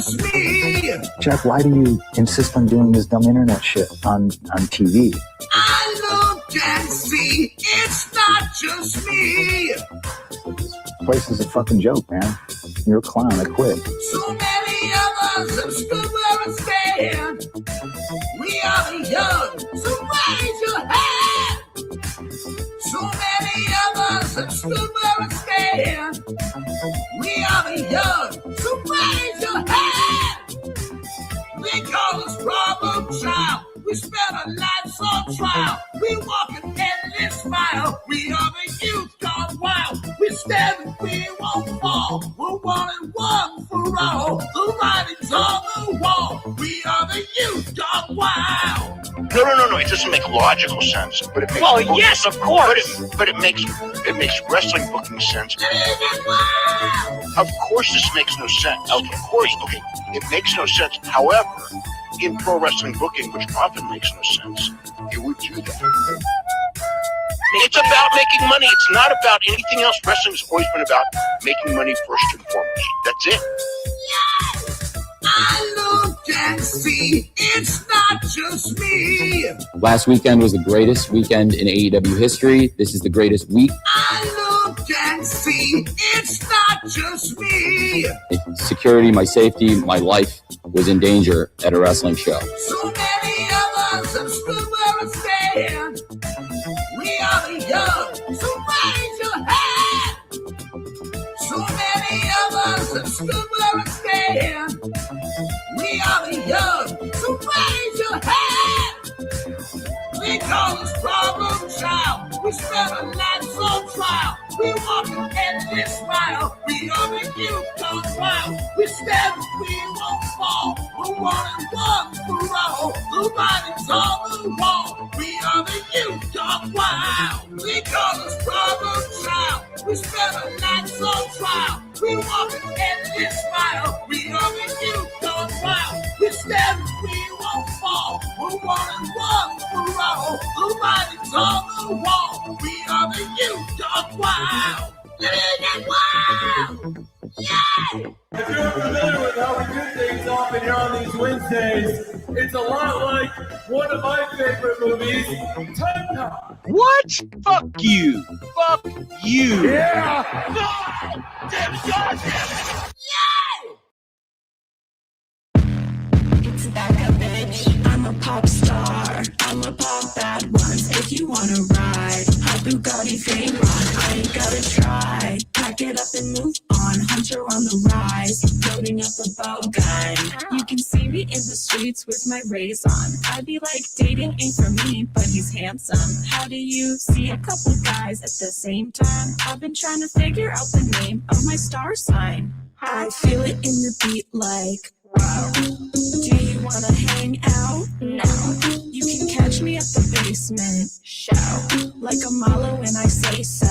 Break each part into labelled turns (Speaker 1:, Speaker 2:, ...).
Speaker 1: just me.
Speaker 2: Jeff, why do you insist on doing this dumb internet shit on TV?
Speaker 1: I look and see, it's not just me.
Speaker 2: This place is a fucking joke, man. You're a clown. I quit.
Speaker 1: So many of us have stood where I stand. We are the young, so raise your hand. So many of us have stood where I stand. We are the young, so raise your hand. They call us problem child. We spend our lives on trial. We walk an endless mile. We are the youth gone wild. We stand and we won't fall. We're one and one for all. The writing's on the wall. We are the youth gone wild.
Speaker 3: No. It doesn't make logical sense, but it makes.
Speaker 4: Well, yes, of course.
Speaker 3: But it makes wrestling booking sense. Of course, this makes no sense. Of course, okay, it makes no sense. However, in pro wrestling booking, which often makes no sense, it would do that. It's about making money. It's not about anything else. Wrestling's always been about making money first and foremost. That's it.
Speaker 1: Yes, I look and see, it's not just me.
Speaker 5: Last weekend was the greatest weekend in AEW history. This is the greatest week.
Speaker 1: I look and see, it's not just me.
Speaker 5: Security, my safety, my life was in danger at a wrestling show.
Speaker 1: So many of us have stood where I stand. We are the young, so raise your hand. So many of us have stood where I stand. We are the young, so raise your hand. They call us problem child. We spend our lives on trial. We walk an endless mile. We are the youth gone wild. We stand and we won't fall. We're one and one for all. The writing's on the wall. We are the youth gone wild. They call us problem child. We spend our lives on trial. We walk an endless mile. We are the youth gone wild. We stand and we won't fall. We're one and one for all. The writing's on the wall. We are the youth gone wild. Get wild! Yeah!
Speaker 6: If you're familiar with how we do things often here on these Wednesdays, it's a lot like one of my favorite movies, Time Cop.
Speaker 4: What? Fuck you. Fuck you.
Speaker 6: Yeah!
Speaker 1: God damn it!
Speaker 7: It's back up, bitch. I'm a pop star. I'm a pop bad ones. If you wanna ride, hot Bugatti Veyron, I ain't gotta try. Pack it up and move on. Hunter on the rise, loading up a bow gun. You can see me in the streets with my rays on. I'd be like, dating ain't for me, but he's handsome. How do you see a couple guys at the same time? I've been trying to figure out the name of my star sign. I feel it in the beat like, wow. Do you wanna hang out? No. You can catch me at the basement show, like a Malo when I say so.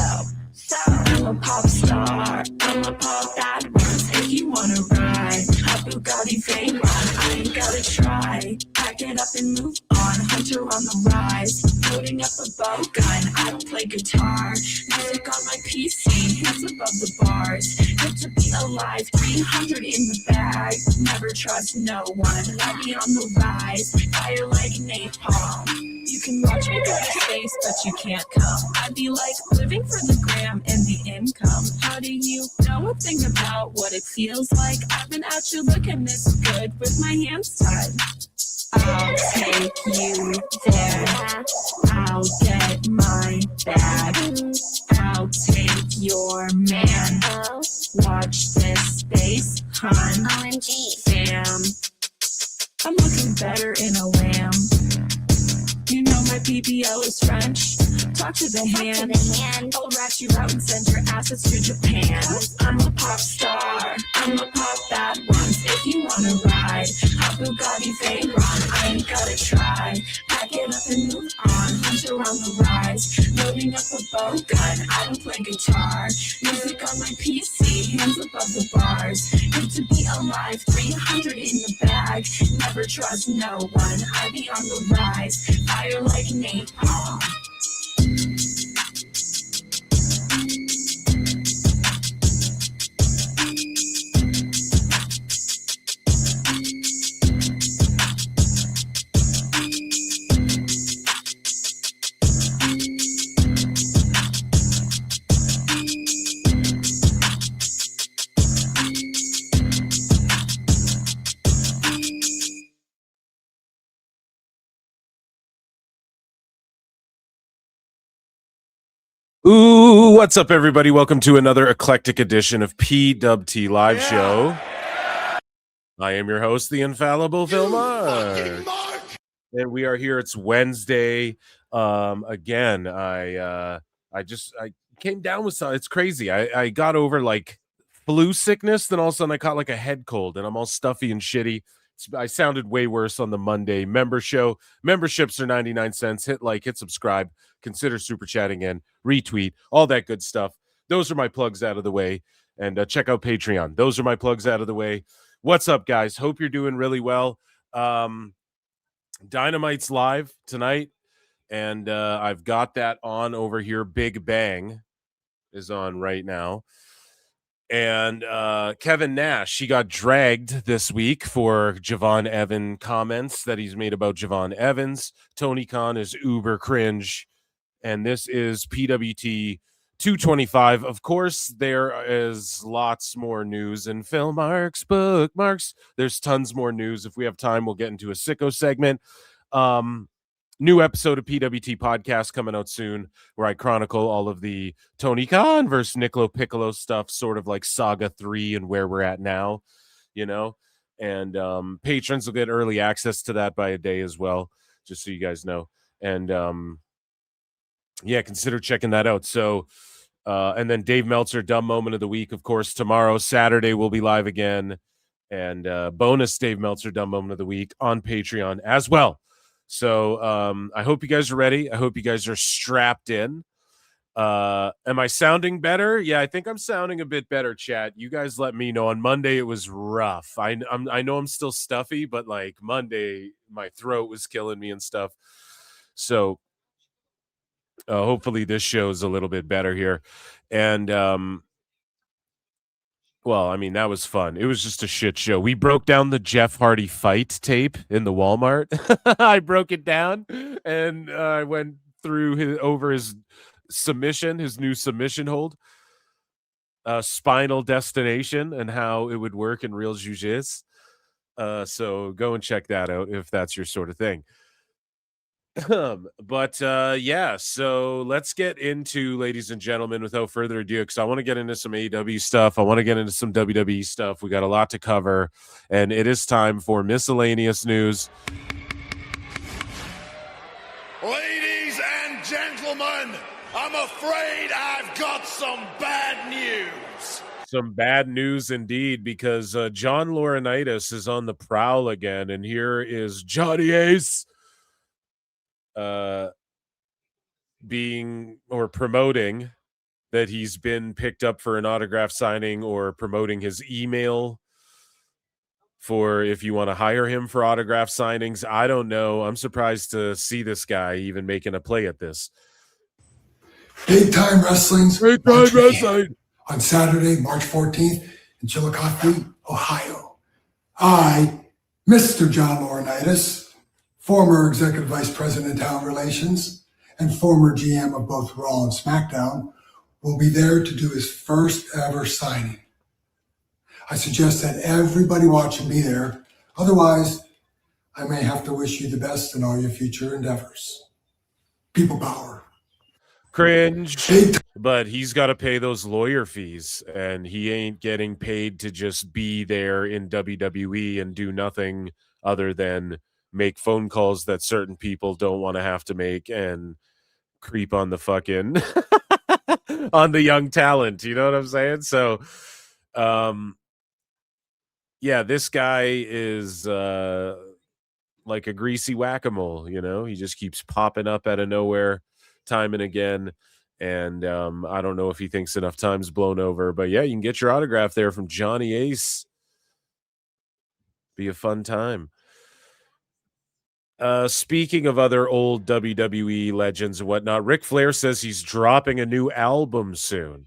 Speaker 7: I'm a pop star, I'm a pop that ones. If you wanna ride, hot Bugatti Veyron, I ain't gotta try. Pack it up and move on, Hunter on the rise, loading up a bow gun. I don't play guitar, music on my PC, hands above the bars. Good to be alive, 300 in the bag. Never trust no one, I'll be on the rise, fire like napalm. You can watch me go to space, but you can't come. I'd be like living for the gram and the income. How do you know a thing about what it feels like? I've been out you looking this good with my hands tied. I'll take you there. I'll get my bag. I'll take your man. Watch this space, hun. OMG. Damn. I'm looking better in a lamb. You know my PPO is French. Talk to the hand. I'll rat you out and send your asses to Japan. I'm a pop star. I'm a pop that ones. If you wanna ride, hot Bugatti Veyron, I ain't gotta try. Pack it up and move on. Hunter on the rise, loading up a bow gun. I don't play guitar. Music on my PC, hands above the bars. Good to be alive, 300 in the bag. Never trust no one. I be on the rise. Fire like napalm.
Speaker 8: Ooh, what's up, everybody? Welcome to another eclectic edition of PWT Live Show. I am your host, the infallible Phil Mark. And we are here. It's Wednesday. Again, I came down with something. It's crazy. I got over like flu sickness, then all of a sudden I caught like a head cold, and I'm all stuffy and shitty. I sounded way worse on the Monday member show. Memberships are 99 cents. Hit like, hit subscribe, consider super chatting in, retweet, all that good stuff. Those are my plugs out of the way. And check out Patreon. Those are my plugs out of the way. What's up, guys? Hope you're doing really well. Dynamite's live tonight, and I've got that on over here. Big Bang is on right now. And Kevin Nash, he got dragged this week for Javon Evans comments that he's made about Javon Evans. Tony Khan is uber cringe, and this is PWT 225. Of course, there is lots more news in Phil Mark's bookmarks. There's tons more news. If we have time, we'll get into a sicko segment. New episode of PWT podcast coming out soon, where I chronicle all of the Tony Khan versus Niccolo Piccolo stuff, sort of like Saga 3 and where we're at now, you know. And patrons will get early access to that by a day as well, just so you guys know. And yeah, consider checking that out. So and then Dave Meltzer, dumb moment of the week, of course, tomorrow, Saturday, we'll be live again. And bonus Dave Meltzer, dumb moment of the week on Patreon as well. So I hope you guys are ready. I hope you guys are strapped in. Am I sounding better? Yeah, I think I'm sounding a bit better, chat. You guys let me know. On Monday, it was rough. I know I'm still stuffy, but like Monday, my throat was killing me and stuff. So hopefully this show's a little bit better here. And well, I mean, that was fun. It was just a shit show. We broke down the Jeff Hardy fight tape in the Walmart. I broke it down, and I went through his submission, his new submission hold, Spinal Destination, and how it would work in real jiu-jitsu. So go and check that out if that's your sort of thing. But yeah, so let's get into, ladies and gentlemen, without further ado, because I want to get into some AEW stuff. I want to get into some WWE stuff. We got a lot to cover, and it is time for miscellaneous news.
Speaker 1: Ladies and gentlemen, I'm afraid I've got some bad news.
Speaker 8: Some bad news indeed, because John Laurinaitis is on the prowl again, and here is Johnny Ace being or promoting that he's been picked up for an autograph signing, or promoting his email for if you want to hire him for autograph signings. I don't know. I'm surprised to see this guy even making a play at this.
Speaker 9: Big Time Wrestling's
Speaker 8: Big Time Wrestling
Speaker 9: on Saturday, March 14th in Chillicothe, Ohio. I, Mr. John Laurinaitis, former Executive Vice President of Talent Relations and former GM of both Raw and SmackDown, will be there to do his first ever signing. I suggest that everybody watching be there. Otherwise, I may have to wish you the best in all your future endeavors. People power.
Speaker 8: Cringe. But he's got to pay those lawyer fees, and he ain't getting paid to just be there in WWE and do nothing other than make phone calls that certain people don't want to have to make and creep on the fucking on the young talent. You know what I'm saying? So, yeah, this guy is like a greasy whack-a-mole, you know? He just keeps popping up out of nowhere time and again. And I don't know if he thinks enough time's blown over, but yeah, you can get your autograph there from Johnny Ace. Be a fun time. Speaking of other old WWE legends and whatnot, Ric Flair says he's dropping a new album soon.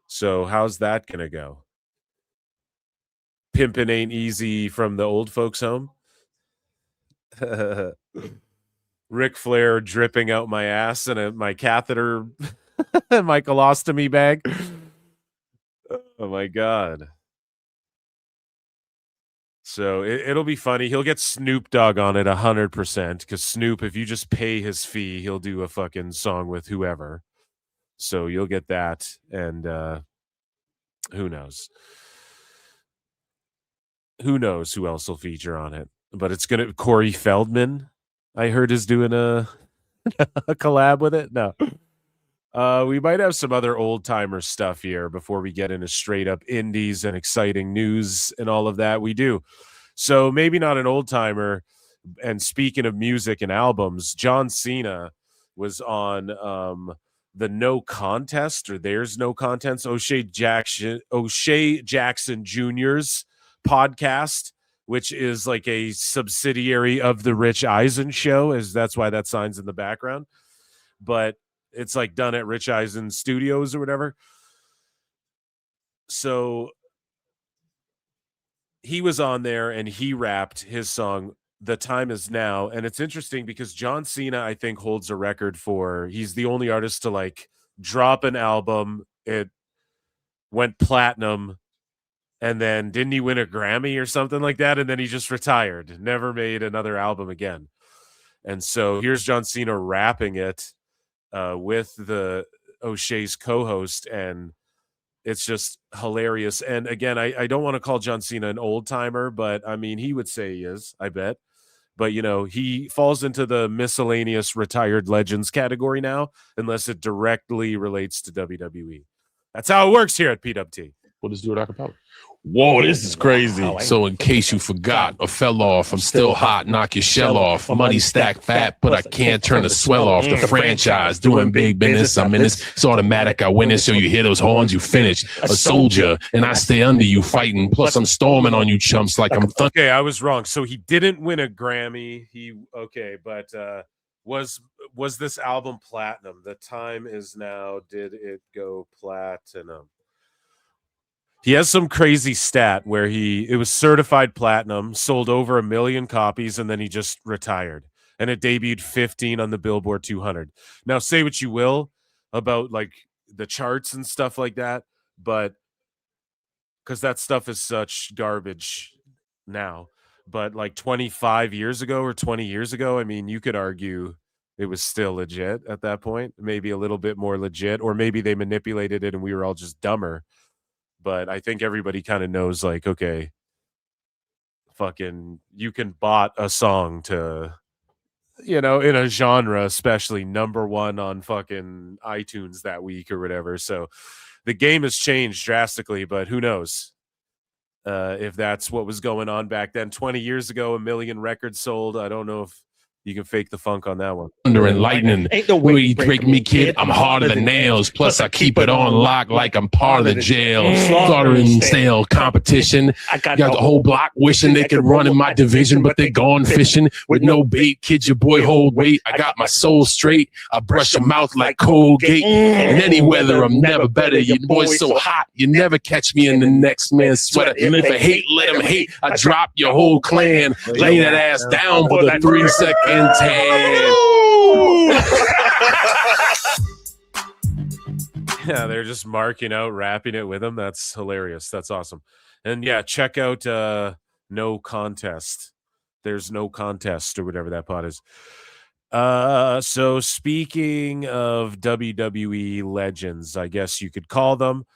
Speaker 8: So how's that gonna go? Pimpin' Ain't Easy from the old folks home. Ric Flair dripping out my ass and my catheter, my colostomy bag. Oh my God. So it'll be funny. He'll get Snoop Dogg on it 100%, because Snoop, if you just pay his fee, he'll do a fucking song with whoever. So you'll get that, and who knows? Who knows who else will feature on it? But it's gonna Corey Feldman, I heard, is doing a a collab with it. No. We might have some other old timer stuff here before we get into straight up indies and exciting news and all of that. We do. So maybe not an old timer. And speaking of music and albums, John Cena was on the No Contest, or There's No Contest, O'Shea Jackson Jr.'s podcast, which is like a subsidiary of the Rich Eisen show, as that's why that sign's in the background. But it's like done at Rich Eisen Studios or whatever. So he was on there and he rapped his song, The Time Is Now. And it's interesting because John Cena, I think, holds a record for, he's the only artist to like drop an album. It went platinum. And then didn't he win a Grammy or something like that? And then he just retired, never made another album again. And so here's John Cena rapping it with the O'Shea's co-host, and it's just hilarious. And again, I don't want to call John Cena an old timer, but I mean, he would say he is, I bet. But, you know, he falls into the miscellaneous retired legends category now, unless it directly relates to WWE. That's how it works here at PWT.
Speaker 10: We'll just do it acapella. Whoa, this is crazy. So in case you forgot or fell off, I'm still hot, knock your shell off. Money stacked fat, but I can't turn the swell off. The franchise, doing big business, I'm in this. It's automatic, I win it, so you hear those horns, you finish. A soldier, and I stay under you fighting. Plus I'm storming on you chumps like I'm
Speaker 8: Okay, I was wrong. So he didn't win a Grammy. But was this album platinum? The Time Is Now. Did it go platinum? He has some crazy stat where it was certified platinum, sold over 1 million copies, and then he just retired. And it debuted 15 on the Billboard 200. Now, say what you will about like the charts and stuff like that, but because that stuff is such garbage now. But like 25 years ago or 20 years ago, I mean, you could argue it was still legit at that point, maybe a little bit more legit, or maybe they manipulated it and we were all just dumber. But I think everybody kind of knows, like, okay, fucking, you can bot a song to, you know, in a genre, especially #1 on fucking iTunes that week or whatever. So the game has changed drastically, but who knows if that's what was going on back then. 20 years ago, 1 million records sold. I don't know if you can fake the funk on that one.
Speaker 10: Thunder and lightning. Ain't no way you break me, kid. I'm harder than nails. Plus, I keep it on lock like I'm part of the jail. Slaughter and stale competition. I got the whole block wishing they could run in my division, but they gone fishing with no bait. Kid, your boy hold weight. I got my soul straight. I brush your mouth like Colgate. In any weather, I'm never better. Your boy's so hot, you never catch me in the next man's sweater. If I hate, let him hate. I drop your whole clan. Lay that ass down for the 3 seconds.
Speaker 8: Yeah, they're just marking out, rapping it with him. That's hilarious. That's awesome. And yeah, check out No Contest. There's No Contest, or whatever that pod is. So speaking of WWE legends, I guess you could call them,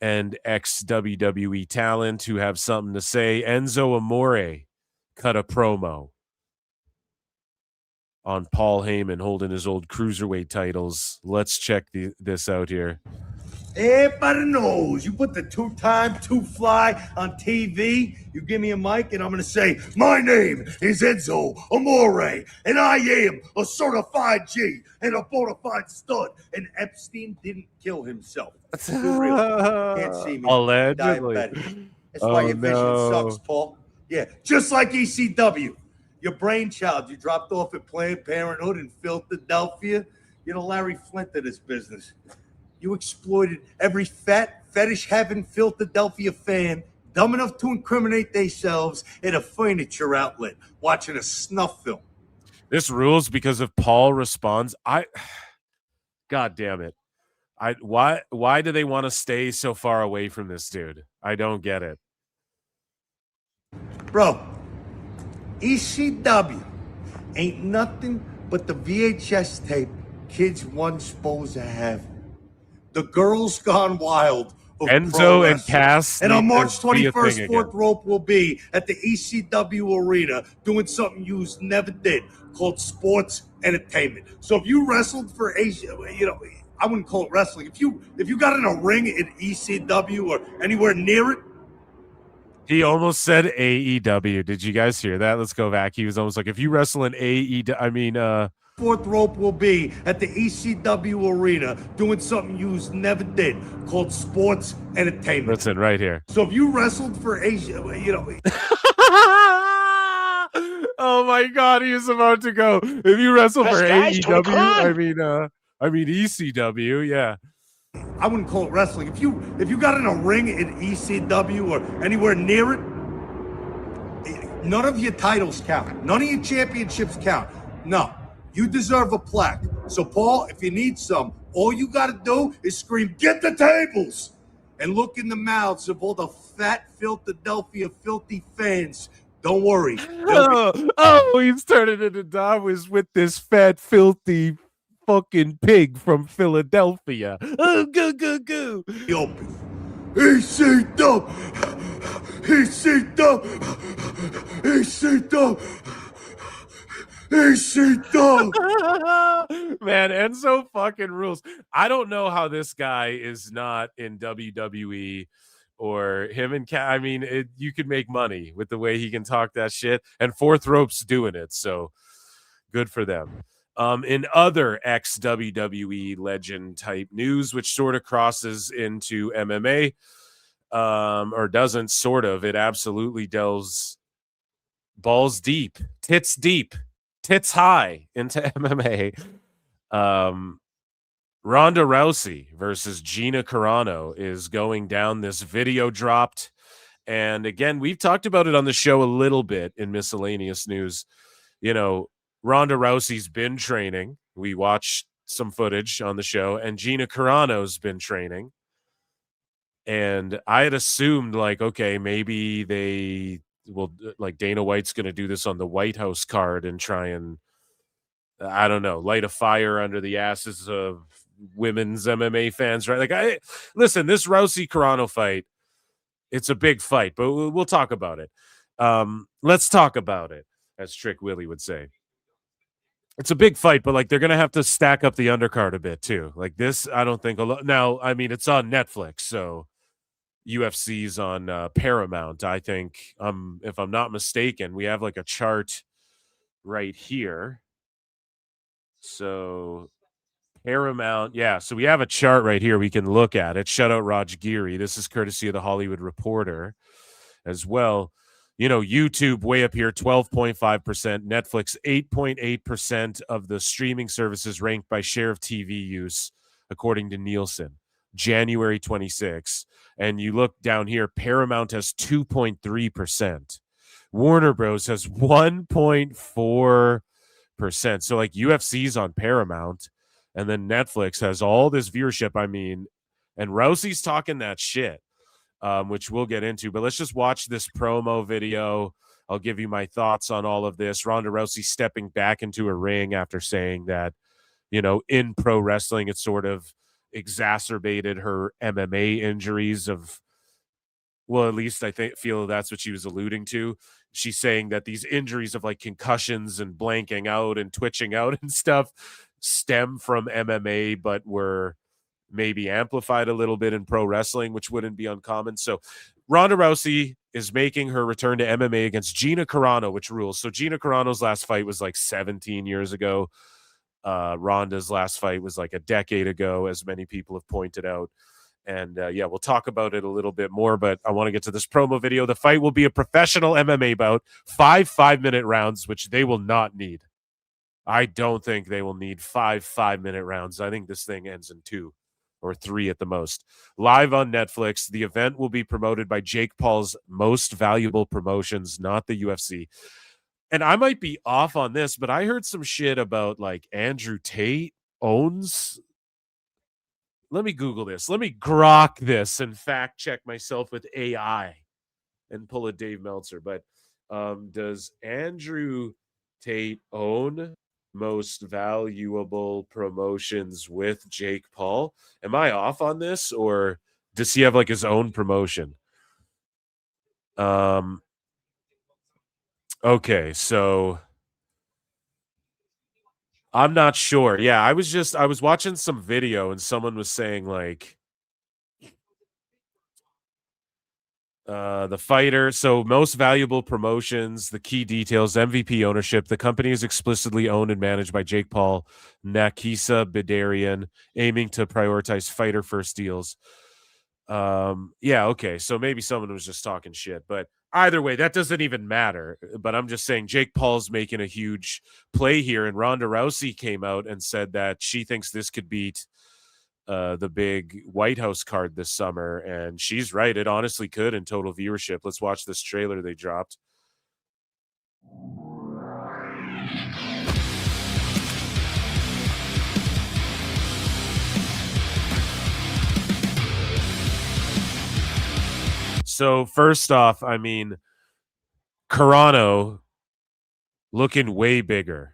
Speaker 8: and ex-WWE talent who have something to say, Enzo Amore cut a promo on Paul Heyman holding his old cruiserweight titles. Let's check this out here.
Speaker 11: Everybody knows you put the 2-time 2-fly on TV, you give me a mic and I'm going to say, my name is Enzo Amore and I am a certified G and a bona fide stud, and Epstein didn't kill himself. For real. Can't see me.
Speaker 8: Allegedly.
Speaker 11: Diabetic. That's why your vision sucks, Paul. Yeah, just like ECW. Your brainchild you dropped off at Planned Parenthood in Philadelphia. You're the Larry Flint of this business. You exploited every fetish-having Philadelphia fan dumb enough to incriminate themselves at a furniture outlet watching a snuff film.
Speaker 8: This rules because if Paul responds, God damn it. Why do they want to stay so far away from this dude? I don't get it.
Speaker 11: Bro, ECW ain't nothing but the VHS tape kids wasn't supposed to have. The Girls Gone Wild of
Speaker 8: Enzo
Speaker 11: pro
Speaker 8: and
Speaker 11: wrestling.
Speaker 8: Cass
Speaker 11: And on
Speaker 8: need to
Speaker 11: March
Speaker 8: be a thing
Speaker 11: 21st,
Speaker 8: again.
Speaker 11: Fourth Rope will be at the ECW Arena doing something you never did called sports entertainment. So if you wrestled for Asia, you know, I wouldn't call it wrestling. If you got in a ring at ECW or anywhere near it,
Speaker 8: He almost said AEW. Did you guys hear that? Let's go back. He was almost like, if you wrestle in AEW, I mean,
Speaker 11: Fourth Rope will be at the ECW Arena doing something you never did called sports entertainment.
Speaker 8: listen right here.
Speaker 11: So if you wrestled for Asia, you know.
Speaker 8: Oh my God, he is about to go. If you wrestle
Speaker 3: Best
Speaker 8: for
Speaker 3: guys, Tony
Speaker 8: AEW,
Speaker 3: Khan.
Speaker 8: I mean ECW, yeah.
Speaker 11: I wouldn't call it wrestling. If you got in a ring at ECW or anywhere near it, none of your titles count. None of your championships count. No, you deserve a plaque. So Paul, if you need some, all you got to do is scream, "Get the tables!" and look in the mouths of all the fat Philadelphia filthy fans. Don't worry.
Speaker 8: He's turning into Davis with this fat, filthy fucking pig from Philadelphia. Oh, goo, goo, goo.
Speaker 11: Open. ECW! ECW! ECW! ECW!
Speaker 8: Man, Enzo fucking rules. I don't know how this guy is not in WWE or him and I mean, you could make money with the way he can talk that shit, and Fourth Rope's doing it, so good for them. In other ex-WWE legend type news, which sort of crosses into MMA, or doesn't sort of, it absolutely delves balls deep, tits high into MMA. Ronda Rousey versus Gina Carano is going down. This video dropped. And again, we've talked about it on the show a little bit in miscellaneous news. You know, Ronda Rousey's been training. We watched some footage on the show, and Gina Carano's been training. And I had assumed, like, okay, maybe they will, like, Dana White's going to do this on the White House card and try and, I don't know, light a fire under the asses of women's MMA fans, right? Like, listen, this Rousey Carano fight, it's a big fight, but we'll talk about it. Let's talk about it, as Trick Willie would say. It's a big fight, but like they're gonna have to stack up the undercard a bit too. Like this, I don't think. Now, I mean, it's on Netflix, so UFC's on Paramount. I think, if I'm not mistaken, we have like a chart right here. So Paramount, yeah. So we have a chart right here. We can look at it. Shout out Raj Giri. This is courtesy of the Hollywood Reporter as well. You know, YouTube way up here, 12.5%. Netflix, 8.8% of the streaming services ranked by share of TV use, according to Nielsen, January 26. And you look down here, Paramount has 2.3%. Warner Bros. Has 1.4%. So like UFC's on Paramount, and then Netflix has all this viewership. I mean, and Rousey's talking that shit. Which we'll get into, but let's just watch this promo video. I'll give you my thoughts on all of this. Ronda Rousey stepping back into a ring after saying that, you know, in pro wrestling, it sort of exacerbated her MMA injuries of, well, at least I feel that's what she was alluding to. She's saying that these injuries of like concussions and blanking out and twitching out and stuff stem from MMA, but were maybe amplified a little bit in pro wrestling, which wouldn't be uncommon. So Ronda Rousey is making her return to MMA against Gina Carano, which rules. So Gina Carano's last fight was like 17 years ago. Ronda's last fight was like a decade ago, as many people have pointed out. And yeah, we'll talk about it a little bit more, but I want to get to this promo video. The fight will be a professional MMA bout, 5-5-minute rounds, which they will not need. I don't think they will need 5-5-minute rounds. I think this thing ends in 2 or 3 at the most. Live on Netflix, the event will be promoted by Jake Paul's Most Valuable Promotions, not the UFC. And I might be off on this, but I heard some shit about like Andrew Tate owns. Let me Google this. Let me grok this and fact check myself with AI and pull a Dave Meltzer. But does Andrew Tate own most valuable promotions with Jake Paul. Am I off on this, or does he have like his own promotion? Okay, so I'm not sure. Yeah, I was watching some video and someone was saying like the fighter, so most valuable promotions, the key details, MVP ownership. The company is explicitly owned and managed by Jake Paul, Nakisa Bidarian, aiming to prioritize fighter first deals. Yeah, okay, so maybe someone was just talking shit, but either way, that doesn't even matter. But I'm just saying Jake Paul's making a huge play here, and Ronda Rousey came out and said that she thinks this could beat the big White House card this summer, and she's right. It honestly could in total viewership. Let's watch this trailer they dropped. So first off, I mean, Carano looking way bigger.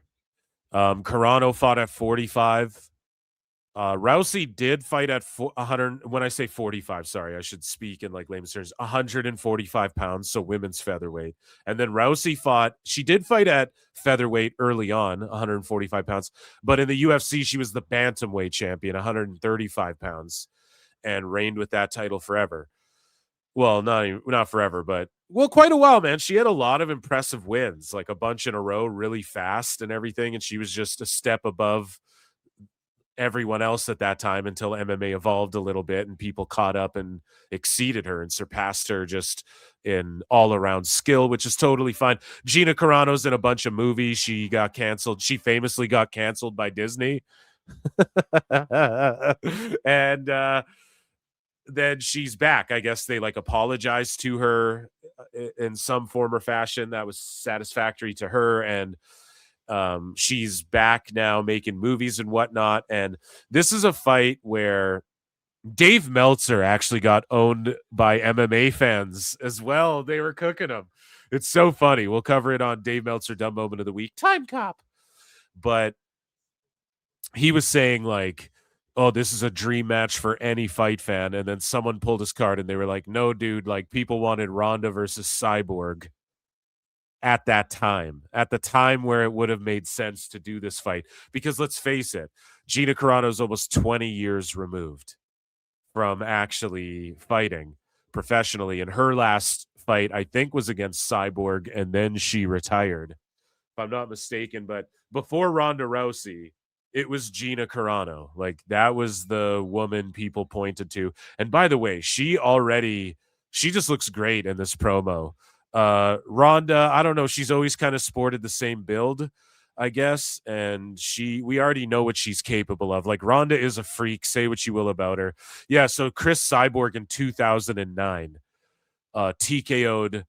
Speaker 8: Carano fought at 45. Rousey did fight at 100. When I say 45, sorry, I should speak in like layman's terms. 145 pounds, so women's featherweight. And then Rousey fought. She did fight at featherweight early on, 145 pounds. But in the UFC, she was the bantamweight champion, 135 pounds, and reigned with that title forever. Well, not forever, but quite a while, man. She had a lot of impressive wins, like a bunch in a row, really fast and everything. And she was just a step above everyone else at that time until MMA evolved a little bit and people caught up and exceeded her and surpassed her just in all around skill, which is totally fine. Gina Carano's in a bunch of movies. She got canceled. She famously got canceled by Disney. And then she's back. I guess they like apologized to her in some form or fashion that was satisfactory to her. And she's back now making movies and whatnot. And this is a fight where Dave Meltzer actually got owned by MMA fans as well. They were cooking him. It's so funny. We'll cover it on Dave Meltzer Dumb Moment of the Week. Time Cop. But he was saying like, oh, this is a dream match for any fight fan. And then someone pulled his card and they were like, no, dude, like people wanted Ronda versus Cyborg at the time where it would have made sense to do this fight. Because let's face it, Gina Carano is almost 20 years removed from actually fighting professionally. And her last fight, I think, was against Cyborg, and then she retired, if I'm not mistaken. But before Ronda Rousey, it was Gina Carano. Like, that was the woman people pointed to. And by the way, she just looks great in this promo. Ronda, I don't know, she's always kind of sported the same build, I guess, and we already know what she's capable of. Like, Ronda is a freak, say what you will about her. Yeah, so Chris Cyborg in 2009 TKO'd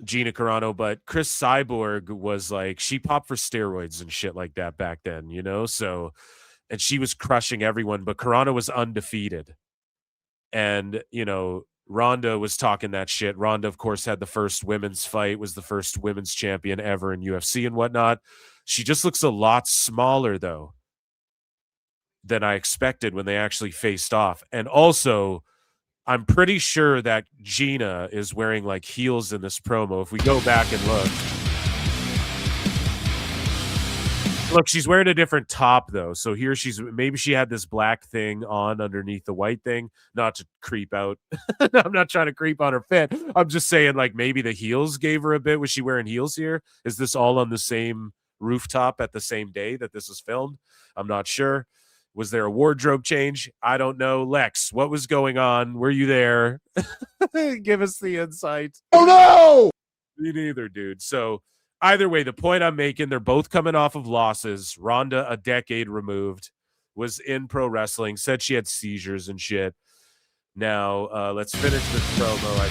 Speaker 8: Gina Carano, but Chris Cyborg was like, she popped for steroids and shit like that back then, you know? So, and she was crushing everyone, but Carano was undefeated. And, you know, Ronda was talking that shit. Ronda, of course, had the first women's fight, was the first women's champion ever in UFC and whatnot. She just looks a lot smaller, though, than I expected when they actually faced off. And also, I'm pretty sure that Gina is wearing like heels in this promo. If we go back and look, she's wearing a different top though. So here maybe she had this black thing on underneath the white thing, not to creep out. I'm not trying to creep on her fit. I'm just saying like maybe the heels gave her a bit. Was she wearing heels here? Is this all on the same rooftop at the same day that this was filmed? I'm not sure. Was there a wardrobe change? I don't know. Lex, what was going on? Were you there? Give us the insight.
Speaker 3: Oh, no!
Speaker 8: Me neither, dude. So either way, the point I'm making, they're both coming off of losses. Ronda, a decade removed, was in pro wrestling, said she had seizures and shit. Now, let's finish this promo, I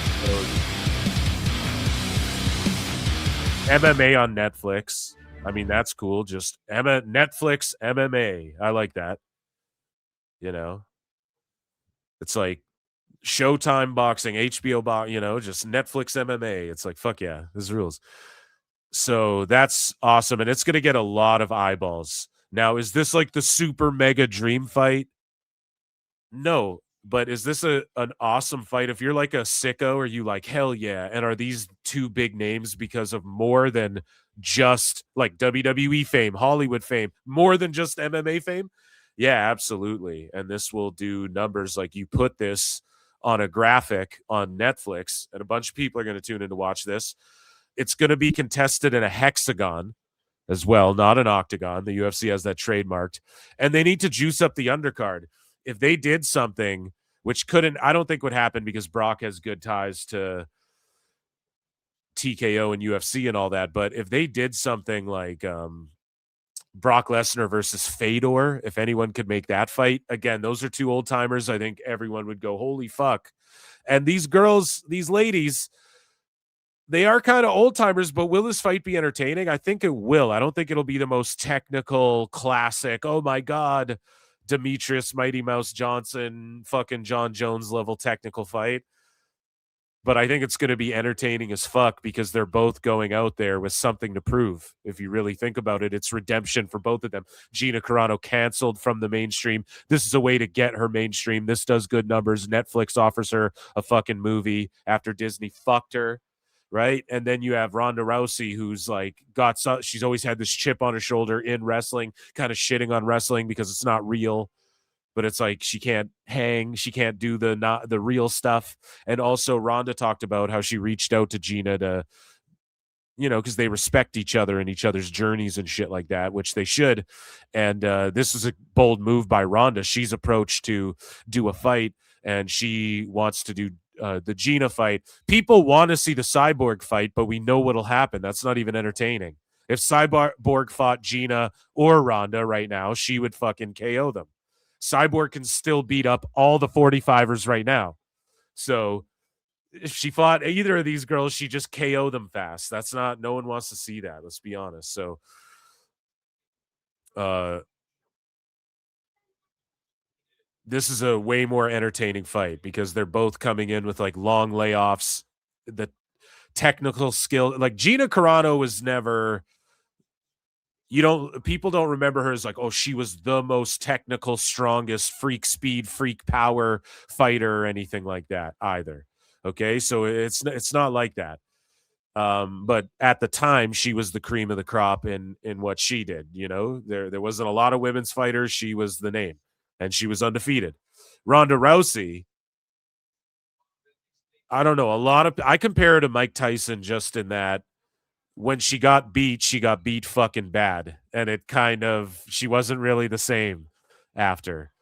Speaker 8: suppose. MMA on Netflix. I mean, that's cool. Just Netflix MMA. I like that. You know, it's like Showtime boxing, HBO box, you know, just Netflix MMA. It's like, fuck yeah, this rules. So that's awesome. And it's going to get a lot of eyeballs. Now, is this like the super mega dream fight? No. But is this an awesome fight? If you're like a sicko, are you like, hell yeah? And are these two big names because of more than just like WWE fame, Hollywood fame, more than just MMA fame? Yeah, absolutely. And this will do numbers. Like you put this on a graphic on Netflix, and a bunch of people are going to tune in to watch this. It's going to be contested in a hexagon as well, not an octagon. The UFC has that trademarked. And they need to juice up the undercard. If they did something, which I don't think would happen because Brock has good ties to TKO and UFC and all that. But if they did something like Brock Lesnar versus Fedor, if anyone could make that fight, again, those are two old timers. I think everyone would go, holy fuck. And these girls, these ladies, they are kind of old timers, but will this fight be entertaining? I think it will. I don't think it'll be the most technical, classic, oh my God, Demetrius Mighty Mouse Johnson, fucking John Jones level technical fight. But I think it's going to be entertaining as fuck because they're both going out there with something to prove. If you really think about it, it's redemption for both of them. Gina Carano canceled from the mainstream. This is a way to get her mainstream. This does good numbers. Netflix offers her a fucking movie after Disney fucked her. Right. And then you have Ronda Rousey, who's like she's always had this chip on her shoulder in wrestling, kind of shitting on wrestling because it's not real. But it's like she can't hang, she can't do the real stuff. And also Ronda talked about how she reached out to Gina to, because they respect each other and each other's journeys and shit like that, which they should. And this is a bold move by Ronda. She's approached to do a fight, and she wants to do the Gina fight. People want to see the Cyborg fight, but we know what'll happen. That's not even entertaining. If Cyborg fought Gina or Ronda right now, she would fucking KO them. Cyborg can still beat up all the 45ers right now. So if she fought either of these girls, she just KO them fast. No one wants to see that. Let's be honest. So, this is a way more entertaining fight because they're both coming in with like long layoffs. The technical skill, like Gina Carano was never, people don't remember her as like, oh, she was the most technical, strongest, freak speed, freak power fighter or anything like that either. Okay. So it's not like that. But at the time she was the cream of the crop in what she did. There wasn't a lot of women's fighters. She was the name, and she was undefeated. Ronda Rousey, I don't know. I compare her to Mike Tyson just in that when she got beat fucking bad. And she wasn't really the same after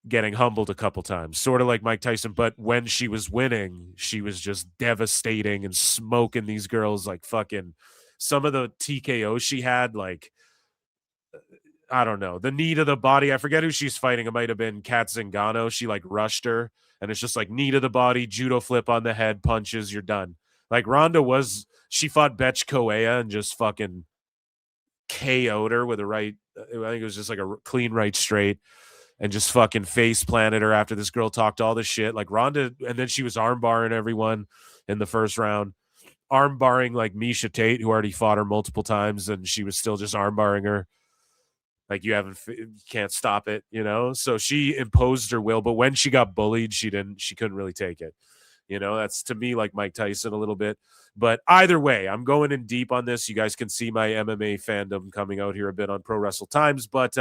Speaker 8: getting humbled a couple times, sort of like Mike Tyson. But when she was winning, she was just devastating and smoking these girls like fucking. Some of the TKOs she had, like, I don't know, the knee to the body. I forget who she's fighting. It might have been Kat Zingano. She like rushed her, and it's just like knee to the body, judo flip on the head, punches, you're done. Like Ronda she fought Betch Koea and just fucking KO'd her with a right. I think it was just like a clean right straight, and just fucking face planted her after this girl talked all this shit. Like Ronda, and then she was arm barring everyone in the first round. Arm barring like Miesha Tate, who already fought her multiple times, and she was still just arm barring her. Like you can't stop it, So she imposed her will, but when she got bullied, she couldn't really take it. That's to me like Mike Tyson a little bit. But either way, I'm going in deep on this. You guys can see my MMA fandom coming out here a bit on Pro Wrestle Times, but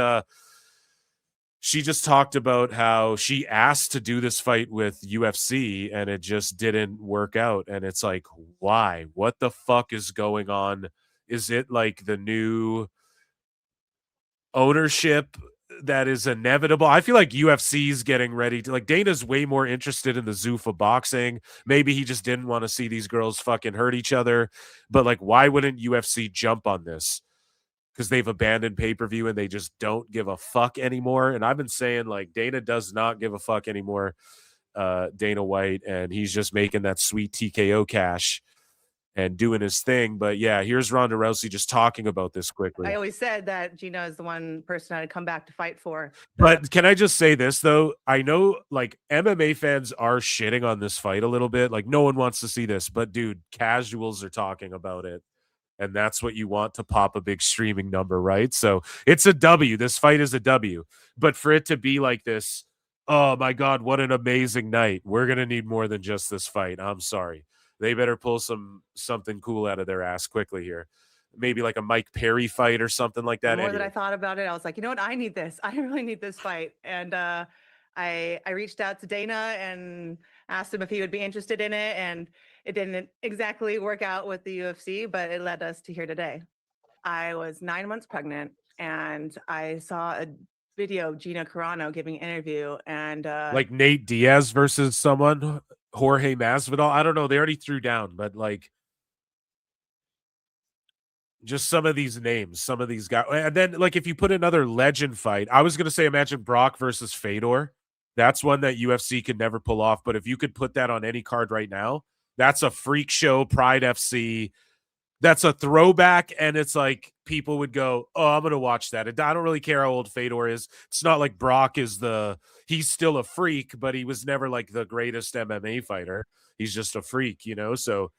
Speaker 8: she just talked about how she asked to do this fight with UFC and it just didn't work out. And it's like, why? What the fuck is going on? Is it like the new ownership that is inevitable? I feel like UFC's getting ready to, like, Dana's way more interested in the Zuffa boxing. Maybe he just didn't want to see these girls fucking hurt each other. But like, why wouldn't UFC jump on this? Because they've abandoned pay-per-view and they just don't give a fuck anymore. And I've been saying, like, Dana does not give a fuck anymore, Dana White, and he's just making that sweet TKO cash and doing his thing. But yeah, here's Ronda Rousey just talking about this quickly.
Speaker 12: I always said that Gina is the one person I'd come back to fight for.
Speaker 8: But can I just say this, though? I know, like, MMA fans are shitting on this fight a little bit. Like, no one wants to see this. But, dude, casuals are talking about it. And that's what you want to pop a big streaming number, right? So it's a W. This fight is a W. But for it to be like this, oh my God, what an amazing night. We're going to need more than just this fight. I'm sorry. They better pull something cool out of their ass quickly here. Maybe like a Mike Perry fight or something like that.
Speaker 12: The more that
Speaker 8: Anyway.
Speaker 12: I thought about it, I was like, you know what? I need this. I really need this fight. And I reached out to Dana and asked him if he would be interested in it. And it didn't exactly work out with the UFC, but it led us to here today. I was 9 months pregnant and I saw a video of Gina Carano giving an interview and
Speaker 8: like Nate Diaz versus someone, Jorge Masvidal. I don't know. They already threw down, but like just some of these names, some of these guys. And then like if you put another legend fight, I was going to say imagine Brock versus Fedor. That's one that UFC could never pull off. But if you could put that on any card right now, that's a freak show, Pride FC. That's a throwback. And it's like people would go, oh, I'm going to watch that. I don't really care how old Fedor is. It's not like Brock is he's still a freak, but he was never like the greatest MMA fighter. He's just a freak, you know? So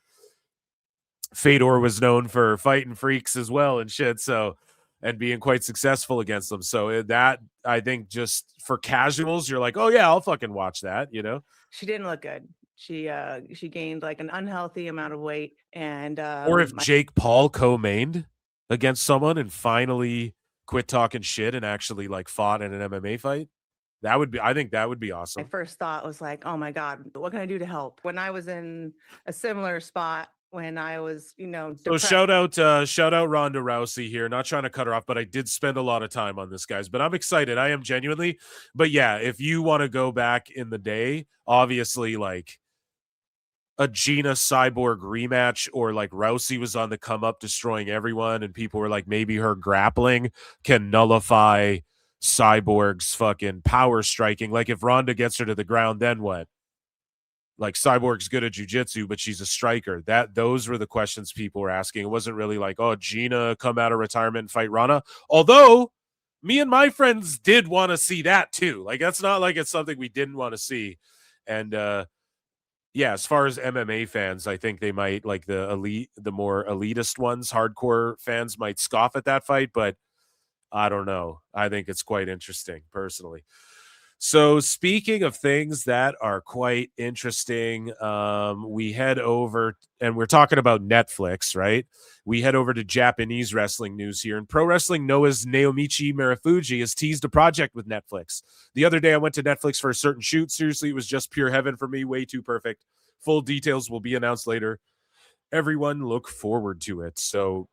Speaker 8: Fedor was known for fighting freaks as well and shit. So, and being quite successful against them. So that, I think, just for casuals, you're like, oh yeah, I'll fucking watch that, you know?
Speaker 12: she didn't look good. She gained like an unhealthy amount of weight. And
Speaker 8: or if Jake Paul co-mained against someone and finally quit talking shit and actually like fought in an MMA fight, I think that would be awesome.
Speaker 12: my first thought was like, oh my God, what can I do to help? When I was in a similar spot when I was,
Speaker 8: So
Speaker 12: depressed.
Speaker 8: shout out Ronda Rousey here. Not trying to cut her off, but I did spend a lot of time on this, guys. But I'm excited. I am genuinely. But yeah, if you want to go back in the day, obviously like a Gina Cyborg rematch, or like Rousey was on the come up destroying everyone, and people were like, maybe her grappling can nullify Cyborg's fucking power striking. Like if Ronda gets her to the ground, then what? Like Cyborg's good at jiu-jitsu, but she's a striker. Those were the questions people were asking. It wasn't really like, oh, Gina come out of retirement and fight Ronda. Although me and my friends did want to see that too. Like that's not like it's something we didn't want to see. And yeah, as far as MMA fans, I think they might, like the more elitist ones, hardcore fans might scoff at that fight, but I don't know. I think it's quite interesting personally. So speaking of things that are quite interesting, we head over, and we're talking about Netflix, right? We head over to Japanese wrestling news here. And Pro Wrestling Noah's Naomichi Marufuji has teased a project with Netflix. The other day I went to Netflix for a certain shoot. Seriously, it was just pure heaven for me. Way too perfect. Full details will be announced later. Everyone look forward to it. So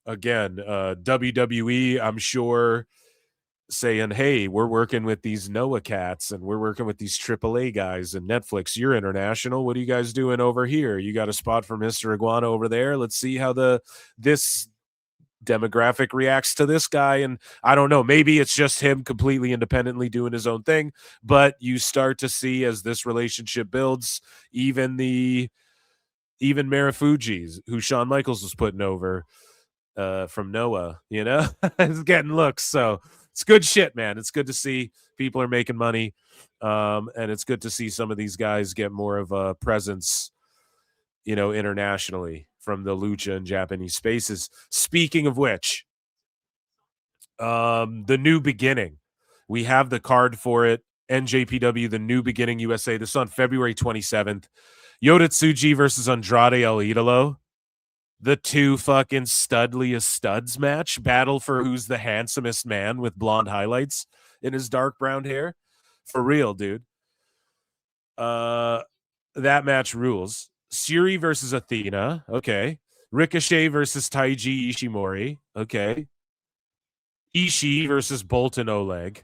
Speaker 8: again, WWE, I'm sure, saying, hey, we're working with these Noah cats and we're working with these AAA guys, and Netflix, you're international. What are you guys doing over here? You got a spot for Mr. Iguana over there. Let's see how this demographic reacts to this guy. And I don't know, maybe it's just him completely independently doing his own thing, but you start to see as this relationship builds, even Marufuji's, who Shawn Michaels was putting over from Noah, is getting looks. So it's good shit, man. It's good to see people are making money. And it's good to see some of these guys get more of a presence, internationally from the lucha and Japanese spaces. Speaking of which, the New Beginning, we have the card for it. NJPW, the New Beginning USA. This is on February 27th. Yota Tsuji versus Andrade El Idolo. The two fucking studliest studs match. Battle for who's the handsomest man with blonde highlights in his dark brown hair. For real, dude. That match rules. Suri versus Athena. Okay. Ricochet versus Taiji Ishimori. Okay. Ishii versus Bolton Oleg.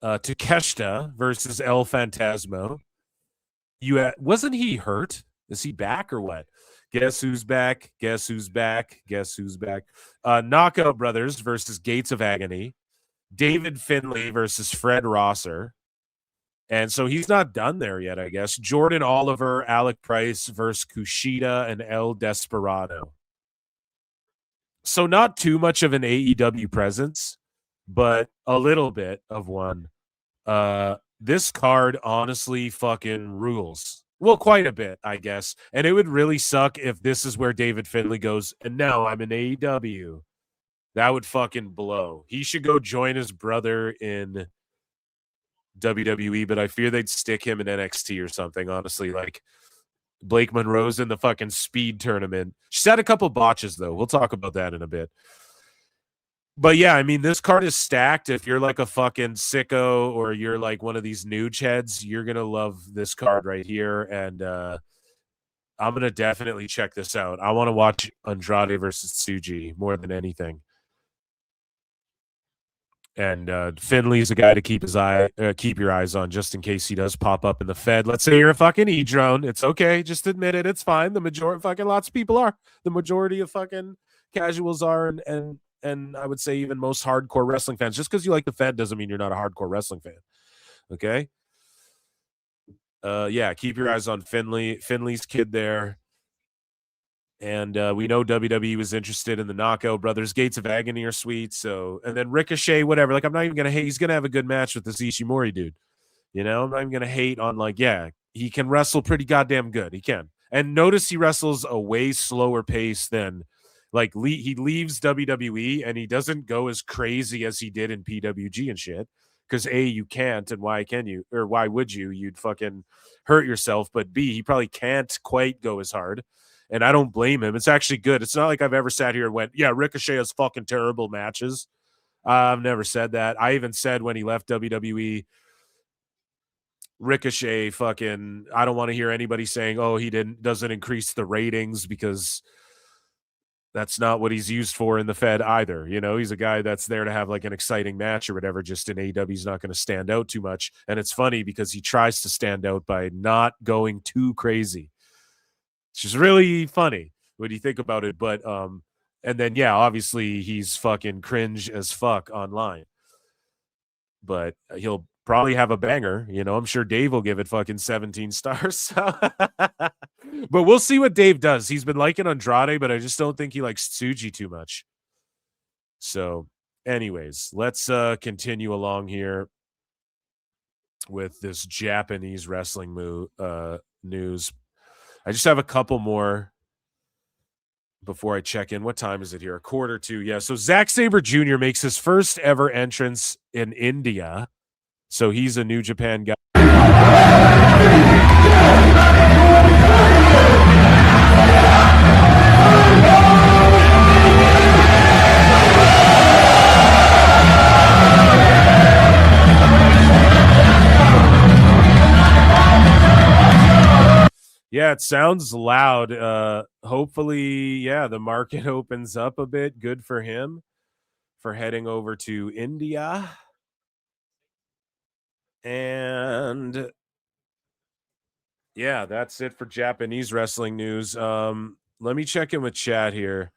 Speaker 8: Takeshita versus El Fantasmo. Wasn't he hurt? Is he back or what? Guess who's back? Guess who's back? Guess who's back? Knockout Brothers versus Gates of Agony. David Finlay versus Fred Rosser. And so he's not done there yet, I guess. Jordan Oliver, Alec Price versus Kushida and El Desperado. So not too much of an AEW presence, but a little bit of one. This card honestly fucking rules. Well, quite a bit, I guess. And it would really suck if this is where David Finlay goes, and now I'm in AEW. That would fucking blow. He should go join his brother in WWE, but I fear they'd stick him in NXT or something, honestly. Like, Blake Monroe's in the fucking speed tournament. She's had a couple botches, though. We'll talk about that in a bit. But yeah, I mean, this card is stacked. If you're like a fucking sicko or you're like one of these nooge heads, you're going to love this card right here. And I'm going to definitely check this out. I want to watch Andrade versus Tsuji more than anything. And Finley's a guy to keep your eyes on, just in case he does pop up in the Fed. Let's say you're a fucking E-drone. It's okay. Just admit it. It's fine. The majority, fucking lots of people are. The majority of fucking casuals are, and I would say even most hardcore wrestling fans. Just because you like the Fed doesn't mean you're not a hardcore wrestling fan. Okay? Yeah, keep your eyes on Finley's kid there. And we know WWE was interested in the Knockout Brothers. Gates of Agony are sweet. So, and then Ricochet, whatever. Like, I'm not even going to hate. He's going to have a good match with this Ishimori dude. You know, I'm not even going to hate on, like, yeah, he can wrestle pretty goddamn good. He can. And notice he wrestles a way slower pace than, like, he leaves WWE and he doesn't go as crazy as he did in PWG and shit. Because A, you can't, and why can you? Or why would you? You'd fucking hurt yourself. But B, he probably can't quite go as hard. And I don't blame him. It's actually good. It's not like I've ever sat here and went, yeah, Ricochet has fucking terrible matches. I've never said that. I even said when he left WWE, Ricochet fucking, I don't want to hear anybody saying, oh, he doesn't increase the ratings, because that's not what he's used for in the Fed either. You know, he's a guy that's there to have like an exciting match or whatever. Just in AEW, he's not going to stand out too much. And it's funny because he tries to stand out by not going too crazy. It's just really funny when you think about it. But and then yeah, obviously he's fucking cringe as fuck online. But he'll probably have a banger. You know, I'm sure Dave will give it fucking 17 stars. But we'll see what Dave does. He's been liking Andrade, but I just don't think he likes Tsuji too much. So anyways, let's continue along here with this Japanese wrestling news. I just have a couple more before I check in. What time is it here? 1:45. Yeah. So Zack Sabre Jr. makes his first ever entrance in India. So he's a New Japan guy. Yeah, it sounds loud. Hopefully, yeah, the market opens up a bit. Good for him for heading over to India. And yeah, that's it for Japanese wrestling news. Let me check in with chat here,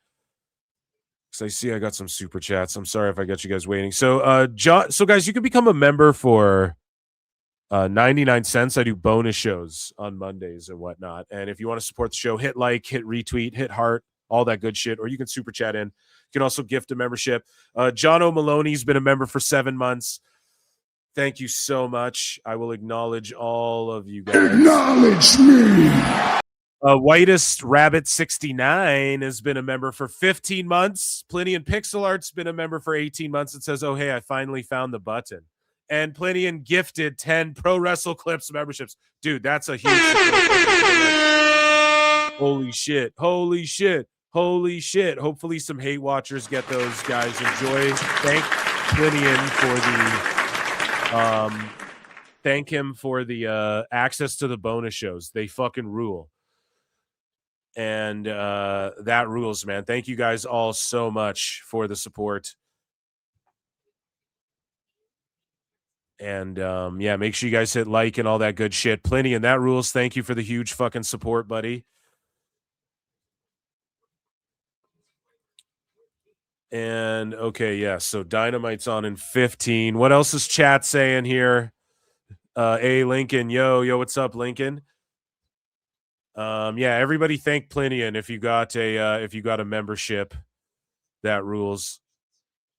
Speaker 8: because I see I got some super chats. I'm sorry if I got you guys waiting. So, so guys, you can become a member for 99 cents. I do bonus shows on Mondays and whatnot. And if you want to support the show, hit like, hit retweet, hit heart, all that good shit. Or you can super chat in. You can also gift a membership. John O'Maloney's been a member for 7 months. Thank you so much. I will acknowledge all of you guys.
Speaker 9: Acknowledge me.
Speaker 8: Whitest Rabbit 69 has been a member for 15 months. Plenty and Pixel Art's been a member for 18 months. It says, oh, hey, I finally found the button. And Plenty and gifted 10 Pro Wrestle Clips memberships. Dude, that's a huge holy shit. Holy shit. Holy shit. Hopefully some hate watchers get those, guys. Enjoy. Thank Plinian for the thank him for the access to the bonus shows. They fucking rule. And that rules, man. Thank you guys all so much for the support. And yeah, make sure you guys hit like and all that good shit. Plenty, and that rules. Thank you for the huge fucking support, buddy. And okay, yeah. So Dynamite's on in 15. What else is chat saying here? Lincoln, yo, what's up, Lincoln? Yeah, everybody thank Plenty, and if you got a membership, that rules.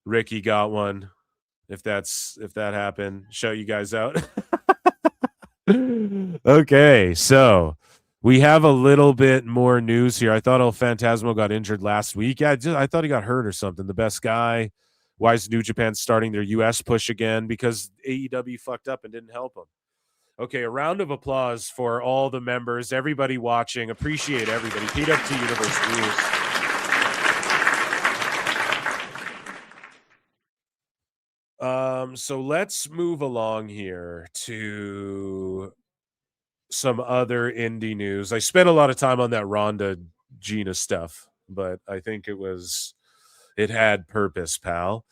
Speaker 8: Ricky got one. If that happened, shout you guys out. Okay, so we have a little bit more news here. I thought El Phantasmo got injured last week. Yeah, I thought he got hurt or something. The best guy. Why is New Japan starting their U.S. push again? Because AEW fucked up and didn't help them. Okay, a round of applause for all the members, everybody watching. Appreciate everybody. PWT Universe rules. So let's move along here to some other indie news. I spent a lot of time on that Ronda Gina stuff, but I think it had purpose, pal.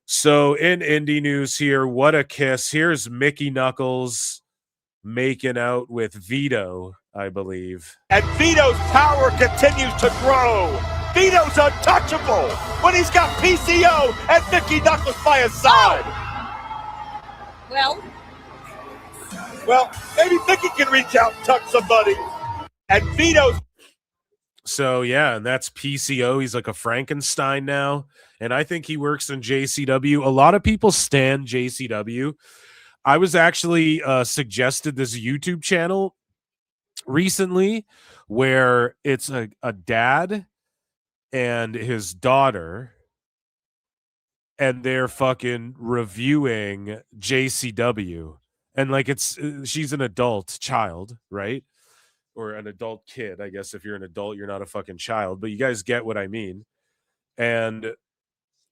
Speaker 8: So in indie news here, what a kiss. Here's Mickey Knuckles making out with Vito, I believe.
Speaker 13: And Vito's power continues to grow. Vito's untouchable when he's got PCO and Mickey Knuckles by his side.
Speaker 14: Well,
Speaker 13: maybe Mickey can reach out and touch somebody. And Vito's.
Speaker 8: So, yeah, and that's PCO. He's like a Frankenstein now. And I think he works in JCW. A lot of people stan JCW. I was actually suggested this YouTube channel recently where it's a dad and his daughter, and they're fucking reviewing JCW. And like she's an adult child, right? Or an adult kid. I guess if you're an adult, you're not a fucking child, but you guys get what I mean. And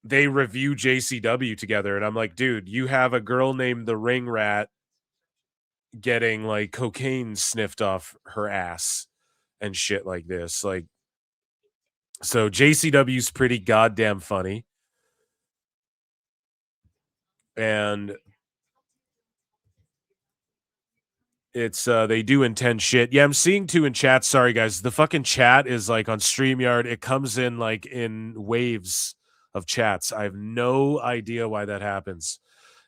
Speaker 8: they review JCW together. And I'm like, dude, you have a girl named the Ring Rat getting like cocaine sniffed off her ass and shit like this. Like, so JCW's pretty goddamn funny. And it's they do intense shit. Yeah, I'm seeing too in chat. Sorry guys, the fucking chat is like on StreamYard. It comes in like in waves of chats. I have no idea why that happens,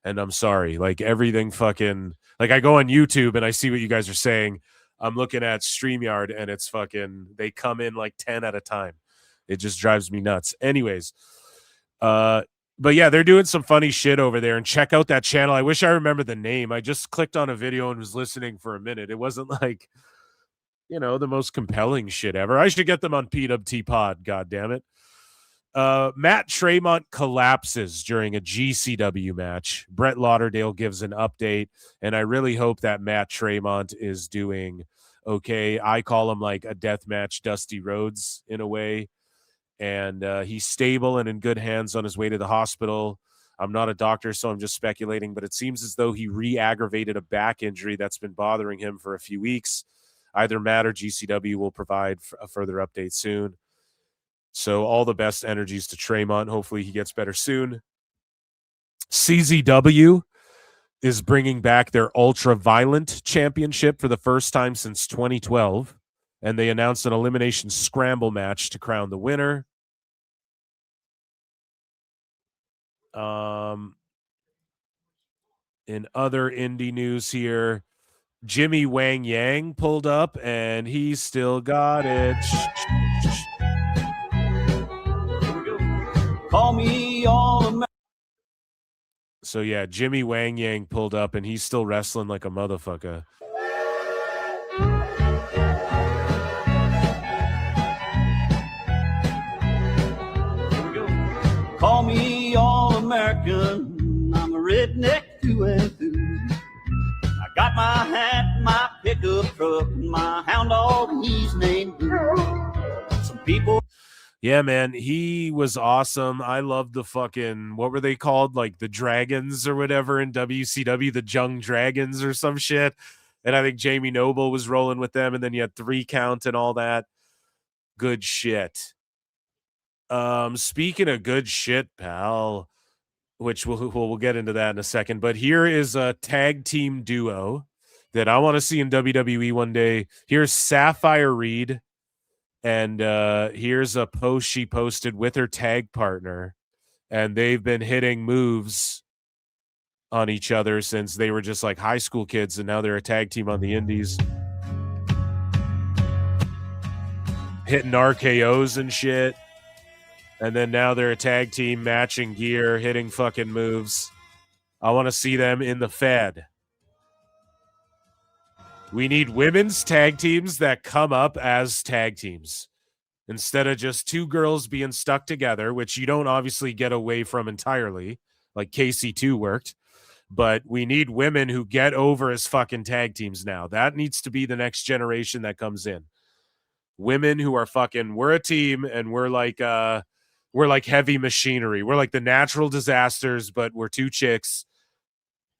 Speaker 8: and I'm sorry. Like everything fucking like I go on YouTube and I see what you guys are saying. I'm looking at StreamYard and it's fucking they come in like 10 at a time. It just drives me nuts. Anyways, but yeah, they're doing some funny shit over there, and check out that channel. I wish I remember the name. I just clicked on a video and was listening for a minute. It wasn't like, the most compelling shit ever. I should get them on PWT Pod, God damn it. Matt Tremont collapses during a GCW match. Brett Lauderdale gives an update, and I really hope that Matt Tremont is doing okay. I call him like a deathmatch Dusty Rhodes in a way. And he's stable and in good hands on his way to the hospital. I'm not a doctor, so I'm just speculating, but it seems as though he re-aggravated a back injury that's been bothering him for a few weeks. Either Matt or GCW will provide a further update soon. So all the best energies to Tremont. Hopefully he gets better soon. CZW is bringing back their Ultra Violent Championship for the first time since 2012. And they announced an elimination scramble match to crown the winner. In other indie news here, Jimmy Wang Yang pulled up and he still got it.
Speaker 15: Call me all.
Speaker 8: So yeah, Jimmy Wang Yang pulled up and he's still wrestling like a motherfucker.
Speaker 15: Call me all-American, I'm a redneck through and through. I got my hat, my pickup truck, and my hound dog, he's named Blue. Some people...
Speaker 8: Yeah, man, he was awesome. I love the fucking, what were they called? Like the Dragons or whatever in WCW, the Jung Dragons or some shit. And I think Jamie Noble was rolling with them, and then you had 3 Count and all that. Good shit. Speaking of good shit, pal, which we'll get into that in a second, but here is a tag team duo that I want to see in WWE one day. Here's Sapphire Reed, and here's a post she posted with her tag partner, and they've been hitting moves on each other since they were just like high school kids, and now they're a tag team on the indies. Hitting RKOs and shit. And then now they're a tag team, matching gear, hitting fucking moves. I want to see them in the Fed. We need women's tag teams that come up as tag teams instead of just two girls being stuck together, which you don't obviously get away from entirely, like KC2 worked. But we need women who get over as fucking tag teams now. That needs to be the next generation that comes in. Women who are fucking, we're a team and we're like heavy machinery. We're like the natural disasters, but we're two chicks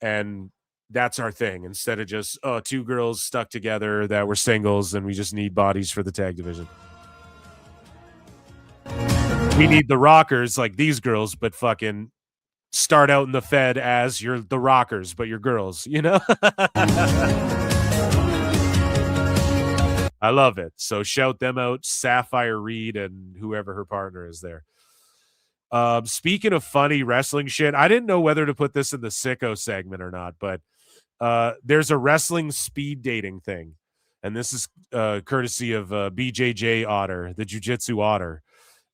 Speaker 8: and that's our thing instead of just two girls stuck together that were singles and we just need bodies for the tag division. We need the rockers like these girls, but fucking start out in the Fed as you're the rockers, but you're girls, you know? I love it. So shout them out, Sapphire Reed and whoever her partner is there. Speaking of funny wrestling shit, I didn't know whether to put this in the sicko segment or not, but there's a wrestling speed dating thing. And this is courtesy of BJJ Otter, the Jiu-Jitsu Otter.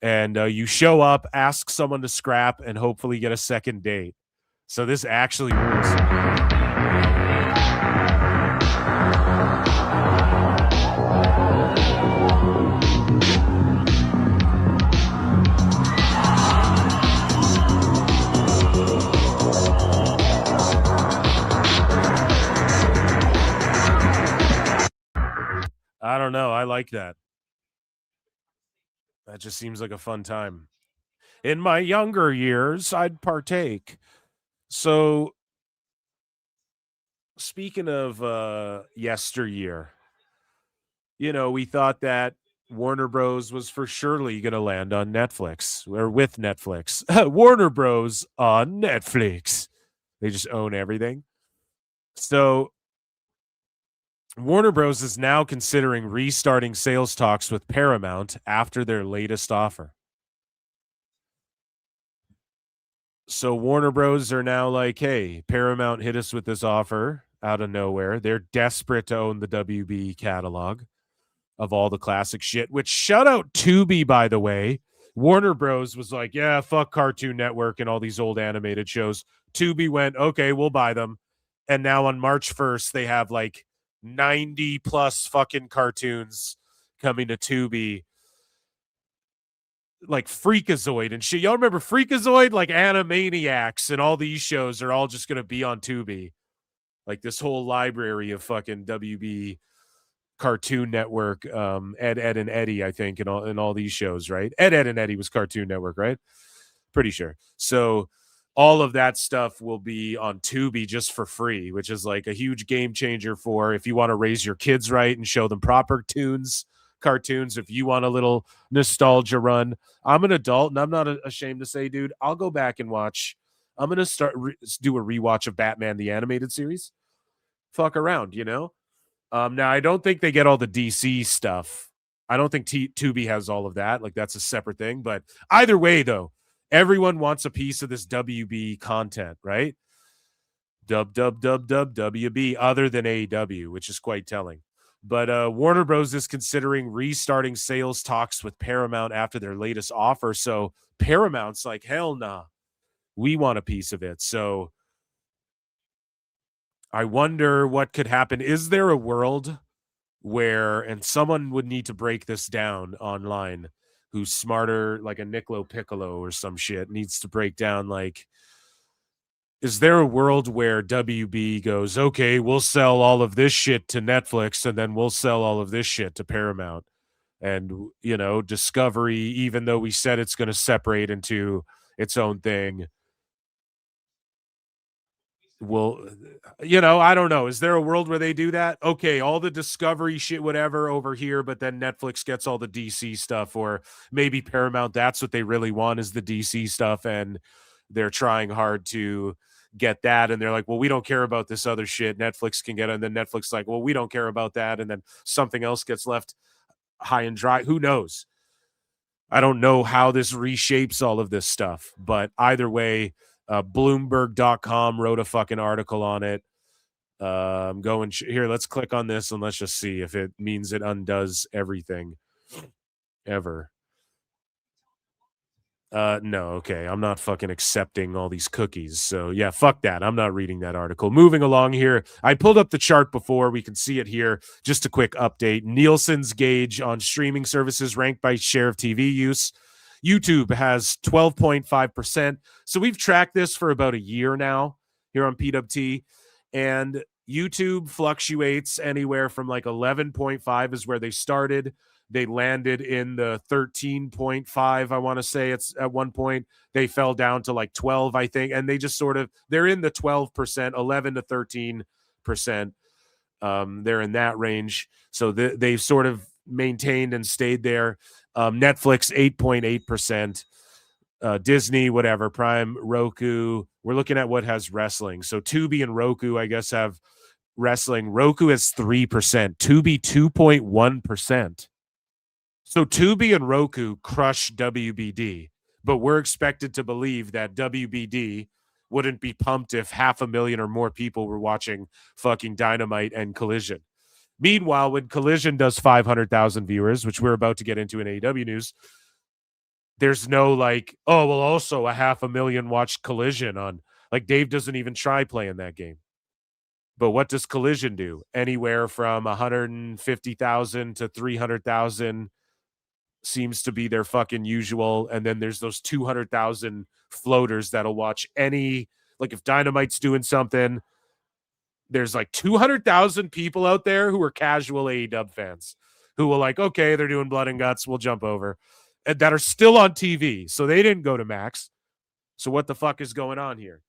Speaker 8: And you show up, ask someone to scrap, and hopefully get a second date. So this actually works. I don't know. I like that. That just seems like a fun time. In my younger years, I'd partake. So, speaking of yesteryear, you know, we thought that Warner Bros. Was for surely going to land on Netflix or with Netflix. Warner Bros. On Netflix. They just own everything. So, Warner Bros. Is now considering restarting sales talks with Paramount after their latest offer. So Warner Bros. Are now like, hey, Paramount hit us with this offer out of nowhere. They're desperate to own the WB catalog of all the classic shit, which shout out Tubi, by the way. Warner Bros. Was like, yeah, fuck Cartoon Network and all these old animated shows. Tubi went, okay, we'll buy them. And now on March 1st, they have like 90 plus fucking cartoons coming to Tubi, like Freakazoid and shit. Y'all remember Freakazoid? Like Animaniacs and all these shows are all just going to be on Tubi. Like this whole library of fucking WB Cartoon Network, Ed, and Eddie, I think, and all these shows, right? Ed, and Eddie was Cartoon Network, right? Pretty sure. So all of that stuff will be on Tubi just for free, which is like a huge game changer for if you want to raise your kids right and show them proper cartoons. If you want a little nostalgia run, I'm an adult and I'm not ashamed to say, dude, I'll go back and watch. I'm going to do a rewatch of Batman, the animated series. Fuck around, you know? Now, I don't think they get all the DC stuff. I don't think Tubi has all of that. Like, that's a separate thing. But either way, though, everyone wants a piece of this WB content, right? WB, other than AEW, which is quite telling. But Warner Bros. Is considering restarting sales talks with Paramount after their latest offer. So Paramount's like, hell nah, we want a piece of it. So I wonder what could happen. Is there a world where, and someone would need to break this down online, who's smarter, like a Nicolo Piccolo or some shit, needs to break down, like, is there a world where WB goes, okay, we'll sell all of this shit to Netflix and then we'll sell all of this shit to Paramount? And, you know, Discovery, even though we said it's going to separate into its own thing, will, you know, I don't know. Is there a world where they do that? Okay, all the Discovery shit, whatever, over here, but then Netflix gets all the DC stuff, or maybe Paramount, that's what they really want is the DC stuff, and they're trying hard to get that, and they're like, well, we don't care about this other shit. Netflix can get it, and then Netflix like, well, we don't care about that, and then something else gets left high and dry. Who knows? I don't know how this reshapes all of this stuff, but either way, Bloomberg.com wrote a fucking article on it. Going here, let's click on this and let's just see if it means it undoes everything ever. No, okay. I'm not fucking accepting all these cookies. So yeah, fuck that. I'm not reading that article. Moving along here. I pulled up the chart before. We can see it here. Just a quick update. Nielsen's gauge on streaming services ranked by share of TV use. YouTube has 12.5%. So we've tracked this for about a year now here on PWT. And YouTube fluctuates anywhere from like 11.5 is where they started. They landed in the 13.5, I want to say. It's at one point they fell down to like 12, I think, and they just sort of, they're in the 12%, 11 to 13%. They're in that range. So they've sort of maintained and stayed there. Netflix 8.8%. Disney, whatever, Prime, Roku. We're looking at what has wrestling. So Tubi and Roku, I guess, have wrestling. Roku has 3%. Tubi 2.1%. So Tubi and Roku crush WBD, but we're expected to believe that WBD wouldn't be pumped if 500,000 or more people were watching fucking Dynamite and Collision. Meanwhile, when Collision does 500,000 viewers, which we're about to get into in AEW news, there's no like, oh, well, also 500,000 watched Collision on, like Dave doesn't even try playing that game. But what does Collision do? Anywhere from 150,000 to 300,000 seems to be their fucking usual. And then there's those 200,000 floaters that'll watch any, like if Dynamite's doing something, there's like 200,000 people out there who are casual AEW fans who will like, okay, they're doing blood and guts, we'll jump over, and that are still on TV. So they didn't go to Max. So what the fuck is going on here?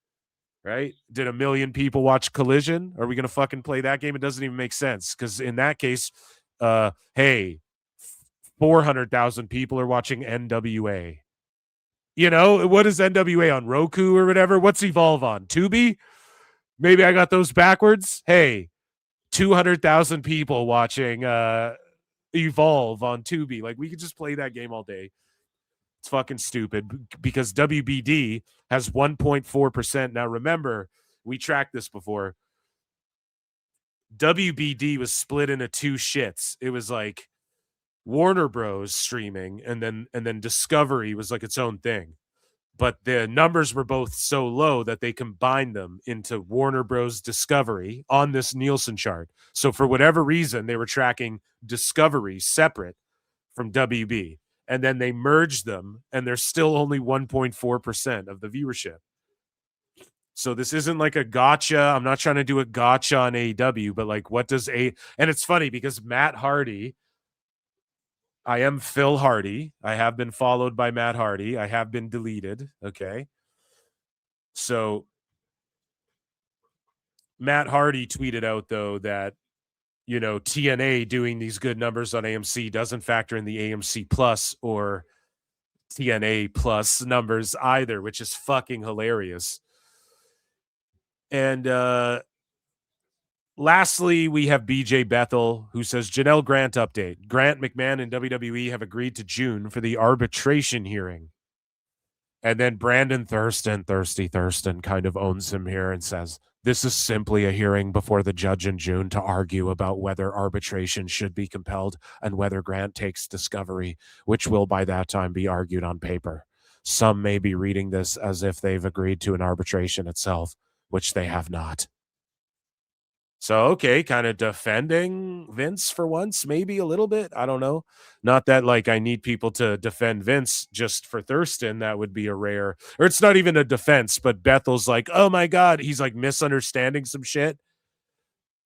Speaker 8: Right? Did 1 million people watch Collision? Are we going to fucking play that game? It doesn't even make sense. Because in that case, hey, 400,000 people are watching NWA. You know, what is NWA on Roku or whatever? What's Evolve on? Tubi? Maybe I got those backwards. Hey, 200,000 people watching Evolve on Tubi. Like, we could just play that game all day. It's fucking stupid because WBD has 1.4%. Now, remember, we tracked this before. WBD was split into two shits. It was like Warner Bros streaming, and then Discovery was like its own thing. But the numbers were both so low that they combined them into Warner Bros Discovery on this Nielsen chart. So for whatever reason, they were tracking Discovery separate from WB. And then they merged them, and they're still only 1.4% of the viewership. So this isn't like a gotcha. I'm not trying to do a gotcha on AEW, but like, what does and it's funny because Matt Hardy, I am Phil Hardy. I have been followed by Matt Hardy. I have been deleted. Okay. So Matt Hardy tweeted out, though, that, you know, TNA doing these good numbers on AMC doesn't factor in the AMC Plus or TNA Plus numbers either, which is fucking hilarious. And lastly, we have BJ Bethel, who says, Janelle Grant update. Grant, McMahon, and WWE have agreed to June for the arbitration hearing. And then Brandon Thurston kind of owns him here and says, this is simply a hearing before the judge in June to argue about whether arbitration should be compelled and whether Grant takes Discovery, which will by that time be argued on paper. Some may be reading this as if they've agreed to an arbitration itself, which they have not. So, okay, kind of defending Vince for once, maybe a little bit. I don't know. Not that, like, I need people to defend Vince just for Thurston. That would be a rare, or it's not even a defense, but Bethel's like, oh my God, he's like misunderstanding some shit.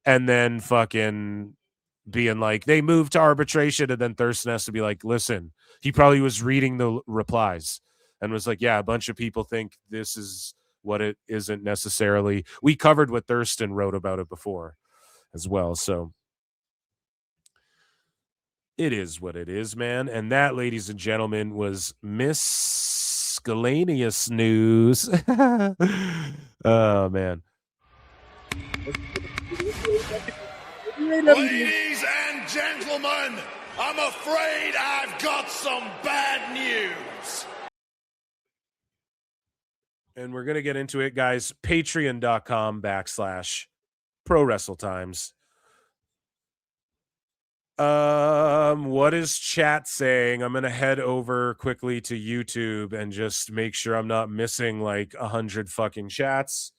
Speaker 8: And then fucking being like, they moved to arbitration. And then Thurston has to be like, listen, he probably was reading the replies and was like, yeah, a bunch of people think this is what it isn't necessarily. We covered what Thurston wrote about it before as well. So it is what it is, man. And that, ladies and gentlemen, was miscellaneous news. Oh, man.
Speaker 13: Ladies and gentlemen, I'm afraid I've got some bad news.
Speaker 8: And we're going to get into it, guys. Patreon.com/Pro Wrestle Times. What is chat saying? I'm gonna head over quickly to YouTube and just make sure I'm not missing like 100 fucking chats.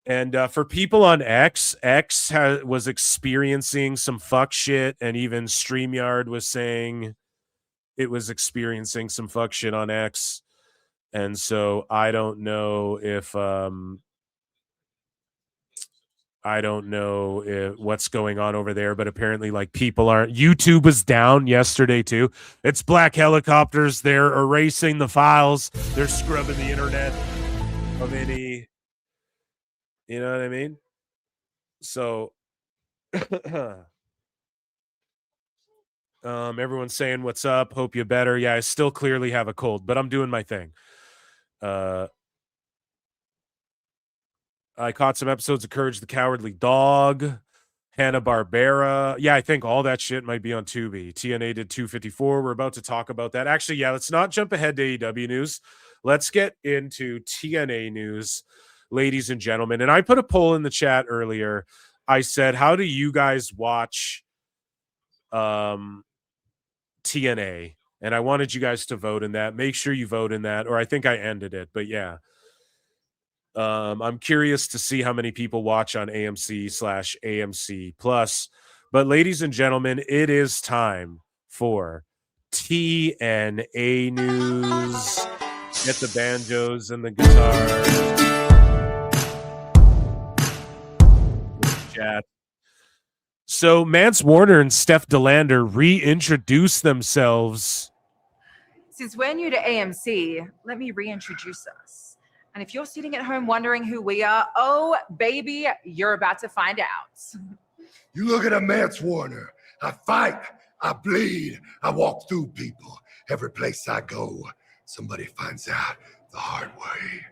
Speaker 8: And for people on X was experiencing some fuck shit, and even StreamYard was saying it was experiencing some fuck shit on X. And so I don't know if what's going on over there, but apparently like people aren't. YouTube was down yesterday too. It's black helicopters. They're erasing the files. They're scrubbing the internet of any, you know what I mean? So everyone's saying what's up. Hope you better. Yeah, I still clearly have a cold, but I'm doing my thing. I caught some episodes of Courage the Cowardly Dog, Hanna-Barbera. Yeah, I think all that shit might be on Tubi. TNA did 254. We're about to talk about that. Actually, yeah, let's not jump ahead to AEW news. Let's get into TNA news, ladies and gentlemen. And I put a poll in the chat earlier. I said, how do you guys watch TNA? And I wanted you guys to vote in that. Make sure you vote in that, or I think I ended it, but yeah. I'm curious to see how many people watch on AMC/AMC Plus. But ladies and gentlemen, it is time for TNA news. Get the banjos and the guitars. Chat. So Mance Warner and Steph DeLander reintroduce themselves.
Speaker 16: Since we're new to AMC, let me reintroduce us. And if you're sitting at home wondering who we are, oh, baby, you're about to find out.
Speaker 9: You look at a Mance Warner. I fight, I bleed, I walk through people. Every place I go, somebody finds out the hard way.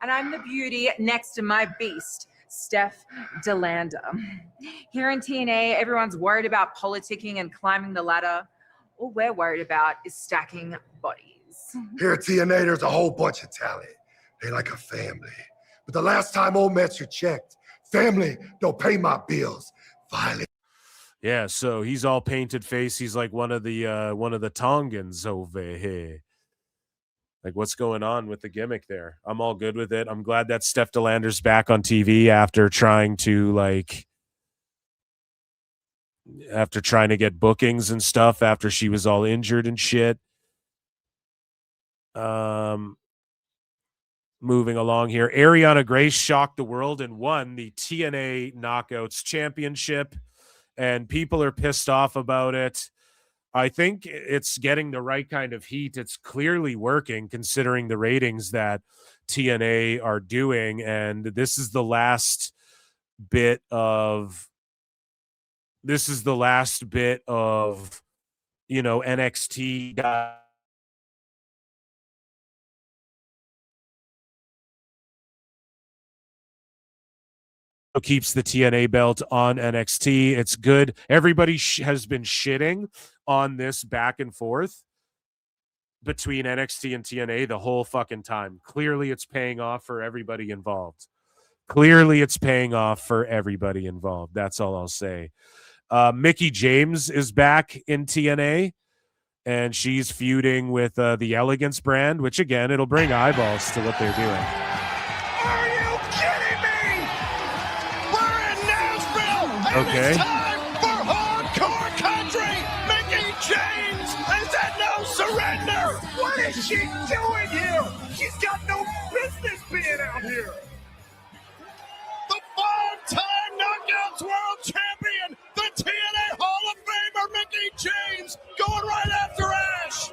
Speaker 16: And I'm the beauty next to my beast, Steph DeLander. Here in TNA, everyone's worried about politicking and climbing the ladder. All we're worried about is stacking bodies.
Speaker 9: Here at TNA, there's a whole bunch of talent. They like a family. But the last time old Metzer checked, family don't pay my bills. Violent.
Speaker 8: Yeah, so he's all painted face. He's like one of the Tongans over here. Like, what's going on with the gimmick there? I'm all good with it. I'm glad that Steph DeLander's back on TV after trying to get bookings and stuff after she was all injured and shit. Moving along here, Ariana Grace shocked the world and won the TNA Knockouts Championship, and people are pissed off about it. I think it's getting the right kind of heat. It's clearly working considering the ratings that TNA are doing, and this is the last bit of NXT guy. Keeps the TNA belt on NXT. It's good. Everybody has been shitting on this back and forth between NXT and TNA the whole fucking time. Clearly, it's paying off for everybody involved. That's all I'll say. Mickie James is back in TNA, and she's feuding with the Elegance brand, which, again, it'll bring eyeballs to what they're doing. Okay.
Speaker 13: It's time for hardcore country. Mickie James is at no surrender. What is she doing here? She's got no business being out here. The 5-time Knockouts World Champion, the TNA Hall of Famer Mickie James, going right after Ash.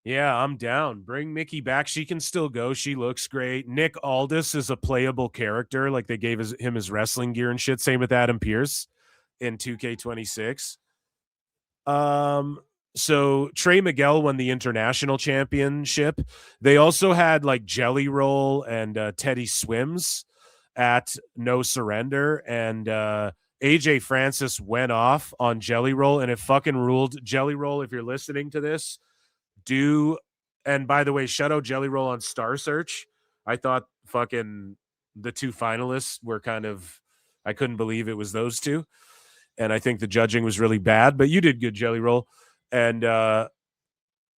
Speaker 8: Yeah, I'm down. Bring Mickie back. She can still go. She looks great. Nick Aldis is a playable character. Like, they gave him his wrestling gear and shit. Same with Adam Pearce in 2K26. So Trey Miguel won the international championship. They also had like Jelly Roll and Teddy Swims at No Surrender. And AJ Francis went off on Jelly Roll, and it fucking ruled. Jelly Roll, if you're listening to this, and by the way, shout out Jelly Roll on Star Search. I thought fucking the two finalists were I couldn't believe it was those two. and I think the judging was really bad, but you did good, Jelly Roll. And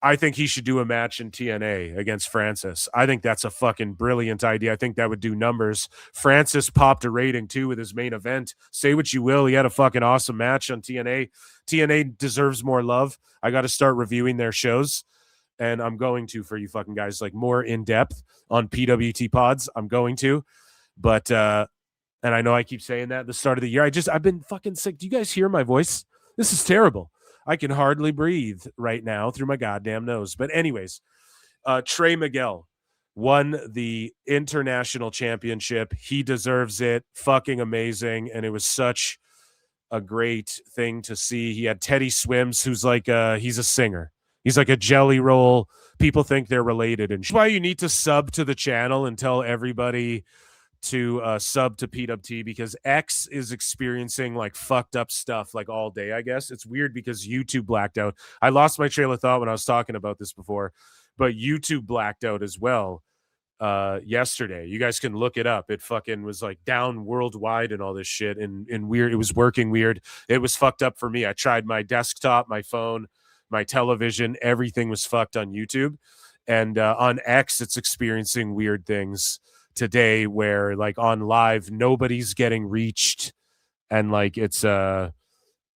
Speaker 8: I think he should do a match in TNA against Francis. I think that's a fucking brilliant idea. I think that would do numbers. Francis popped a rating too with his main event. Say what you will, he had a fucking awesome match on TNA. TNA deserves more love. I got to start reviewing their shows, and I'm going to for you fucking guys, like more in depth on PWT pods. I'm going to, but and I know I keep saying that at the start of the year. I've been fucking sick. Do you guys hear my voice? This is terrible. I can hardly breathe right now through my goddamn nose. But anyways, Trey Miguel won the international championship. He deserves it. Fucking amazing. And it was such a great thing to see. He had Teddy Swims, who's like he's a singer. He's like a Jelly Roll. People think they're related. And why you need to sub to the channel and tell everybody to sub to PWT, because X is experiencing like fucked up stuff like all day. I guess it's weird because YouTube blacked out. I lost my trail of thought when I was talking about this before, but YouTube blacked out as well yesterday. You guys can look it up. It fucking was like down worldwide and all this shit, and weird. It was working weird. It was fucked up for me. I tried my desktop, my phone, my television, everything was fucked on YouTube. And on X, it's experiencing weird things today where like on live nobody's getting reached, and like it's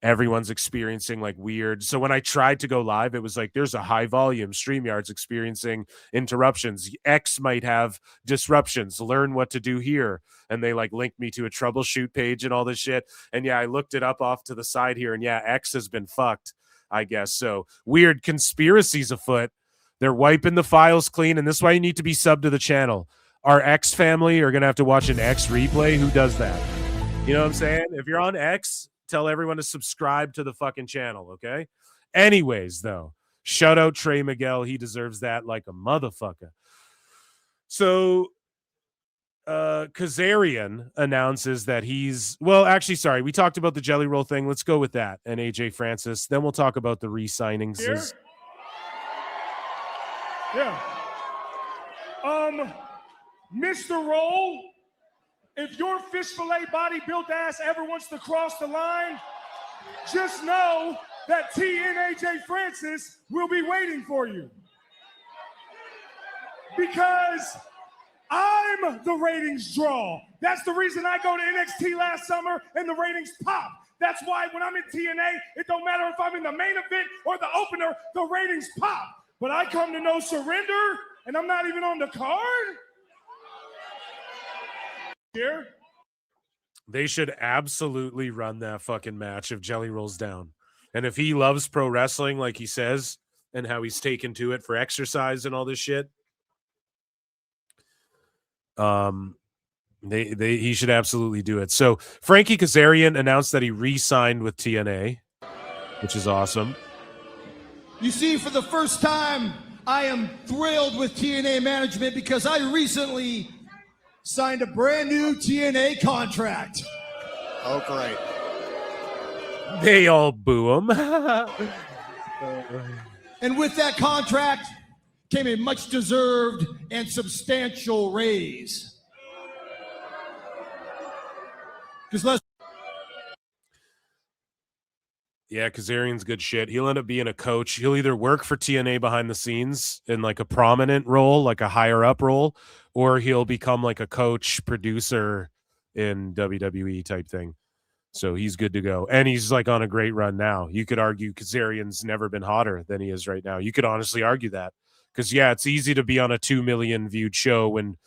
Speaker 8: everyone's experiencing like weird. So when I tried to go live, it was like there's a high volume. StreamYard's experiencing interruptions. X might have disruptions. Learn what to do here. And they like linked me to a troubleshoot page and all this shit. And yeah, I looked it up off to the side here, and yeah, X has been fucked, I guess. So weird conspiracies afoot. They're wiping the files clean, and this is why you need to be subbed to the channel. Our X family are going to have to watch an X replay. Who does that? You know what I'm saying? If you're on X, tell everyone to subscribe to the fucking channel, okay? Anyways, though, shout out Trey Miguel. He deserves that like a motherfucker. So Kazarian announces that he's... Well, actually, sorry. We talked about the Jelly Roll thing. Let's go with that and AJ Francis. Then we'll talk about the re-signings.
Speaker 6: Yeah. Mr. Roll, if your fish fillet body built ass ever wants to cross the line, just know that T and AJ Francis will be waiting for you. Because I'm the ratings draw. That's the reason I go to NXT last summer and the ratings pop. That's why when I'm in TNA, it don't matter if I'm in the main event or the opener, the ratings pop. But I come to no surrender, and I'm not even on the card? Here?
Speaker 8: They should absolutely run that fucking match if Jelly rolls down. And if he loves pro wrestling like he says, and how he's taken to it for exercise and all this shit, he should absolutely do it. So Frankie Kazarian announced that he re-signed with TNA, which is awesome.
Speaker 17: You see, for the first time, I am thrilled with TNA management because I recently signed a brand new TNA contract.
Speaker 13: Oh, great.
Speaker 8: They all boo him.
Speaker 17: And with that contract came a much-deserved and substantial raise. Because let's...
Speaker 8: Yeah, Kazarian's good shit. He'll end up being a coach. He'll either work for TNA behind the scenes in like a prominent role, like a higher up role, or he'll become like a coach, producer in WWE type thing. So he's good to go. And he's like on a great run now. You could argue Kazarian's never been hotter than he is right now. You could honestly argue that. Because, yeah, it's easy to be on a 2 million viewed show when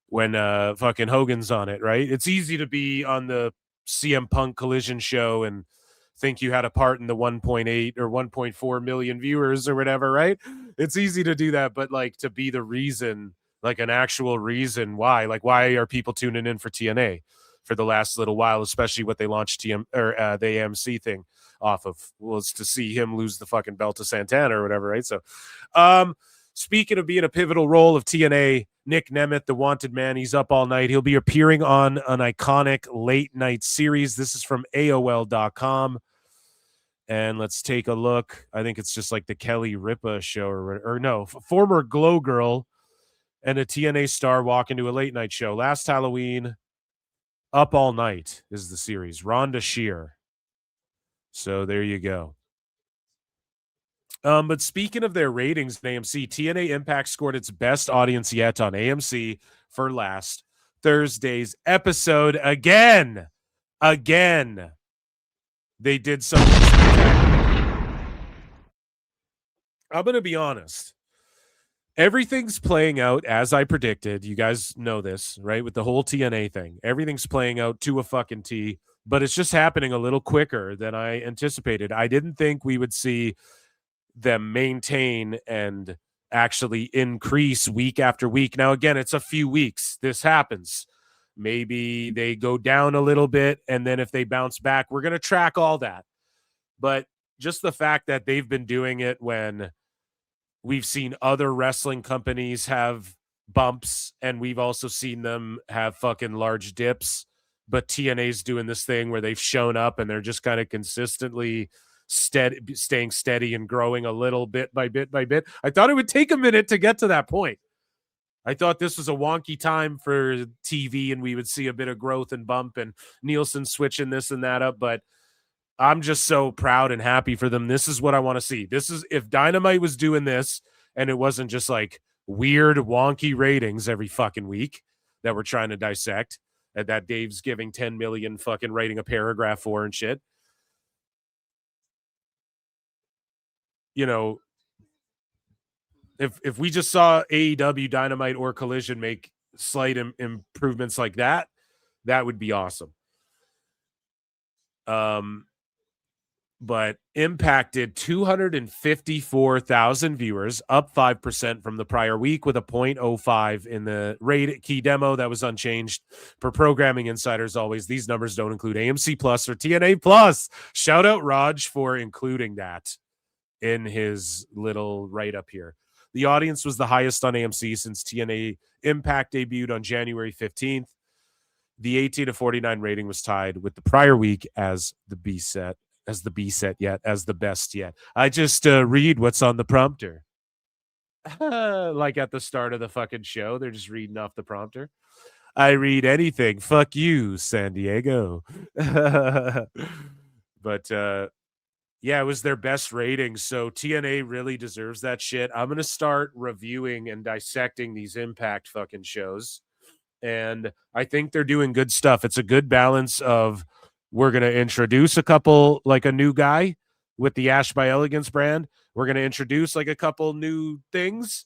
Speaker 8: fucking Hogan's on it, right? It's easy to be on the CM Punk Collision show and think you had a part in the 1.8 or 1.4 million viewers or whatever, right? It's easy to do that, but like to be the reason, like an actual reason why, like why are people tuning in for TNA for the last little while, especially what they launched the AMC thing off of, was to see him lose the fucking belt to Santana or whatever, right? So speaking of being a pivotal role of TNA, Nick Nemeth, the wanted man, he's up all night. He'll be appearing on an iconic late night series. This is from AOL.com. And let's take a look. I think it's just like the Kelly Ripa show or no, former Glow Girl and a TNA star walk into a late night show. Last Halloween, Up All Night is the series. Rhonda Shear So there you go. But speaking of their ratings in AMC, TNA Impact scored its best audience yet on AMC for last Thursday's episode again. They did something spectacular. I'm going to be honest. Everything's playing out as I predicted. You guys know this, right? With the whole TNA thing. Everything's playing out to a fucking T, but it's just happening a little quicker than I anticipated. I didn't think we would see them maintain and actually increase week after week. Now, again, it's a few weeks. This happens. Maybe they go down a little bit, and then if they bounce back, we're going to track all that. But just the fact that they've been doing it when we've seen other wrestling companies have bumps, and we've also seen them have fucking large dips, but TNA's doing this thing where they've shown up and they're just kind of consistently staying steady and growing a little bit by bit by bit. I thought it would take a minute to get to that point. I thought this was a wonky time for TV and we would see a bit of growth and bump and Nielsen switching this and that up, but I'm just so proud and happy for them. This is what I want to see. This is if Dynamite was doing this and it wasn't just like weird wonky ratings every fucking week that we're trying to dissect and that Dave's giving 10 million fucking writing a paragraph for and shit. You know, if we just saw AEW Dynamite or Collision make slight improvements like that, that would be awesome. But impacted 254,000 viewers, up 5% from the prior week with a 0.05 in the rate key demo that was unchanged. Per Programming Insiders, always, these numbers don't include AMC Plus or TNA Plus. Shout out Raj for including that in his little write-up here. The audience was the highest on AMC since TNA Impact debuted on January 15th. The 18 to 49 rating was tied with the prior week as the best yet. I just read what's on the prompter. Like at the start of the fucking show, they're just reading off the prompter. I read anything. Fuck you, San Diego. But yeah, it was their best rating. So TNA really deserves that shit. I'm going to start reviewing and dissecting these Impact fucking shows. And I think they're doing good stuff. It's a good balance of we're going to introduce a couple, like a new guy with the Ash by Elegance brand. We're going to introduce like a couple new things.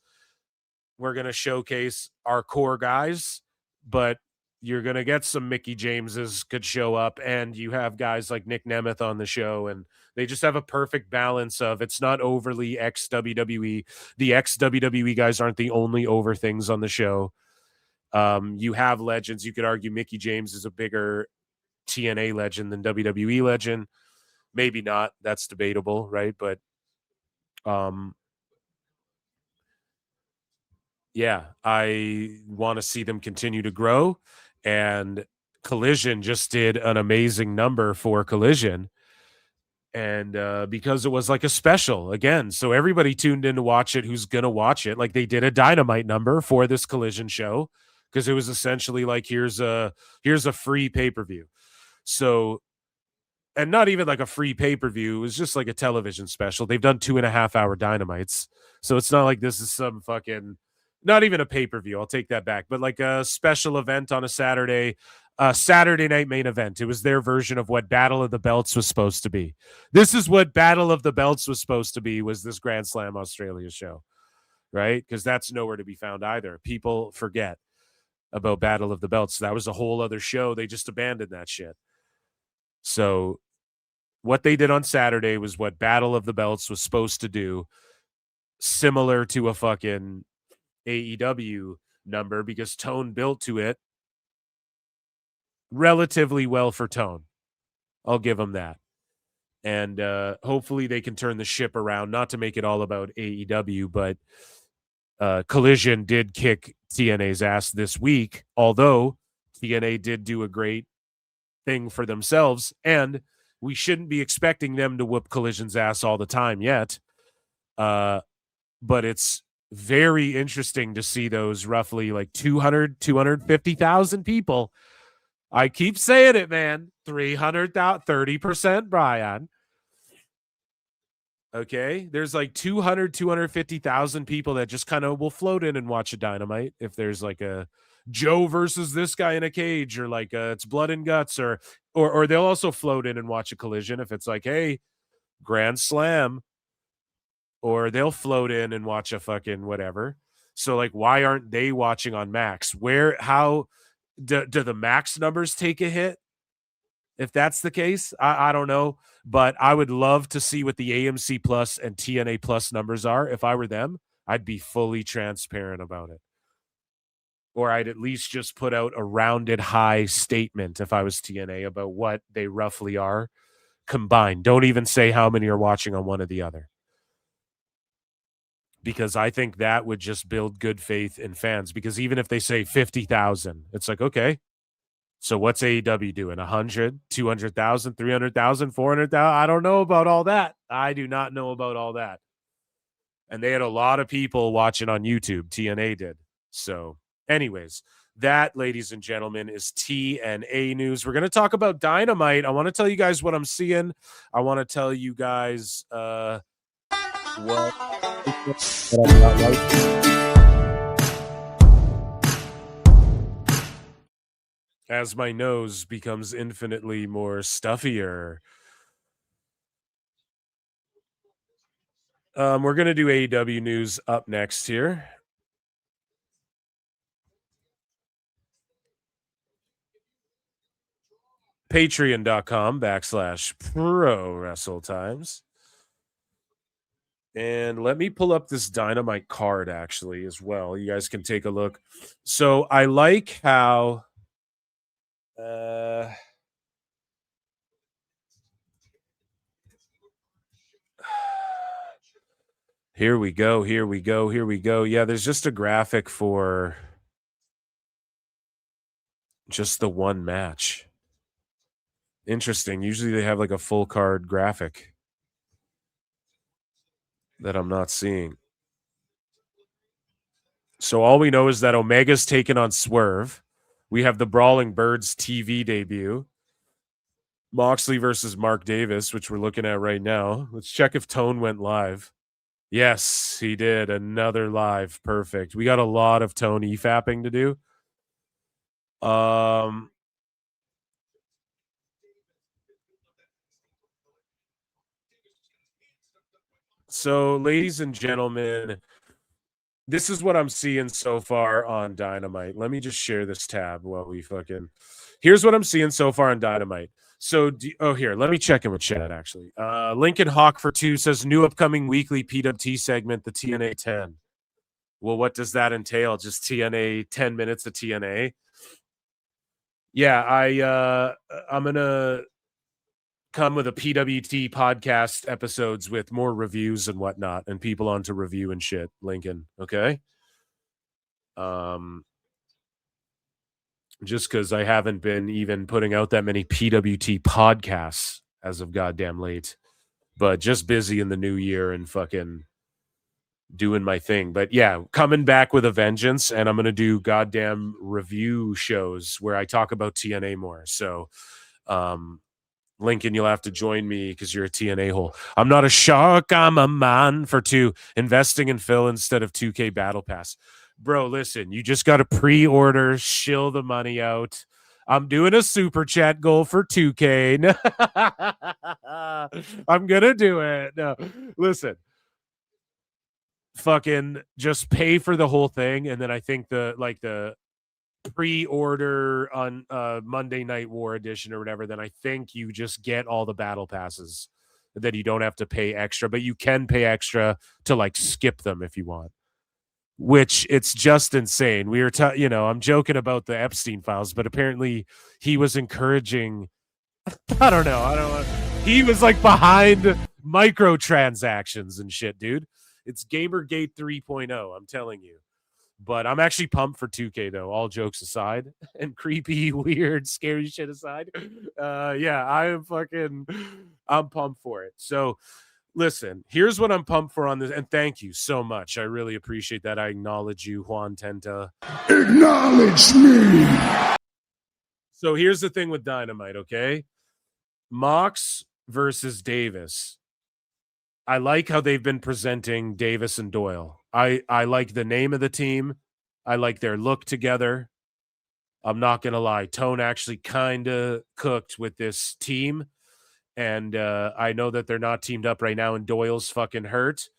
Speaker 8: We're going to showcase our core guys, but you're going to get some Mickey Jameses could show up, and you have guys like Nick Nemeth on the show, and they just have a perfect balance of it's not overly ex-WWE. The ex-WWE guys aren't the only over things on the show. You have legends. You could argue Mickey James is a bigger TNA legend than WWE legend. Maybe not. That's debatable, right? But yeah, I want to see them continue to grow. And Collision just did an amazing number for Collision. And because it was like a special again. So everybody tuned in to watch it who's going to watch it. Like they did a Dynamite number for this Collision show because it was essentially like, here's a free pay-per-view. So, and not even like a free pay-per-view. It was just like a television special. They've done 2.5-hour Dynamites. So it's not like this is some fucking, not even a pay-per-view. I'll take that back. But like a special event on a Saturday night main event. It was their version of what Battle of the Belts was supposed to be. This is what Battle of the Belts was supposed to be, was this Grand Slam Australia show, right? Because that's nowhere to be found either. People forget about Battle of the Belts. That was a whole other show. They just abandoned that shit. So what they did on Saturday was what Battle of the Belts was supposed to do, similar to a fucking AEW number, because Tone built to it relatively well for Tone. I'll give them that. And hopefully they can turn the ship around, not to make it all about AEW, but Collision did kick TNA's ass this week, although TNA did do a great thing for themselves, and we shouldn't be expecting them to whoop Collision's ass all the time yet. But it's very interesting to see those roughly like 250,000 people. I keep saying it, man. 300,000, 30%, Brian. Okay, there's like 250,000 people that just kind of will float in and watch a Dynamite if there's like a Joe versus this guy in a cage, or like it's blood and guts, or they'll also float in and watch a Collision if it's like, hey, Grand Slam, or they'll float in and watch a fucking whatever. So like, why aren't they watching on Max? How do the Max numbers take a hit? If that's the case, I don't know, but I would love to see what the AMC Plus and TNA Plus numbers are. If I were them, I'd be fully transparent about it. Or I'd at least just put out a rounded high statement if I was TNA about what they roughly are combined. Don't even say how many are watching on one or the other. Because I think that would just build good faith in fans. Because even if they say 50,000, it's like, okay, so what's AEW doing? 100, 200,000, 300,000, 400,000? I don't know about all that. I do not know about all that. And they had a lot of people watching on YouTube. TNA did. So anyways, that, ladies and gentlemen, is TNA news. We're going to talk about Dynamite. I want to tell you guys what I'm seeing. I want to tell you guys what I'm not like. As my nose becomes infinitely more stuffier. We're going to do AEW news up next here. Patreon.com/Pro Wrestle Times. And let me pull up this Dynamite card actually as well. You guys can take a look. So I like how here we go. Yeah, there's just a graphic for just the one match. Interesting. Usually they have like a full card graphic that I'm not seeing. So all we know is that Omega's taken on Swerve. We have the Brawling Birds TV debut. Moxley versus Mark Davis, which we're looking at right now. Let's check if Tone went live. Yes, he did. Another live. Perfect. We got a lot of Tone EFAPing to do. So, ladies and gentlemen, this is what I'm seeing so far on Dynamite. Let me just share this tab while we fucking... Here's what I'm seeing so far on Dynamite. So, here, let me check in with chat, actually. Lincoln Hawk for 2 says, new upcoming weekly PWT segment, the TNA 10. Well, what does that entail? Just TNA, 10 minutes of TNA? Yeah, I'm going to come with a PWT podcast episodes with more reviews and whatnot and people on to review and shit, Lincoln. Okay. Just because I haven't been even putting out that many PWT podcasts as of goddamn late, but just busy in the new year and fucking doing my thing. But yeah, coming back with a vengeance, and I'm going to do goddamn review shows where I talk about TNA more. So, Lincoln, you'll have to join me because you're a TNA hole. I'm not a shark, I'm a man for 2. Investing in Phil instead of 2K Battle Pass. Bro, listen, you just got to pre-order, shill the money out. I'm doing a super chat goal for 2K. I'm going to do it. No, listen. Fucking just pay for the whole thing, and then I think the pre-order on Monday Night War edition or whatever, then I think you just get all the battle passes that you don't have to pay extra, but you can pay extra to like skip them if you want, which it's just insane. We were I'm joking about the Epstein files, but apparently he was encouraging I don't know he was like behind microtransactions and shit, dude. It's Gamergate 3.0, I'm telling you. But I'm actually pumped for 2K, though, all jokes aside. And creepy, weird, scary shit aside. Yeah, I'm pumped for it. So, listen, here's what I'm pumped for on this. And thank you so much. I really appreciate that. I acknowledge you, Juan Tenta.
Speaker 13: Acknowledge me.
Speaker 8: So, here's the thing with Dynamite, okay? Mox versus Davis. I like how they've been presenting Davis and Doyle. I like the name of the team. I like their look together. I'm not going to lie. Tone actually kind of cooked with this team. And I know that they're not teamed up right now and Doyle's fucking hurt.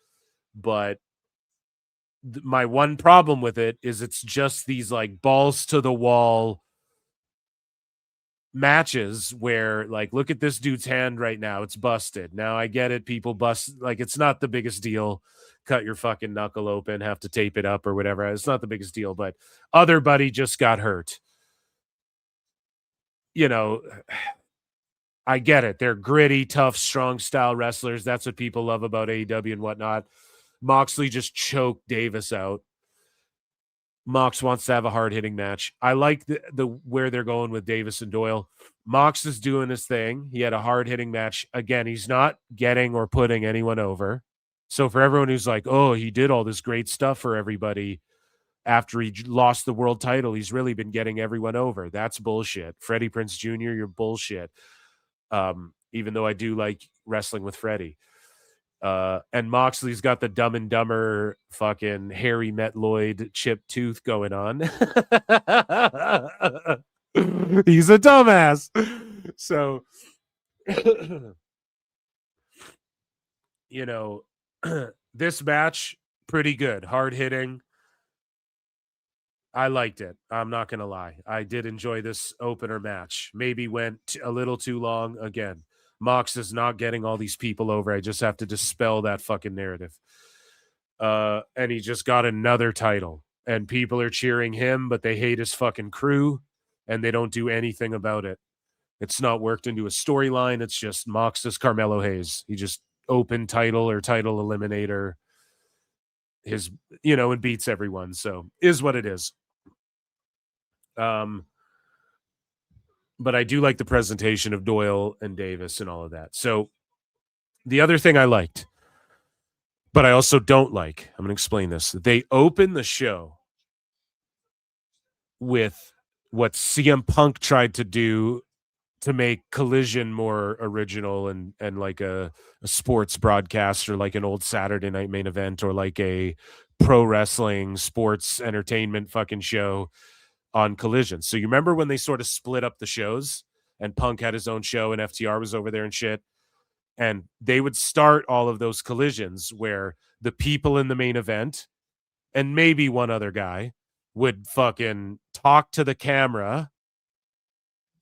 Speaker 8: But my one problem with it is it's just these like balls to the wall matches where like, look at this dude's hand right now. It's busted. Now I get it. People bust. Like, it's not the biggest deal. Cut your fucking knuckle open, have to tape it up or whatever. It's not the biggest deal, but other buddy just got hurt. You know, I get it. They're gritty, tough, strong style wrestlers. That's what people love about AEW and whatnot. Moxley just choked Davis out. Mox wants to have a hard-hitting match. I like the where they're going with Davis and Doyle. Mox is doing his thing. He had a hard-hitting match. Again, he's not getting or putting anyone over. So for everyone who's like, oh, he did all this great stuff for everybody after he lost the world title, he's really been getting everyone over. That's bullshit. Freddie Prinze Jr., you're bullshit. Even though I do like wrestling with Freddie. And Moxley's got the Dumb and Dumber fucking Harry Met Lloyd chipped tooth going on. He's a dumbass. So, you know, this match, pretty good. Hard hitting. I liked it. I'm not going to lie. I did enjoy this opener match. Maybe went a little too long. Again, Mox is not getting all these people over. I just have to dispel that fucking narrative. And he just got another title. And people are cheering him, but they hate his fucking crew. And they don't do anything about it. It's not worked into a storyline. It's just Mox is Carmelo Hayes. He just open title or title eliminator. His, you know, and beats everyone. So is what it is. But I do like the presentation of Doyle and Davis and all of that. So the other thing I liked, but I also don't like, I'm going to explain this. They open the show with what CM Punk tried to do to make Collision more original and like a sports broadcast or like an old Saturday Night Main Event or like a pro wrestling sports entertainment fucking show on Collision. So you remember when they sort of split up the shows and Punk had his own show and FTR was over there and shit, and they would start all of those collisions where the people in the main event and maybe one other guy would fucking talk to the camera,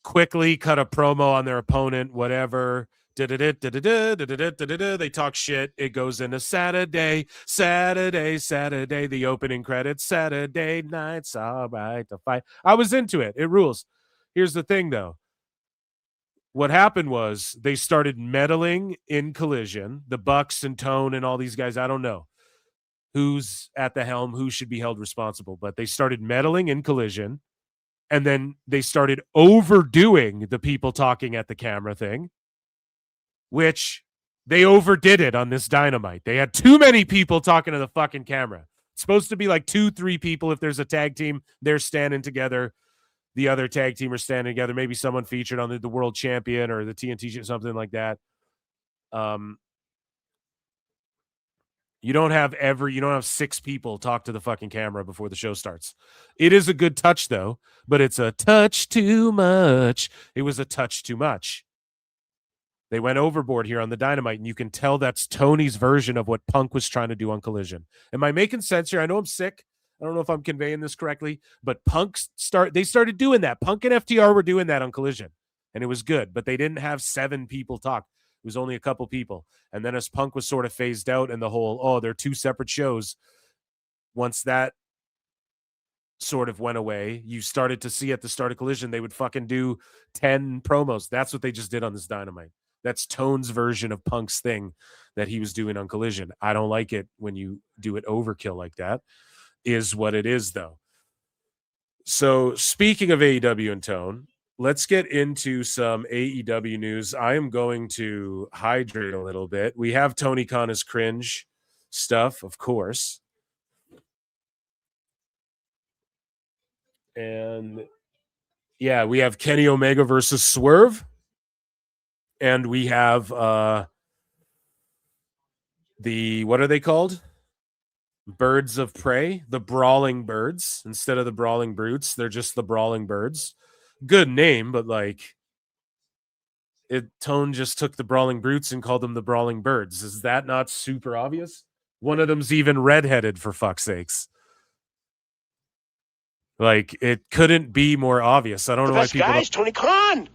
Speaker 8: quickly cut a promo on their opponent, whatever. They talk shit. It goes into Saturday, the opening credits, Saturday night's all right to fight. I was into it. It rules. Here's the thing, though. What happened was they started meddling in Collision. The Bucks and Tone and all these guys, I don't know who's at the helm, who should be held responsible, but they started meddling in Collision. And then they started overdoing the people talking at the camera thing, which they overdid it on this Dynamite. They had too many people talking to the fucking camera. It's supposed to be like 2-3 people. If there's a tag team, they're standing together. The other tag team are standing together. Maybe someone featured on the world champion or the TNT, something like that. You don't have 6 people talk to the fucking camera before the show starts. It is a good touch, though, but it's a touch too much. It was a touch too much. They went overboard here on the Dynamite, and you can tell that's Tony's version of what Punk was trying to do on Collision. Am I making sense here? I know I'm sick. I don't know if I'm conveying this correctly, but they started doing that. Punk and FTR were doing that on Collision, and it was good, but they didn't have 7 people talk. It was only a couple people. And then as Punk was sort of phased out and the whole, they're 2 separate shows, once that sort of went away, you started to see at the start of Collision, they would fucking do 10 promos. That's what they just did on this Dynamite. That's Tone's version of Punk's thing that he was doing on Collision. I don't like it when you do it overkill like that, is what it is, though. So speaking of AEW and Tone, let's get into some AEW news. I am going to hydrate a little bit. We have Tony Khan's Cringe stuff, of course. And yeah, we have Kenny Omega versus Swerve. And we have what are they called? Birds of Prey, the Brawling Birds. Instead of the Brawling Brutes, they're just the Brawling Birds. Good name, but like Tone just took the Brawling Brutes and called them the Brawling Birds. Is that not super obvious? One of them's even redheaded, for fuck's sakes. Like, it couldn't be more obvious. I don't know why people
Speaker 3: guys, Tony Khan.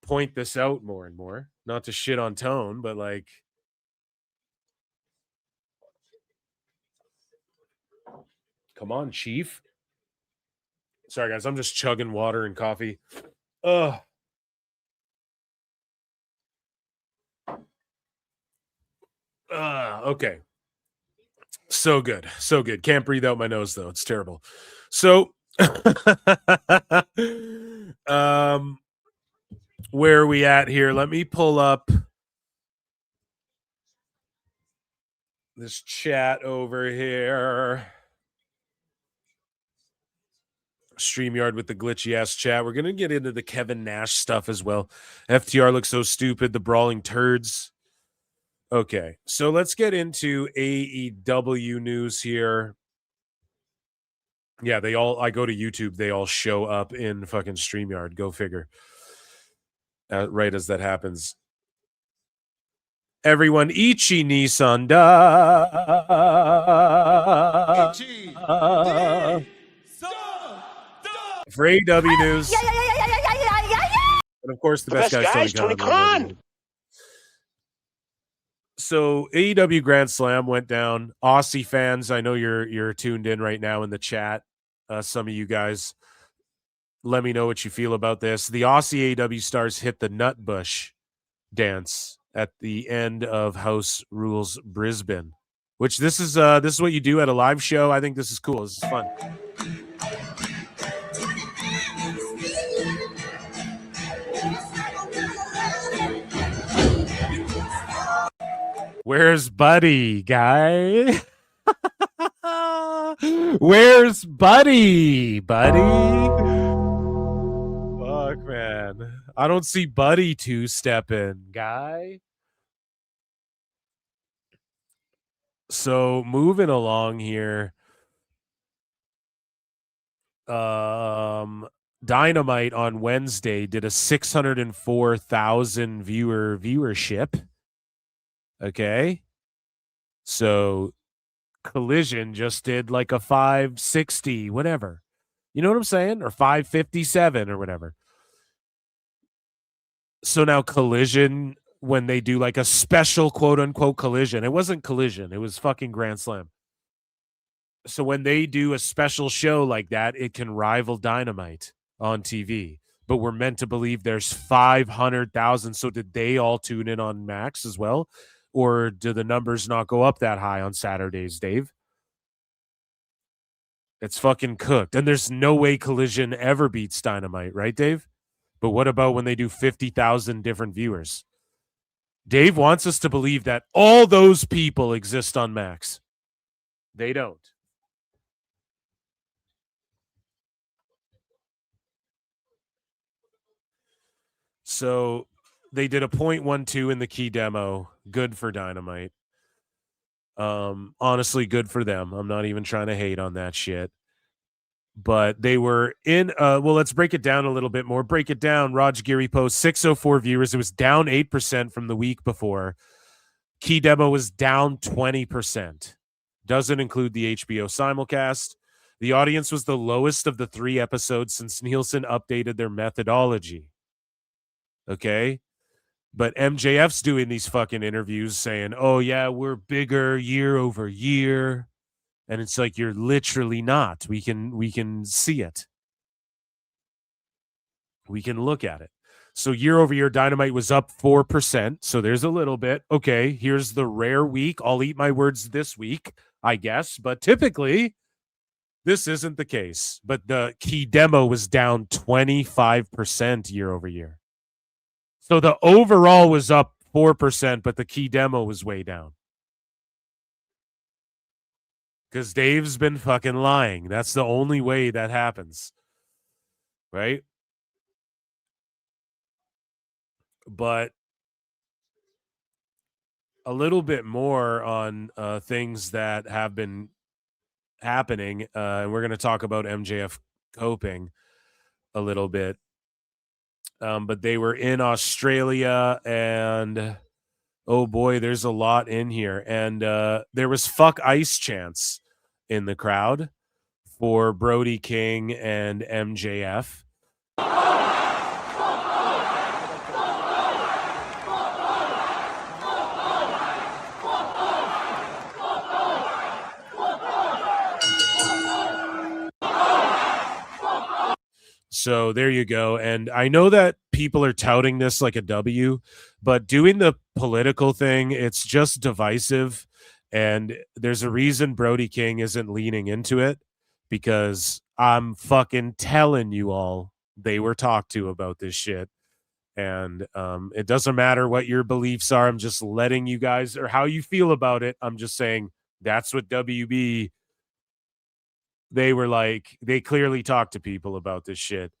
Speaker 8: point this out more and more. Not to shit on Tone, but like, come on, Chief. Sorry, guys. I'm just chugging water and coffee. Ugh. Okay. So good. So good. Can't breathe out my nose, though. It's terrible. So, where are we at here? Let me pull up this chat over here. StreamYard with the glitchy ass chat. We're going to get into the Kevin Nash stuff as well. FTR looks so stupid. The brawling turds. Okay, so let's get into AEW news here. Yeah, I go to YouTube, they all show up in fucking StreamYard. Go figure. Right as that happens. Everyone, Ichi Nissan da. For AEW news. And of course, the best guy's Tony Khan. So AEW Grand Slam went down. Aussie fans, I know you're tuned in right now in the chat. Some of you guys, let me know what you feel about this. The Aussie AEW stars hit the nut bush dance at the end of House Rules Brisbane, which this is what you do at a live show. I think this is cool. This is fun. Where's Buddy, guy? Where's Buddy? Buddy? Fuck, man. I don't see Buddy two-stepping, guy. So, moving along here. Dynamite on Wednesday did a 604,000 viewership. Okay. So Collision just did like a 560, whatever. You know what I'm saying? Or 557 or whatever. So now Collision, when they do like a special quote unquote Collision, it wasn't Collision, it was fucking Grand Slam. So when they do a special show like that, it can rival Dynamite on TV. But we're meant to believe there's 500,000. So did they all tune in on Max as well? Or do the numbers not go up that high on Saturdays, Dave? It's fucking cooked. And there's no way Collision ever beats Dynamite, right, Dave? But what about when they do 50,000 different viewers? Dave wants us to believe that all those people exist on Max. They don't. So they did a 0.12 in the key demo. Good for Dynamite. Honestly, good for them. I'm not even trying to hate on that shit. But they were in, well, let's break it down a little bit more. Break it down. Raj Giri post 604 viewers. It was down 8% from the week before. Key demo was down 20%. Doesn't include the HBO simulcast. The audience was the lowest of the 3 episodes since Nielsen updated their methodology. Okay? But MJF's doing these fucking interviews saying, oh, yeah, we're bigger year over year. And it's like, you're literally not. We can see it. We can look at it. So year over year, Dynamite was up 4%. So there's a little bit. Okay, here's the rare week. I'll eat my words this week, I guess. But typically, this isn't the case. But the key demo was down 25% year over year. So the overall was up 4%, but the key demo was way down. Because Dave's been fucking lying. That's the only way that happens. Right? But a little bit more on things that have been happening, and we're going to talk about MJF coping a little bit. But they were in Australia, and oh boy, there's a lot in here. And there was fuck ice chants in the crowd for Brody King and MJF. So there you go. And I know that people are touting this like a W, but doing the political thing, it's just divisive. And there's a reason Brody King isn't leaning into it, because I'm fucking telling you all, they were talked to about this shit. And it doesn't matter what your beliefs are. I'm just letting you guys, or how you feel about it. I'm just saying that's what WB, they were like, they clearly talked to people about this shit,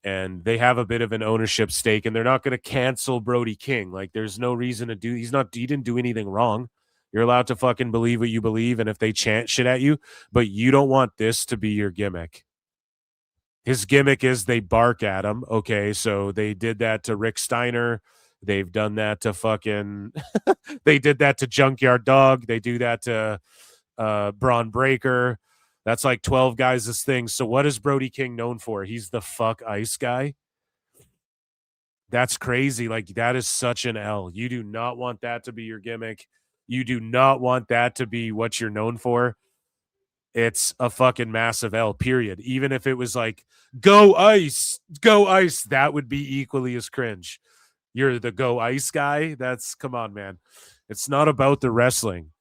Speaker 8: and they have a bit of an ownership stake, and they're not going to cancel Brody King. Like, there's no reason to do, he didn't do anything wrong. You're allowed to fucking believe what you believe, and if they chant shit at you, but you don't want this to be your gimmick. His gimmick is they bark at him. Okay, so they did that to Rick Steiner. They've done that to fucking, they did that to Junkyard Dog. They do that to Braun Breaker. That's like 12 guys' this thing. So what is Brody King known for? He's the fuck ice guy. That's crazy. Like, that is such an L. You do not want that to be your gimmick. You do not want that to be what you're known for. It's a fucking massive L, period. Even if it was like, go ice, that would be equally as cringe. You're the go ice guy. That's, come on, man. It's not about the wrestling.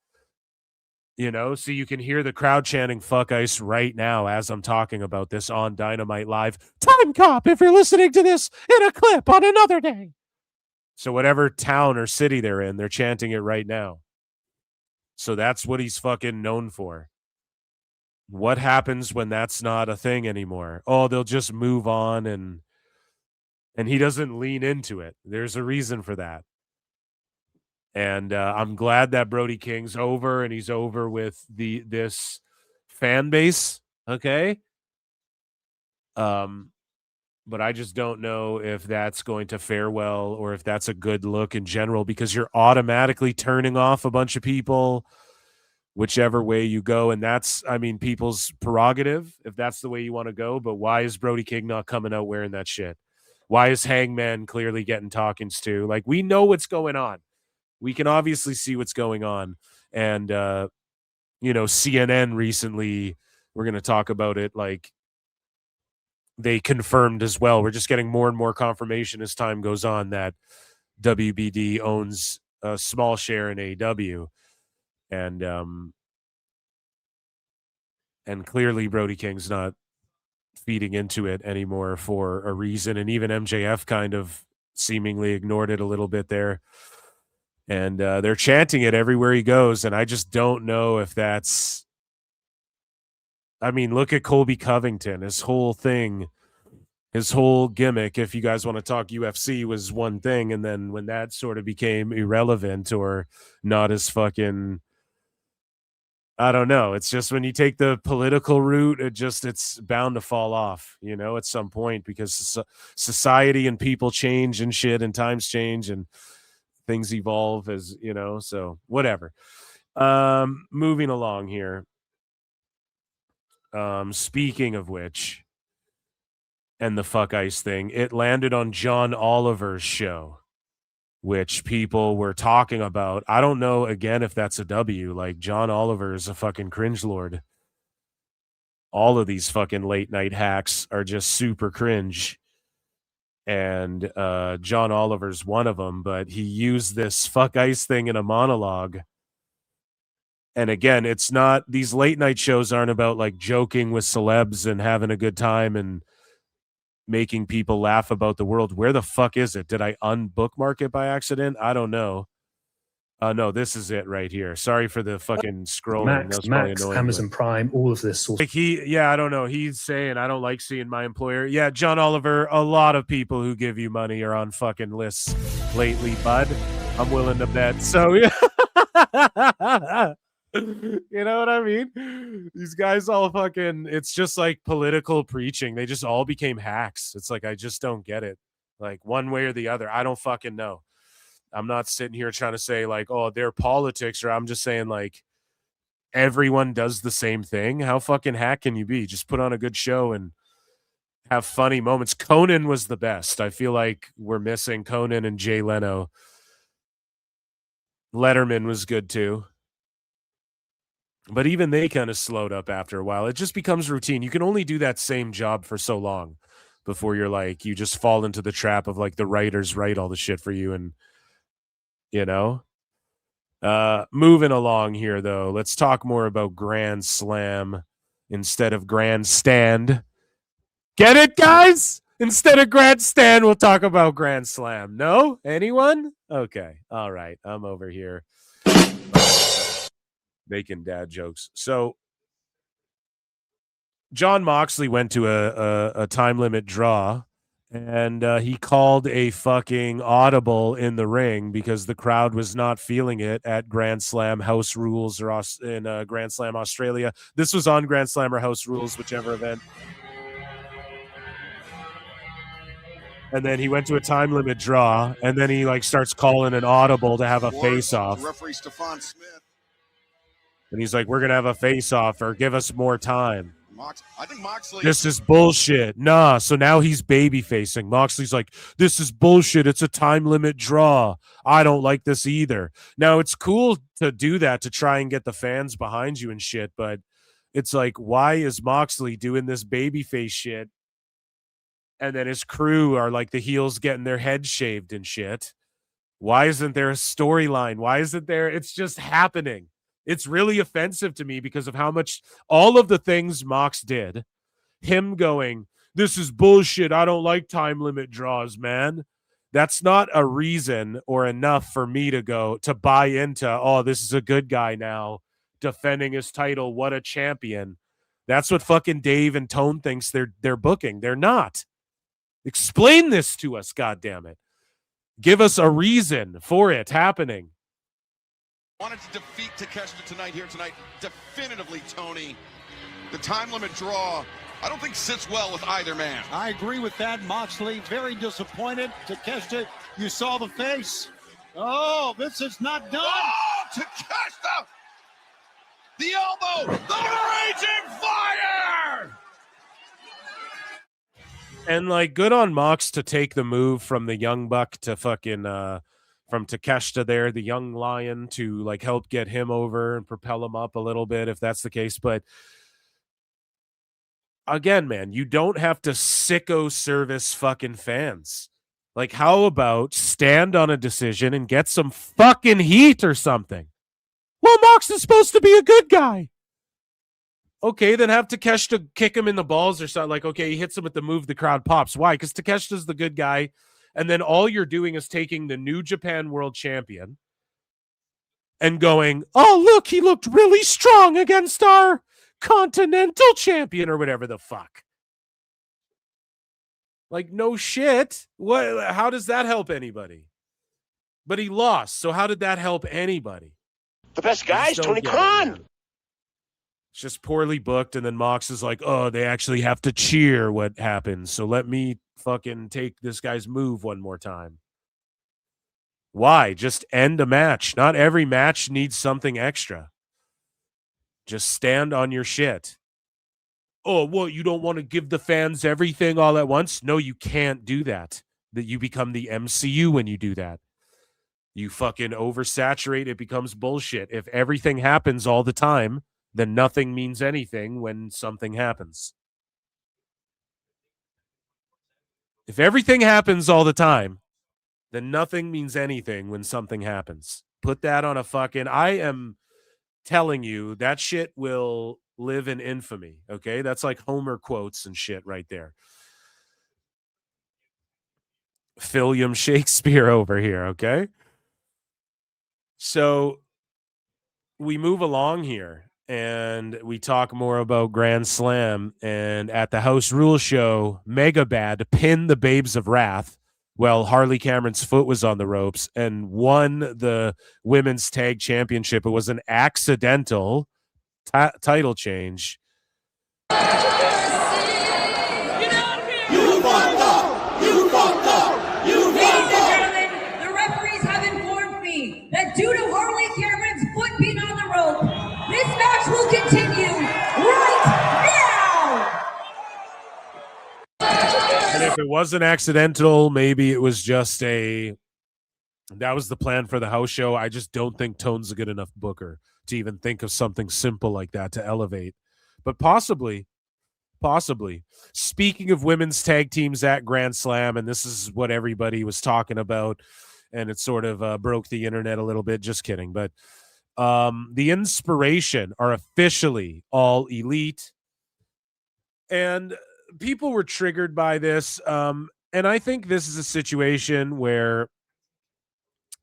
Speaker 8: You know, so you can hear the crowd chanting fuck ice right now as I'm talking about this on Dynamite Live. Time cop, if you're listening to this in a clip on another day. So whatever town or city they're in, they're chanting it right now. So that's what he's fucking known for. What happens when that's not a thing anymore? Oh, they'll just move on, and he doesn't lean into it. There's a reason for that. And I'm glad that Brody King's over, and he's over with this fan base. Okay. But I just don't know if that's going to fare well, or if that's a good look in general, because you're automatically turning off a bunch of people whichever way you go. And that's, I mean, people's prerogative if that's the way you want to go. But why is Brody King not coming out wearing that shit? Why is Hangman clearly getting talkings to? Like, we know what's going on. We can obviously see what's going on. And, you know, CNN recently, we're going to talk about it, like, they confirmed as well. We're just getting more and more confirmation as time goes on that WBD owns a small share in AEW. And clearly Brody King's not feeding into it anymore for a reason. And even MJF kind of seemingly ignored it a little bit there. And they're chanting it everywhere he goes. And I just don't know if that's, I mean, look at Colby Covington. His whole thing, his whole gimmick, if you guys want to talk UFC, was one thing. And then when that sort of became irrelevant or not as fucking, I don't know. It's just when you take the political route, it's bound to fall off, you know, at some point, because society and people change and shit, and times change and things evolve, as you know, so whatever. Moving along here. Speaking of which, and the fuck ice thing, it landed on John Oliver's show, which people were talking about. I don't know, again, if that's a W. Like, John Oliver is a fucking cringe lord. All of these fucking late night hacks are just super cringe. And John Oliver's one of them, but he used this fuck ice thing in a monologue. And again, it's not, these late night shows aren't about like joking with celebs and having a good time and making people laugh about the world. Where the fuck is it? Did I unbookmark it by accident? I don't know. No, this is it right here. Sorry for the fucking scrolling.
Speaker 18: Max, Amazon Prime, all of this sort of.
Speaker 8: Like I don't know. He's saying, I don't like seeing my employer. Yeah, John Oliver, a lot of people who give you money are on fucking lists lately, bud. I'm willing to bet. So, yeah. You know what I mean? These guys all fucking, it's just like political preaching. They just all became hacks. It's like, I just don't get it. Like one way or the other. I don't fucking know. I'm not sitting here trying to say like, oh, they're politics, or I'm just saying like everyone does the same thing. How fucking hack can you be? Just put on a good show and have funny moments. Conan was the best. I feel like we're missing Conan and Jay Leno. Letterman was good too. But even they kind of slowed up after a while. It just becomes routine. You can only do that same job for so long before you're like, you just fall into the trap of like the writers write all the shit for you. And, you know, moving along here, though, let's talk more about Grand Slam instead of Grandstand. Get it, guys? Instead of Grandstand, we'll talk about Grand Slam. No? Anyone? Okay. All right. I'm over here making dad jokes. So John Moxley went to a time limit draw, and he called a fucking audible in the ring because the crowd was not feeling it at Grand Slam House Rules or in Grand Slam Australia. This was on Grand Slam or House Rules, whichever event. And then he went to a time limit draw, and then he like starts calling an audible to have a face off.
Speaker 13: Referee Stephon Smith.
Speaker 8: And he's like, we're going to have a face-off or give us more time.
Speaker 13: I think Moxley...
Speaker 8: This is bullshit. Nah, so now he's baby-facing. Moxley's like, this is bullshit. It's a time limit draw. I don't like this either. Now, it's cool to do that to try and get the fans behind you and shit, but it's like, why is Moxley doing this baby-face shit? And then his crew are like the heels getting their heads shaved and shit. Why isn't there a storyline? Why isn't there... It's just happening. It's really offensive to me because of how much all of the things Mox did, him going, this is bullshit. I don't like time limit draws, man. That's not a reason or enough for me to go to buy into, oh, this is a good guy now defending his title. What a champion. That's what fucking Dave and Tone thinks they're booking. They're not. Explain this to us, goddammit. Give us a reason for it happening.
Speaker 13: Wanted to defeat Takeshita tonight. Definitively, Tony. The time limit draw, I don't think sits well with either man.
Speaker 19: I agree with that. Moxley, very disappointed. Takeshita, you saw the face. Oh, this is not done.
Speaker 13: Oh, Takeshita! The elbow! The raging fire!
Speaker 8: And like, good on Mox to take the move from the Young Buck to fucking from Takeshita there, the young lion, to like help get him over and propel him up a little bit if that's the case. But again, man, you don't have to sicko service fucking fans. Like, how about stand on a decision and get some fucking heat or something? Well, Mox is supposed to be a good guy. Okay, then have Takeshita kick him in the balls or something. Like, okay, he hits him with the move, the crowd pops. Why? Because Takeshita's the good guy. And then all you're doing is taking the New Japan World Champion and going, oh, look, he looked really strong against our Continental Champion or whatever the fuck. Like, no shit. What? How does that help anybody? But he lost. So how did that help anybody?
Speaker 3: The best guy is Tony Khan.
Speaker 8: It's just poorly booked. And then Mox is like, oh, they actually have to cheer what happens. So let me fucking take this guy's move one more time. Why? Just end a match. Not every match needs something extra. Just stand on your shit. Oh, what? You don't want to give the fans everything all at once? No, you can't do that. That you become the MCU when you do that. You fucking oversaturate. It becomes bullshit. If everything happens all the time, then nothing means anything when something happens. If everything happens all the time, then nothing means anything when something happens. Put that on a fucking... I am telling you, that shit will live in infamy, okay? That's like Homer quotes and shit right there. William Shakespeare over here, okay? So we move along here. And we talk more about Grand Slam. And at the House Rules show, Mega Bad pinned the Babes of Wrath Well, Harley Cameron's foot was on the ropes and won the women's tag championship. It was an accidental title change.
Speaker 13: You fucked up! You fucked up! You
Speaker 7: Ladies and gentlemen, the referees have informed me that due to Harley Cameron's foot being on the rope, this match will continue right now!
Speaker 8: And if it wasn't accidental, maybe it was just that was the plan for the house show. I just don't think Tone's a good enough booker to even think of something simple like that to elevate. But possibly. Speaking of women's tag teams at Grand Slam, and this is what everybody was talking about, and it sort of broke the internet a little bit. Just kidding. But the Inspiration are officially all elite. And people were triggered by this. And I think this is a situation where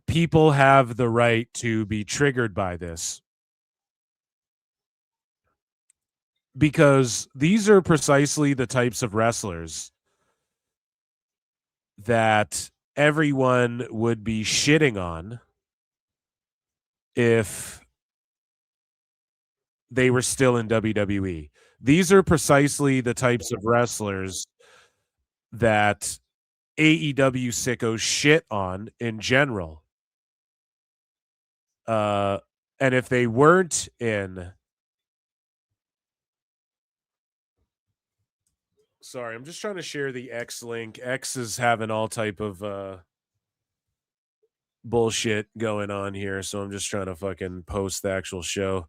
Speaker 8: people have the right to be triggered by this. Because these are precisely the types of wrestlers that everyone would be shitting on if they were still in WWE. These are precisely the types of wrestlers that AEW sickos shit on in general. And if they weren't in... Sorry, I'm just trying to share the X link. X is having all type of bullshit going on here, so I'm just trying to fucking post the actual show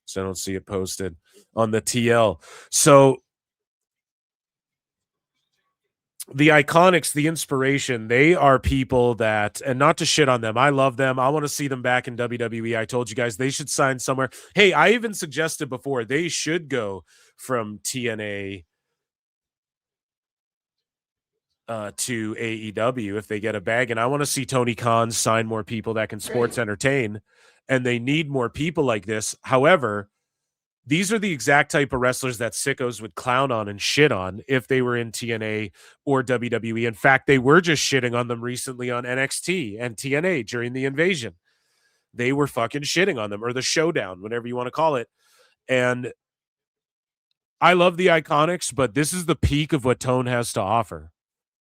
Speaker 8: so I don't see it posted on the TL. So the Iconics, the Inspiration, they are people that, and not to shit on them, I love them. I want to see them back in WWE. I told you guys they should sign somewhere. Hey, I even suggested before they should go from TNA to AEW if they get a bag. And I want to see Tony Khan sign more people that can sports entertain, and they need more people like this. However, these are the exact type of wrestlers that sickos would clown on and shit on if they were in TNA or WWE. In fact, they were just shitting on them recently on NXT and TNA during the invasion. They were fucking shitting on them, or the showdown, whatever you want to call it. And I love the Iconics, but this is the peak of what Tone has to offer.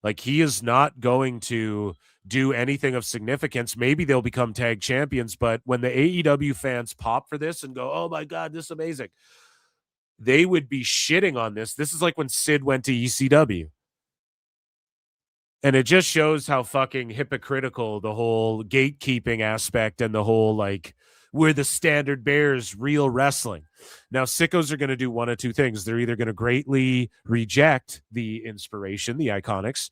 Speaker 8: Like, he is not going to do anything of significance. Maybe they'll become tag champions, but when the AEW fans pop for this and go, oh my God, this is amazing, they would be shitting on this. This is like when Sid went to ECW. And it just shows how fucking hypocritical the whole gatekeeping aspect and the whole, like, we're the standard bearers, real wrestling. Now, sickos are going to do one of two things. They're either going to greatly reject the Inspiration, the Iconics,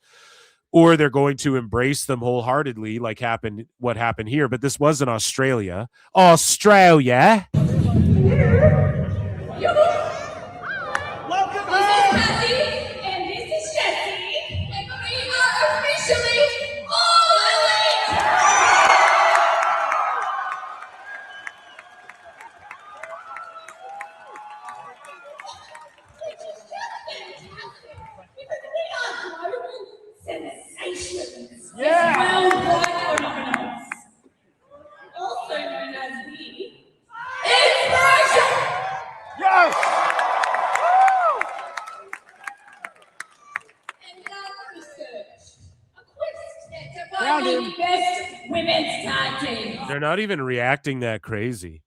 Speaker 8: or they're going to embrace them wholeheartedly, like what happened here. But this was in Australia. Australia.
Speaker 7: Welcome home! This is Patty, and this is Jessie, and we are officially all elite! Sensations!
Speaker 13: Yeah.
Speaker 7: Worldwide phenomenons. Also known as the Inspiration!
Speaker 13: Yes!
Speaker 7: And now research. A quest to
Speaker 13: Found
Speaker 7: find
Speaker 13: him.
Speaker 7: the best women's tag team.
Speaker 8: They're not even reacting that crazy.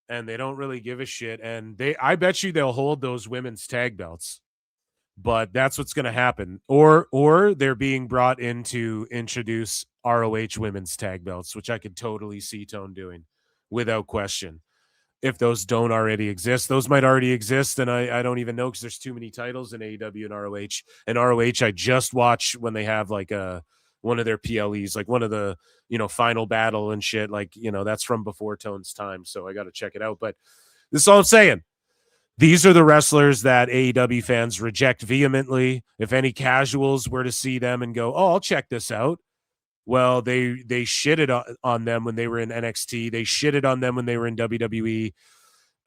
Speaker 8: And they don't really give a shit. And I bet you they'll hold those women's tag belts. But that's what's going to happen. Or they're being brought in to introduce ROH women's tag belts, which I could totally see Tone doing without question. If those don't already exist, those might already exist. And I don't even know, because there's too many titles in AEW and ROH. And ROH, I just watch when they have like one of their PLEs, like one of the, Final Battle and shit. Like, that's from before Tone's time. So I got to check it out. But this is all I'm saying. These are the wrestlers that AEW fans reject vehemently. If any casuals were to see them and go, oh, I'll check this out. Well, they shitted on them when they were in NXT. They shitted on them when they were in WWE.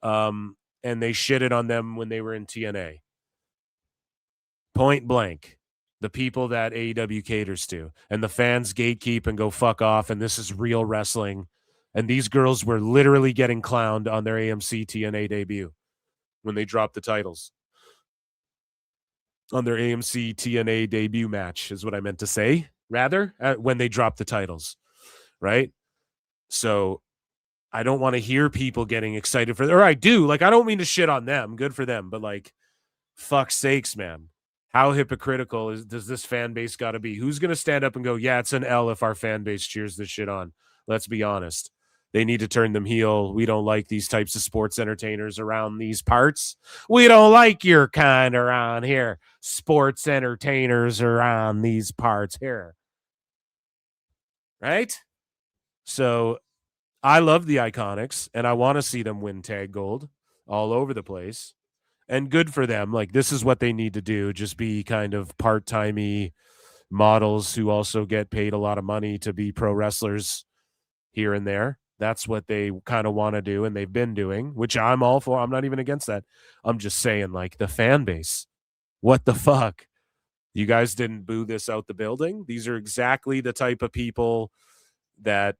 Speaker 8: And they shitted on them when they were in TNA. Point blank. The people that AEW caters to, and the fans gatekeep and go fuck off, and this is real wrestling. And these girls were literally getting clowned on their AMC TNA debut when they dropped the titles. On their AMC TNA debut match is what I meant to say, rather, when they dropped the titles, right? So I don't want to hear people getting excited for, or I do. Like, I don't mean to shit on them. Good for them. But, like, fuck's sakes, man. How hypocritical does this fan base got to be? Who's going to stand up and go, yeah, it's an L if our fan base cheers this shit on? Let's be honest. They need to turn them heel. We don't like these types of sports entertainers around these parts. We don't like your kind around here. Sports entertainers around these parts here. Right? So I love the Iconics, and I want to see them win tag gold all over the place. And good for them. Like, this is what they need to do. Just be kind of part-timey models who also get paid a lot of money to be pro wrestlers here and there. That's what they kind of want to do, and they've been doing, which I'm all for. I'm not even against that. I'm just saying, like, the fan base. What the fuck? You guys didn't boo this out the building? These are exactly the type of people that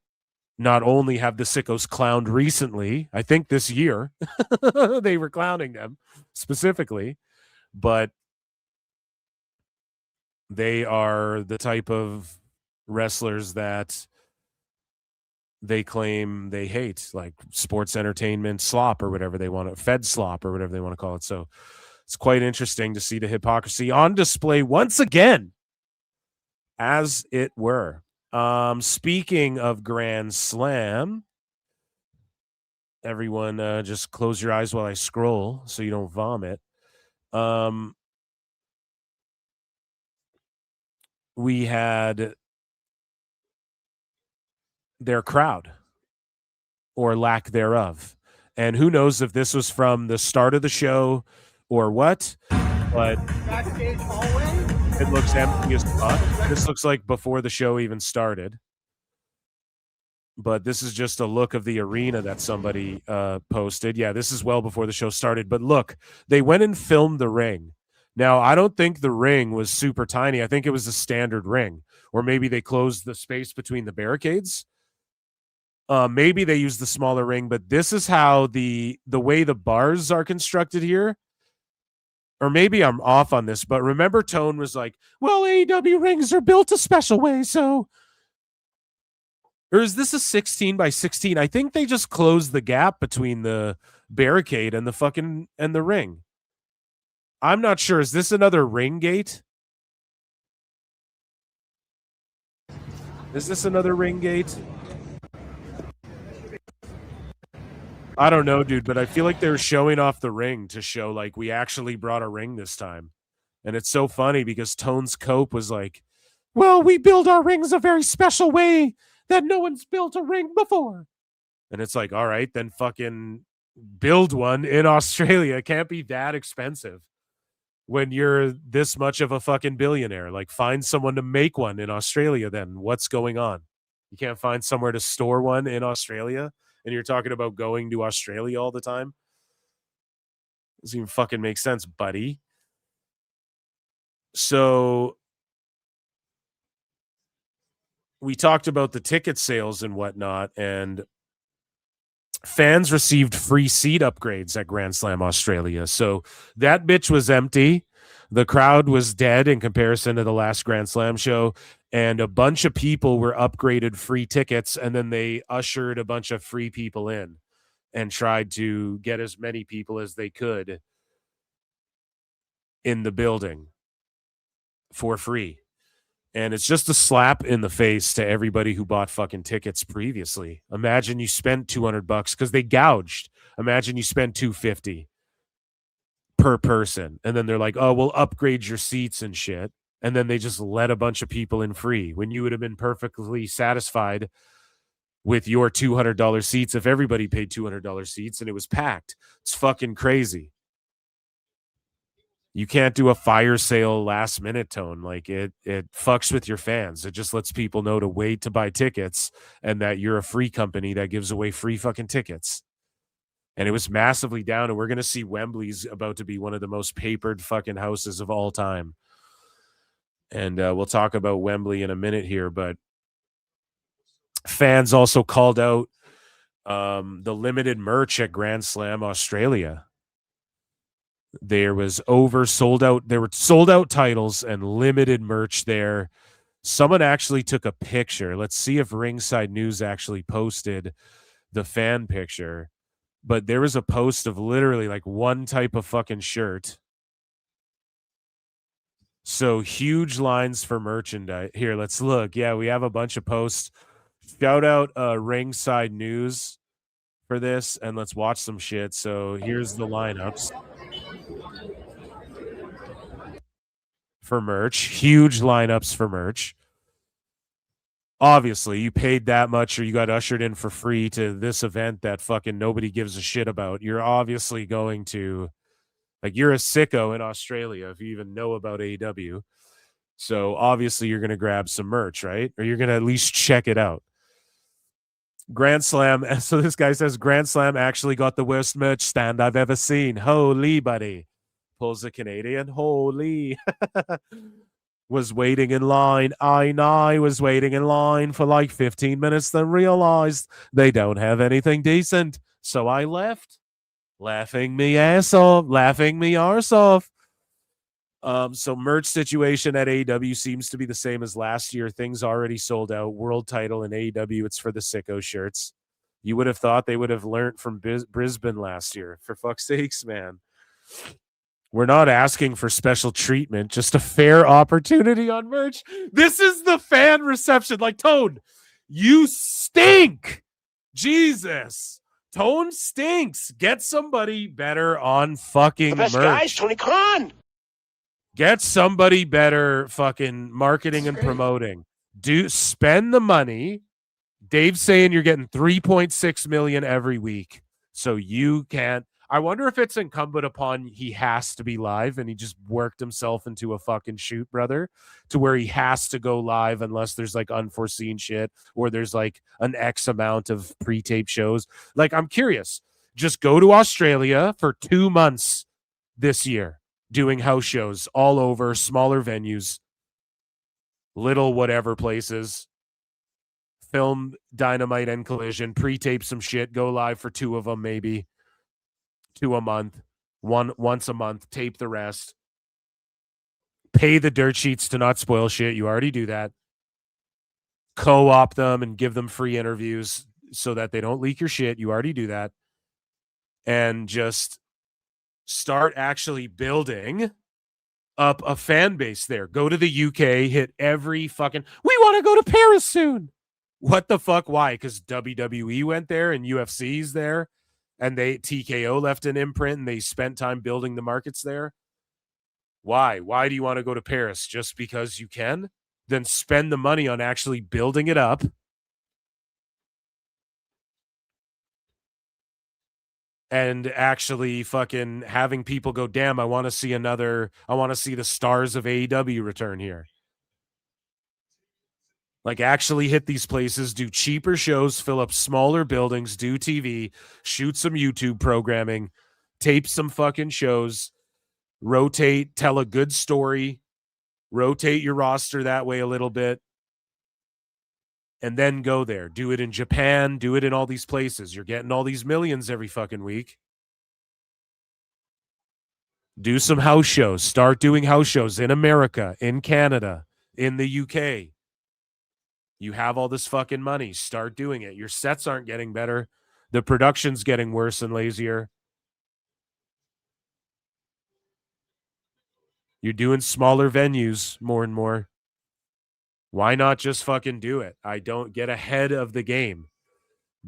Speaker 8: not only have the sickos clowned recently, I think this year, they were clowning them specifically, but they are the type of wrestlers that they claim they hate, like sports entertainment slop or whatever they want to, fed slop or whatever they want to call it. So it's quite interesting to see the hypocrisy on display once again, as it were. Speaking of Grand Slam, everyone just close your eyes while I scroll so you don't vomit. We had their crowd or lack thereof. And who knows if this was from the start of the show or what, but
Speaker 11: Backstage hallway?
Speaker 8: it looks empty as fuck. This looks like before the show even started. But this is just a look of the arena that somebody posted. Yeah, this is well before the show started. But look, they went and filmed the ring. Now, I don't think the ring was super tiny. I think it was a standard ring. Or maybe they closed the space between the barricades. Maybe they used the smaller ring. But this is how the way the bars are constructed here. Or maybe I'm off on this, but remember Tone was like, well, AEW rings are built a special way, so... Or is this a 16 by 16? I think they just closed the gap between the barricade and the ring. I'm not sure. Is this another ring gate? Is this another ring gate? I don't know, dude, but I feel like they're showing off the ring to show, like, we actually brought a ring this time. And it's so funny because Tone's cope was like, well, we build our rings a very special way that no one's built a ring before. And it's like, all right, then fucking build one in Australia. It can't be that expensive when you're this much of a fucking billionaire. Like, find someone to make one in Australia then. What's going on? You can't find somewhere to store one in Australia? And you're talking about going to Australia all the time? Doesn't even fucking make sense, buddy. So we talked about the ticket sales and whatnot, and fans received free seat upgrades at Grand Slam Australia. So that bitch was empty. The crowd was dead in comparison to the last Grand Slam show, and a bunch of people were upgraded free tickets, and then they ushered a bunch of free people in and tried to get as many people as they could in the building for free. And it's just a slap in the face to everybody who bought fucking tickets previously. Imagine you spent $200 because they gouged. Imagine you spend $250 per person. And then they're like, oh, we'll upgrade your seats and shit. And then they just let a bunch of people in free when you would have been perfectly satisfied with your $200 seats if everybody paid $200 seats and it was packed. It's fucking crazy. You can't do a fire sale last minute, Tone. Like, it fucks with your fans. It just lets people know to wait to buy tickets and that you're a free company that gives away free fucking tickets. And it was massively down, and we're going to see Wembley's about to be one of the most papered fucking houses of all time. And we'll talk about Wembley in a minute here, but fans also called out the limited merch at Grand Slam Australia. There was sold out. There were sold out titles and limited merch there. Someone actually took a picture. Let's see if Ringside News actually posted the fan picture. But there was a post of literally like one type of fucking shirt. So huge lines for merchandise. Here, let's look. Yeah, we have a bunch of posts. Shout out Ringside News for this, and let's watch some shit. So here's the lineups for merch. Huge lineups for merch. Obviously, you paid that much or you got ushered in for free to this event that fucking nobody gives a shit about. You're obviously going to, like, you're a sicko in Australia if you even know about AEW. So obviously you're going to grab some merch, right? Or you're going to at least check it out. Grand Slam. So this guy says Grand Slam actually got the worst merch stand I've ever seen. Holy, buddy. Pulls the Canadian. Holy. Was waiting in line. I was waiting in line for like 15 minutes, then realized they don't have anything decent. So I left. Laughing me arse off. So merch situation at AEW seems to be the same as last year. Things already sold out. World title in AEW, it's for the sicko shirts. You would have thought they would have learned from Brisbane last year. For fuck's sakes, man. We're not asking for special treatment, just a fair opportunity on merch. This is the fan reception. Like, Tone, you stink. Jesus. Tone stinks. Get somebody better on fucking
Speaker 3: The best
Speaker 8: merch.
Speaker 3: guys, Tony Khan.
Speaker 8: Get somebody better fucking marketing and promoting. Spend the money. Dave's saying you're getting 3.6 million every week. So you can't. I wonder if it's incumbent upon he has to be live and he just worked himself into a fucking shoot, brother, to where he has to go live unless there's like unforeseen shit or there's like an X amount of pre-tape shows. Like, I'm curious. Just go to Australia for 2 months this year, doing house shows all over, smaller venues, little whatever places. Film Dynamite and Collision, pre-tape some shit, go live for 2 of them, maybe 2 a month, once a month, tape the rest. Pay the dirt sheets to not spoil shit. You already do that. Co-op them and give them free interviews so that they don't leak your shit. You already do that. And just start actually building up a fan base there. Go to the UK, hit every fucking... We want to go to Paris soon. What the fuck? Why? Because WWE went there and UFC's there and TKO left an imprint and they spent time building the markets there. Why? Why do you want to go to Paris? Just because you can? Then spend the money on actually building it up. And actually fucking having people go, damn, I want to see the stars of AEW return here. Like, actually hit these places, do cheaper shows, fill up smaller buildings, do TV, shoot some YouTube programming, tape some fucking shows, rotate, tell a good story, rotate your roster that way a little bit, and then go there. Do it in Japan, do it in all these places. You're getting all these millions every fucking week. Do some house shows. Start doing house shows in America, in Canada, in the UK. You have all this fucking money. Start doing it. Your sets aren't getting better. The production's getting worse and lazier. You're doing smaller venues more and more. Why not just fucking do it? I don't get ahead of the game.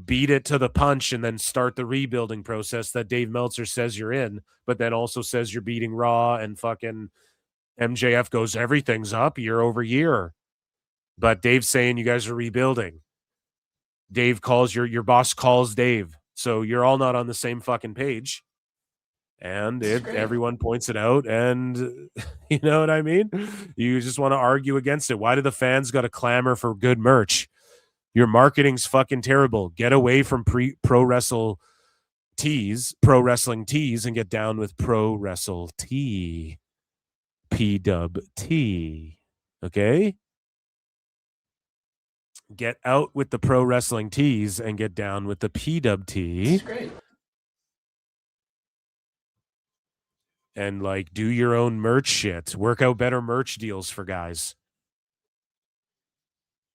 Speaker 8: Beat it to the punch and then start the rebuilding process that Dave Meltzer says you're in, but then also says you're beating Raw and fucking MJF goes, everything's up year over year. But Dave's saying you guys are rebuilding. Dave calls your boss calls Dave. So you're all not on the same fucking page. And everyone points it out. And you know what I mean? You just want to argue against it. Why do the fans got to clamor for good merch? Your marketing's fucking terrible. Get away from pro wrestling tees, and get down with pro wrestle tee. PWT. Okay? Get out with the pro wrestling tees and get down with the PWT.
Speaker 1: That's great.
Speaker 8: And like do your own merch shit. Work out better merch deals for guys.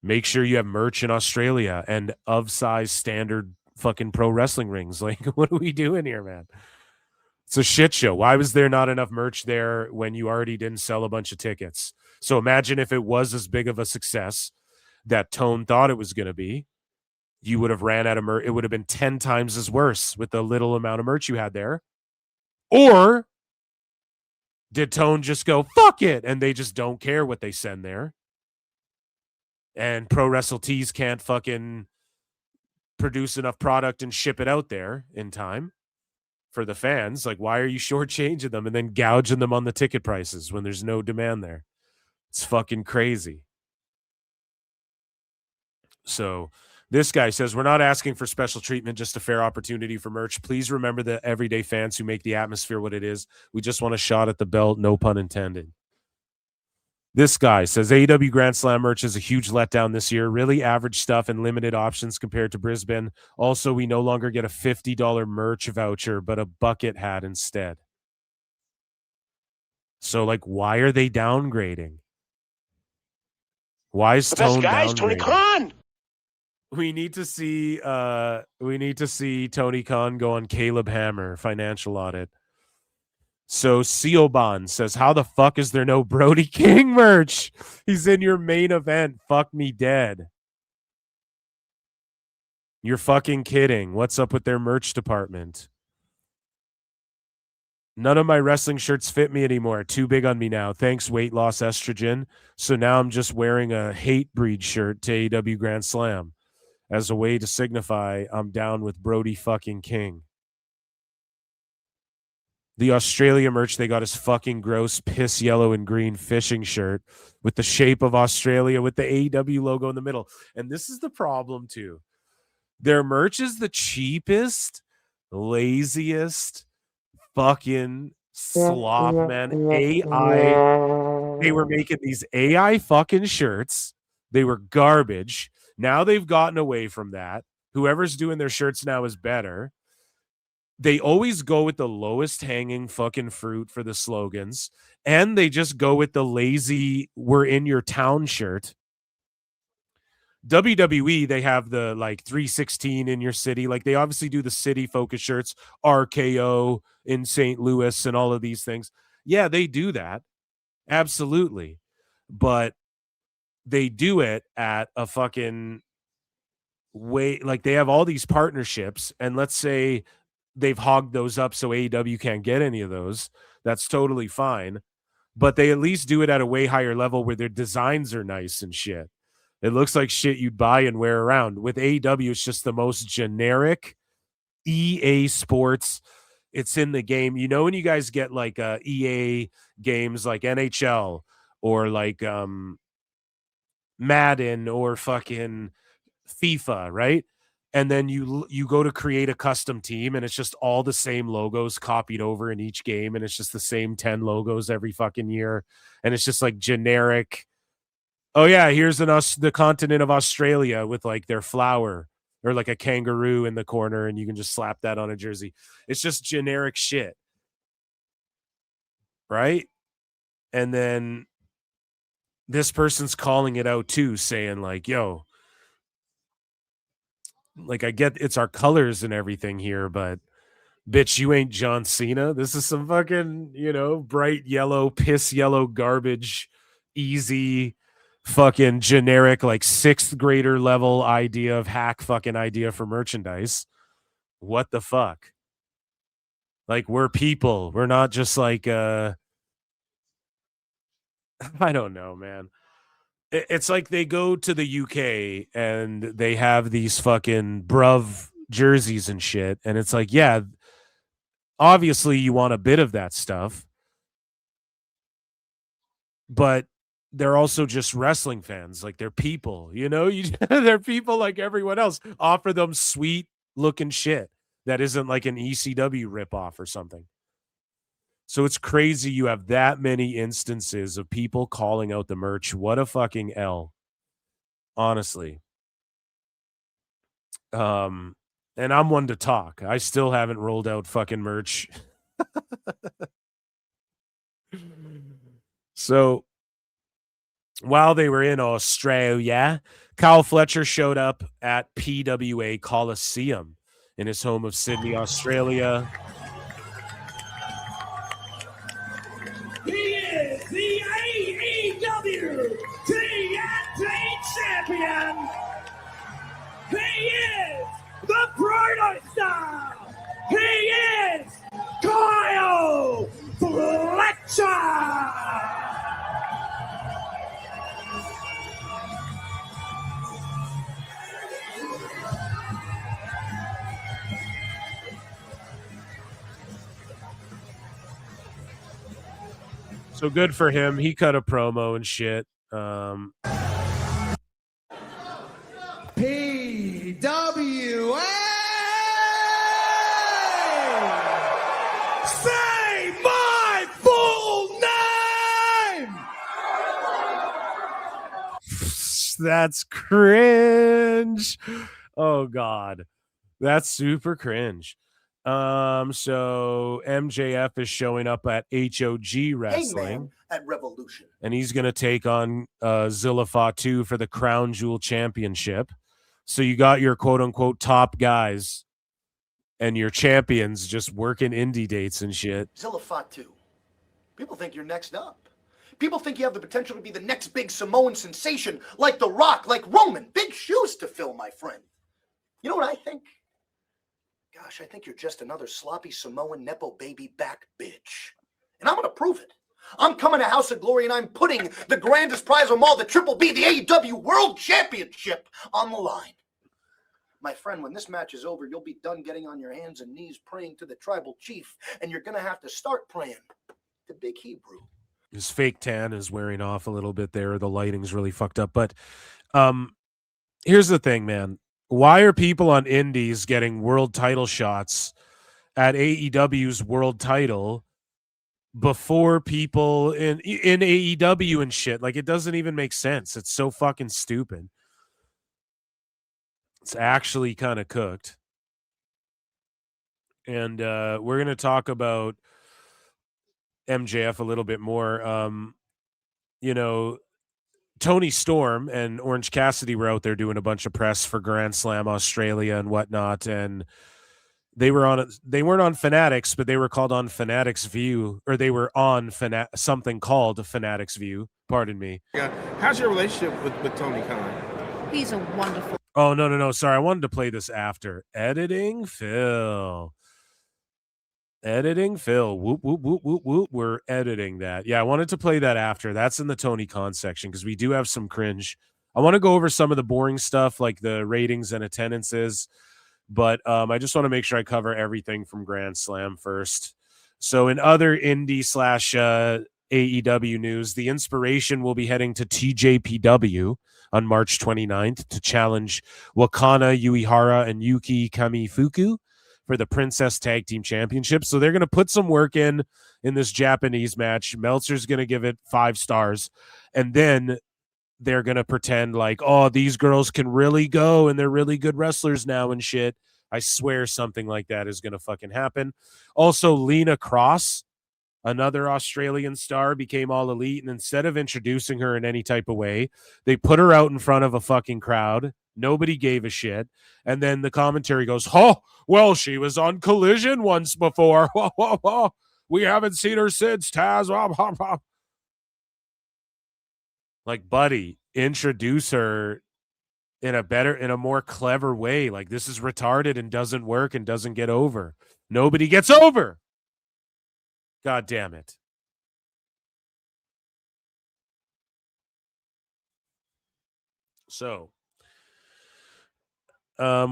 Speaker 8: Make sure you have merch in Australia and of size standard fucking pro wrestling rings. Like, what are we doing here, man? It's a shit show. Why was there not enough merch there when you already didn't sell a bunch of tickets? So imagine if it was as big of a success that Tone thought it was going to be. You would have ran out of merch. It would have been 10 times as worse with the little amount of merch you had there. Or did Tone just go, fuck it, and they just don't care what they send there? And Pro Wrestle Tees can't fucking produce enough product and ship it out there in time for the fans. Like, why are you shortchanging them and then gouging them on the ticket prices when there's no demand there? It's fucking crazy. So this guy says, we're not asking for special treatment, just a fair opportunity for merch. Please remember the everyday fans who make the atmosphere what it is. We just want a shot at the belt, no pun intended. This guy says, AEW Grand Slam merch is a huge letdown this year. Really average stuff and limited options compared to Brisbane. Also, we no longer get a $50 merch voucher, but a bucket hat instead. So, like, why are they downgrading? Why is Tone downgrading?
Speaker 3: Tony Khan.
Speaker 8: We need to see Tony Khan go on Caleb Hammer financial audit. So Sioban says, how the fuck is there no Brody King merch? He's in your main event. Fuck me dead. You're fucking kidding. What's up with their merch department? None of my wrestling shirts fit me anymore. Too big on me now. Thanks, weight loss estrogen. So now I'm just wearing a hate breed shirt to AEW Grand Slam as a way to signify I'm down with Brody fucking King. The Australia merch they got is fucking gross, piss yellow and green fishing shirt with the shape of Australia with the AEW logo in the middle. And this is the problem too. Their merch is the cheapest, laziest, fucking slop, man. AI. They were making these AI fucking shirts. They were garbage. Now they've gotten away from that. Whoever's doing their shirts now is better. They always go with the lowest hanging fucking fruit for the slogans. And they just go with the lazy, we're in your town shirt. WWE, they have the like 316 in your city. Like they obviously do the city focus shirts, RKO in St. Louis and all of these things. Yeah, they do that. Absolutely. But they do it at a fucking way. Like they have all these partnerships, and let's say they've hogged those up so AEW can't get any of those. That's totally fine. But they at least do it at a way higher level where their designs are nice and shit. It looks like shit you'd buy and wear around. With AEW, it's just the most generic EA Sports. It's in the game. You know when you guys get like EA games like NHL or like Madden or fucking FIFA, right? And then you go to create a custom team and it's just all the same logos copied over in each game, and it's just the same 10 logos every fucking year, and it's just like generic. Oh yeah, here's the continent of Australia with like their flower or like a kangaroo in the corner, and you can just slap that on a jersey. It's just generic shit, right? And then this person's calling it out too, saying like, yo, like I get it's our colors and everything here, but bitch, you ain't John Cena. This is some fucking, bright yellow, piss yellow garbage, easy fucking generic, like 6th grader level idea of hack fucking idea for merchandise. What the fuck? Like, we're people. We're not just like, I don't know, man. It's like they go to the UK and they have these fucking bruv jerseys and shit. And it's like, yeah, obviously you want a bit of that stuff, but they're also just wrestling fans. Like they're people, they're people like everyone else. Offer them sweet looking shit that isn't like an ECW ripoff or something. So it's crazy you have that many instances of people calling out the merch. What a fucking L. Honestly. And I'm one to talk. I still haven't rolled out fucking merch. So while they were in Australia, Kyle Fletcher showed up at PWA Coliseum in his home of Sydney, Australia.
Speaker 13: He is the AEW TNT champion. He is the Bruno Star. He is Kyle Fletcher.
Speaker 8: So good for him. He cut a promo and shit.
Speaker 17: PWA! Say my full name!
Speaker 8: That's cringe. Oh God. That's super cringe. So MJF is showing up at HOG Wrestling.
Speaker 1: Hangman at Revolution.
Speaker 8: And he's going to take on Zilla Fatu for the Crown Jewel Championship. So you got your quote-unquote top guys and your champions just working indie dates and shit.
Speaker 1: Zilla Fatu. People think you're next up. People think you have the potential to be the next big Samoan sensation, like The Rock, like Roman. Big shoes to fill, my friend. You know what I think? Gosh, I think you're just another sloppy Samoan Nepo baby back bitch. And I'm going to prove it. I'm coming to House of Glory and I'm putting the grandest prize of them all, the Triple B, the AEW World Championship, on the line. My friend, when this match is over, you'll be done getting on your hands and knees praying to the tribal chief, and you're going to have to start praying to Big Hebrew.
Speaker 8: His fake tan is wearing off a little bit there. The lighting's really fucked up. But here's the thing, man. Why are people on indies getting world title shots at AEW's world title before people in AEW and shit? Like, it doesn't even make sense. It's so fucking stupid. It's actually kind of cooked. And we're going to talk about MJF a little bit more. You know, Tony Storm and Orange Cassidy were out there doing a bunch of press for Grand Slam Australia and whatnot, and they weren't on Fanatics, but they were called on Fanatics View, or they were on something called Fanatics View. Pardon me.
Speaker 20: Yeah. How's your relationship with Tony Khan?
Speaker 21: He's a wonderful.
Speaker 8: Oh, no. Sorry, I wanted to play this after. Editing Phil. Whoop, whoop, whoop, whoop, whoop. We're editing that. Yeah, I wanted to play that after. That's in the Tony Khan section because we do have some cringe. I want to go over some of the boring stuff like the ratings and attendances, but I just want to make sure I cover everything from Grand Slam first. So in other indie / AEW news, the Inspiration will be heading to TJPW on March 29th to challenge Wakana Yuihara and Yuki Kamifuku for the Princess Tag Team Championship. So they're going to put some work in this Japanese match. Meltzer's going to give it 5 stars. And then they're going to pretend like, oh, these girls can really go and they're really good wrestlers now and shit. I swear something like that is going to fucking happen. Also, Lena Cross, another Australian star, became All Elite. And instead of introducing her in any type of way, they put her out in front of a fucking crowd. Nobody gave a shit. And then the commentary goes, oh, well, she was on Collision once before. We haven't seen her since, Taz. Like, buddy, introduce her in a more clever way. Like, this is retarded and doesn't work and doesn't get over. Nobody gets over. God damn it. So,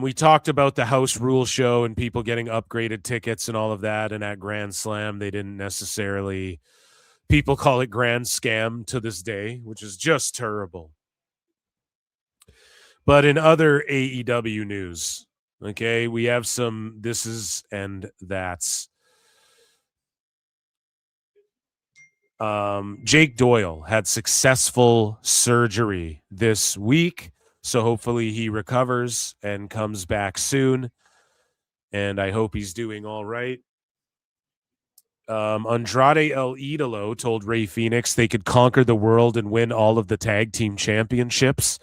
Speaker 8: we talked about the House Rule show and people getting upgraded tickets and all of that. And at Grand Slam, they didn't necessarily, people call it Grand Scam to this day, which is just terrible. But in other AEW news, okay, we have some thises and that's. Jake Doyle had successful surgery this week, so hopefully he recovers and comes back soon. And I hope he's doing all right. Andrade El Idolo told Rey Fenix they could conquer the world and win all of the tag team championships.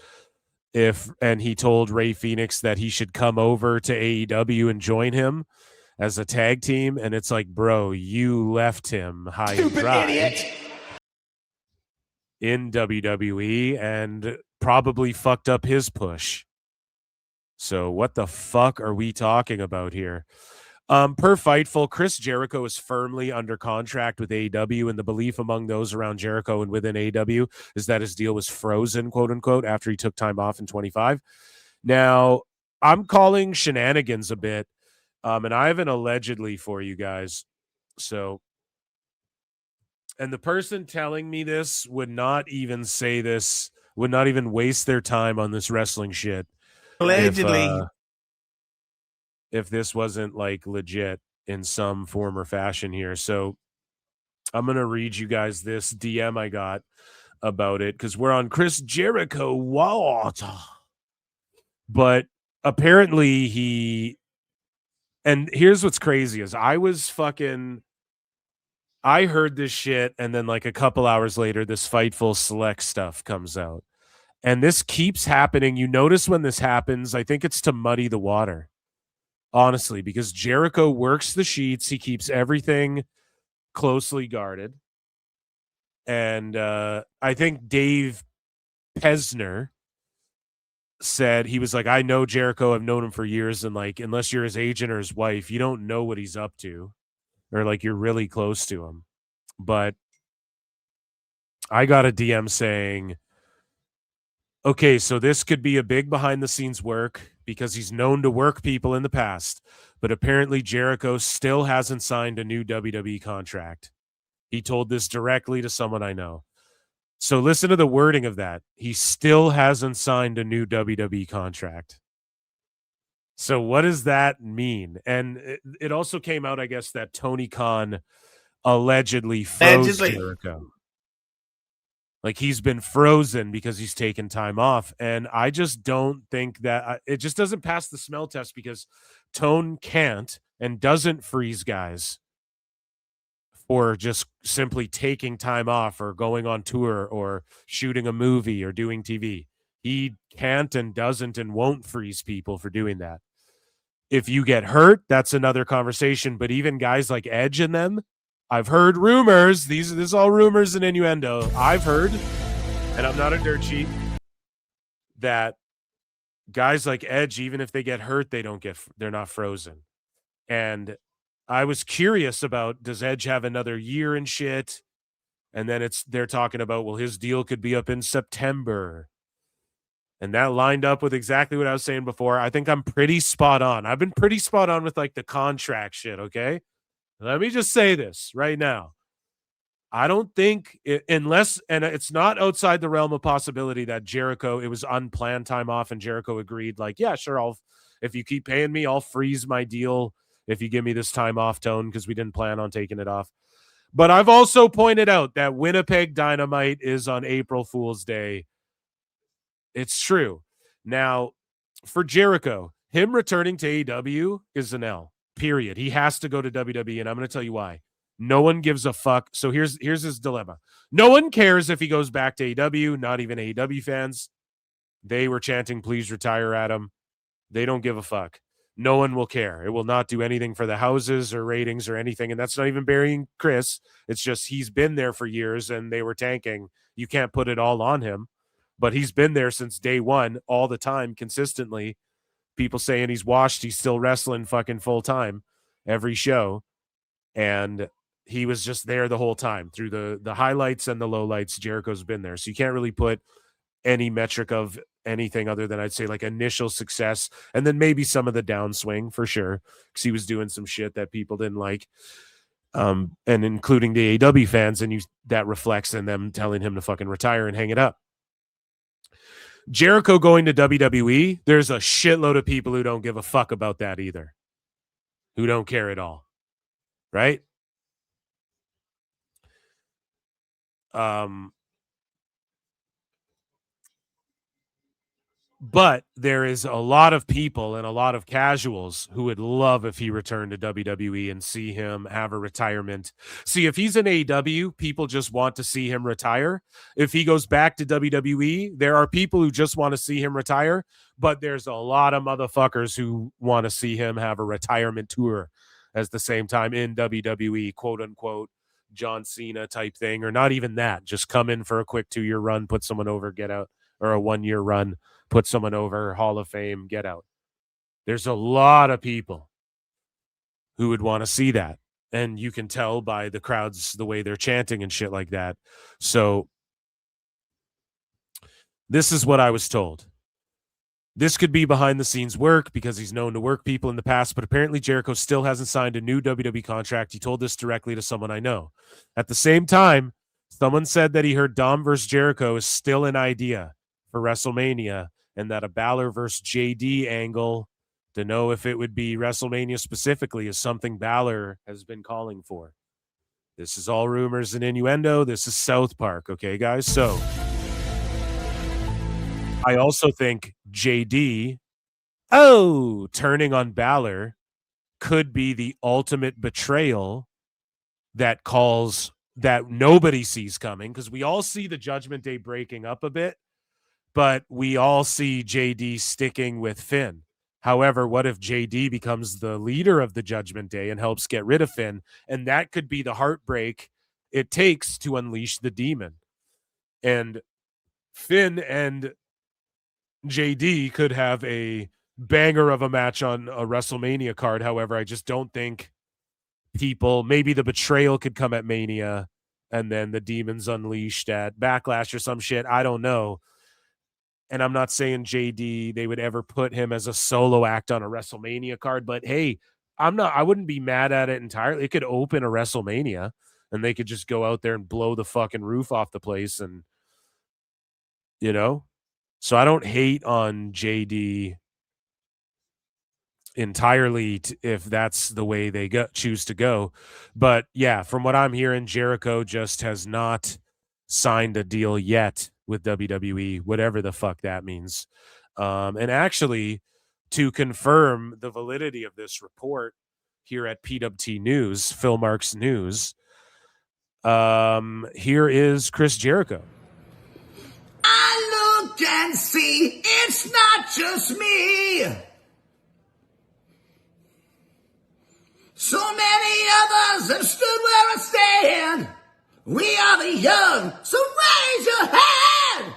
Speaker 8: And he told Rey Fenix that he should come over to AEW and join him as a tag team. And it's like, bro, you left him high and dry
Speaker 13: idiot.
Speaker 8: In WWE and probably fucked up his push. So what the fuck are we talking about here? Per Fightful, Chris Jericho is firmly under contract with AEW, and the belief among those around Jericho and within AEW is that his deal was frozen, quote unquote, after he took time off in 25. Now, I'm calling shenanigans a bit, and I have an allegedly for you guys. So, and the person telling me this would not even say this, would not even waste their time on this wrestling shit.
Speaker 20: Allegedly.
Speaker 8: If this wasn't like legit in some form or fashion here. So I'm going to read you guys this DM I got about it because we're on Chris Jericho. What? But apparently and here's what's crazy is I heard this shit and then like a couple hours later, this Fightful Select stuff comes out. And this keeps happening. You notice when this happens, I think it's to muddy the water. Honestly, because Jericho works the sheets. He keeps everything closely guarded. And I think Dave Pesner said, he was like, I know Jericho. I've known him for years. And like, unless you're his agent or his wife, you don't know what he's up to. Or like you're really close to him. But I got a DM saying, okay, so this could be a big behind the scenes work because he's known to work people in the past, but apparently Jericho still hasn't signed a new WWE contract. He told this directly to someone I know. So listen to the wording of that. He still hasn't signed a new WWE contract. So what does that mean? And it also came out, I guess, that Tony Khan allegedly froze Jericho. Like he's been frozen because he's taken time off. And I just don't think that it just doesn't pass the smell test because Tone can't and doesn't freeze guys for just simply taking time off or going on tour or shooting a movie or doing TV. He can't and doesn't and won't freeze people for doing that. If you get hurt, that's another conversation. But even guys like Edge and them, I've heard rumors. This is all rumors and innuendo. I've heard, and I'm not a dirt sheet, that guys like Edge, even if they get hurt, they're not frozen. And I was curious about, does Edge have another year and shit? And then they're talking about, well, his deal could be up in September. And that lined up with exactly what I was saying before. I think I'm pretty spot on. I've been pretty spot on with like the contract shit. Okay. Let me just say this right now. I don't think unless, and it's not outside the realm of possibility that Jericho, it was unplanned time off and Jericho agreed like, yeah, sure. If you keep paying me, I'll freeze my deal. If you give me this time off, Tone, because we didn't plan on taking it off. But I've also pointed out that Winnipeg Dynamite is on April Fool's Day. It's true. Now for Jericho, him returning to AEW is an L. Period. He has to go to WWE, and I'm going to tell you why. No one gives a fuck. So here's his dilemma. No one cares if he goes back to AEW, not even AEW fans. They were chanting, please retire, Adam. They don't give a fuck. No one will care. It will not do anything for the houses or ratings or anything, and that's not even burying Chris. It's just he's been there for years, and they were tanking. You can't put it all on him, but he's been there since day one, all the time, consistently. People saying he's washed, he's still wrestling fucking full time every show. And he was just there the whole time through the highlights and the lowlights. Jericho's been there. So you can't really put any metric of anything other than I'd say like initial success. And then maybe some of the downswing for sure. Cause he was doing some shit that people didn't like. And including the AEW fans. And that reflects in them telling him to fucking retire and hang it up. Jericho going to WWE, there's a shitload of people who don't give a fuck about that either. Who don't care at all. Right? But there is a lot of people and a lot of casuals who would love if he returned to WWE and see him have a retirement. See, if he's in AEW, people just want to see him retire. If he goes back to WWE, there are people who just want to see him retire, but there's a lot of motherfuckers who want to see him have a retirement tour at the same time in WWE, quote unquote, John Cena type thing, or not even that. Just come in for a quick 2-year run, put someone over, get out, or a 1-year run, put someone over, Hall of Fame, get out. There's a lot of people who would want to see that. And you can tell by the crowds, the way they're chanting and shit like that. So this is what I was told. This could be behind the scenes work because he's known to work people in the past, but apparently Jericho still hasn't signed a new WWE contract. He told this directly to someone I know. At the same time, someone said that he heard Dom versus Jericho is still an idea for WrestleMania, and that a Balor versus JD angle, to know if it would be WrestleMania specifically, is something Balor has been calling for. This is all rumors and innuendo. This is South Park, okay, guys? So I also think JD, turning on Balor could be the ultimate betrayal that nobody sees coming, because we all see the Judgment Day breaking up a bit, but we all see JD sticking with Finn. However, what if JD becomes the leader of the Judgment Day and helps get rid of Finn? And that could be the heartbreak it takes to unleash the demon. And Finn and JD could have a banger of a match on a WrestleMania card. However, I just don't think maybe the betrayal could come at Mania and then the demons unleashed at Backlash or some shit. I don't know. And I'm not saying JD, they would ever put him as a solo act on a WrestleMania card, but hey, I wouldn't be mad at it entirely. It could open a WrestleMania and they could just go out there and blow the fucking roof off the place. And, so I don't hate on JD entirely if that's the way they choose to go. But yeah, from what I'm hearing, Jericho just has not signed a deal yet with WWE, whatever the fuck that means. And actually, to confirm the validity of this report here at PWT News, Phil Marks News, here is Chris Jericho.
Speaker 1: I look and see it's not just me. So many others have stood where I stand. We are the young, so raise your hand.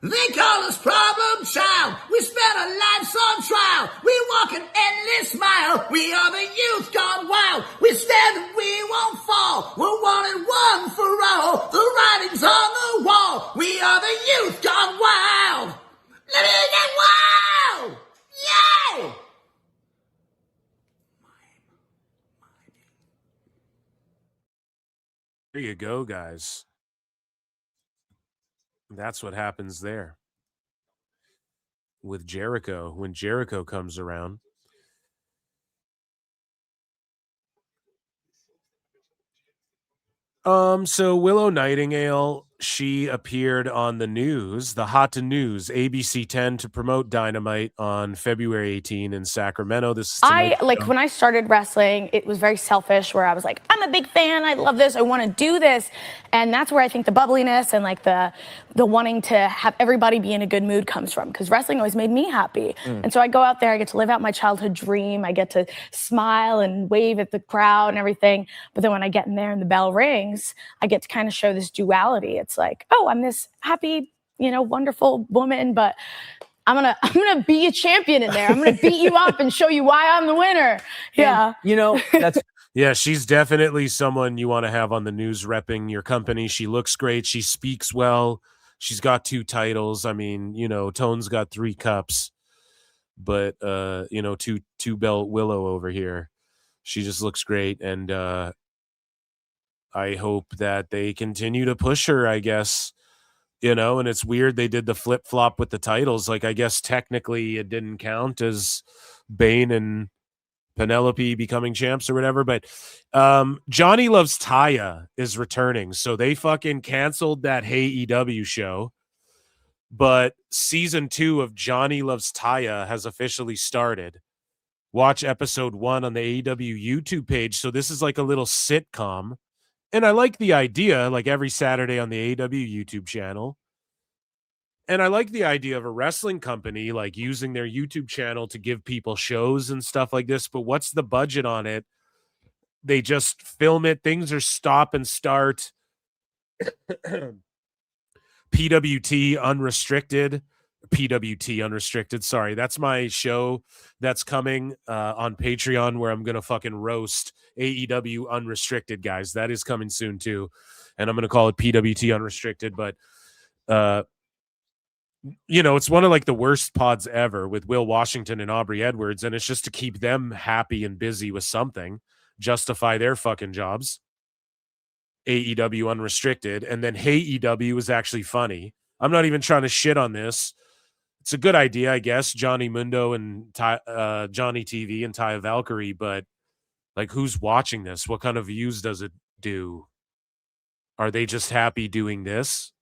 Speaker 1: They call us problem child. We spent our lives on trial. We walk an endless mile. We are the youth gone wild. We stand and we won't fall. We're one and one for all. The writing's on the wall. We are the youth gone wild. Let me get wild. Yay!
Speaker 8: There you go, guys. That's what happens there with Jericho when Jericho comes around. So Willow Nightingale, she appeared on the news, the Hot to News, ABC 10, to promote Dynamite on February 18 in Sacramento.
Speaker 21: When I started wrestling, it was very selfish, where I was like, I'm a big fan, I love this, I want to do this. And that's where I think the bubbliness and like the wanting to have everybody be in a good mood comes from, because wrestling always made me happy. And so I go out there, I get to live out my childhood dream, I get to smile and wave at the crowd and everything. But then when I get in there and the bell rings, I get to kind of show this duality. It's like, oh, I'm this happy, wonderful woman, but I'm gonna be a champion in there. I'm gonna beat you up and show you why I'm the winner. Yeah.
Speaker 22: That's
Speaker 8: yeah, she's definitely someone you want to have on the news repping your company. She looks great. She speaks well. She's got 2 titles. I mean, Tone's got 3 cups, but two belt Willow over here. She just looks great, and I hope that they continue to push her, I guess, and it's weird they did the flip-flop with the titles. Like, I guess technically it didn't count as Bane and Penelope becoming champs or whatever. But Johnny Loves Taya is returning. So they fucking canceled that Hey EW show. But season 2 of Johnny Loves Taya has officially started. Watch episode 1 on the AEW YouTube page. So this is like a little sitcom. And I like the idea, like every Saturday on the AEW YouTube channel. And I like the idea of a wrestling company like using their YouTube channel to give people shows and stuff like this. But what's the budget on it? They just film it. Things are stop and start. PWT Unrestricted. Sorry, that's my show that's coming on Patreon where I'm going to fucking roast AEW Unrestricted, guys. That is coming soon too. And I'm going to call it PWT Unrestricted. But, it's one of like the worst pods ever with Will Washington and Aubrey Edwards. And it's just to keep them happy and busy with something, justify their fucking jobs. AEW Unrestricted, and then Hey EW is actually funny. I'm not even trying to shit on this. It's a good idea, I guess. Johnny Mundo and Johnny TV and Taya Valkyrie, but like, who's watching this? What kind of views does it do? Are they just happy doing this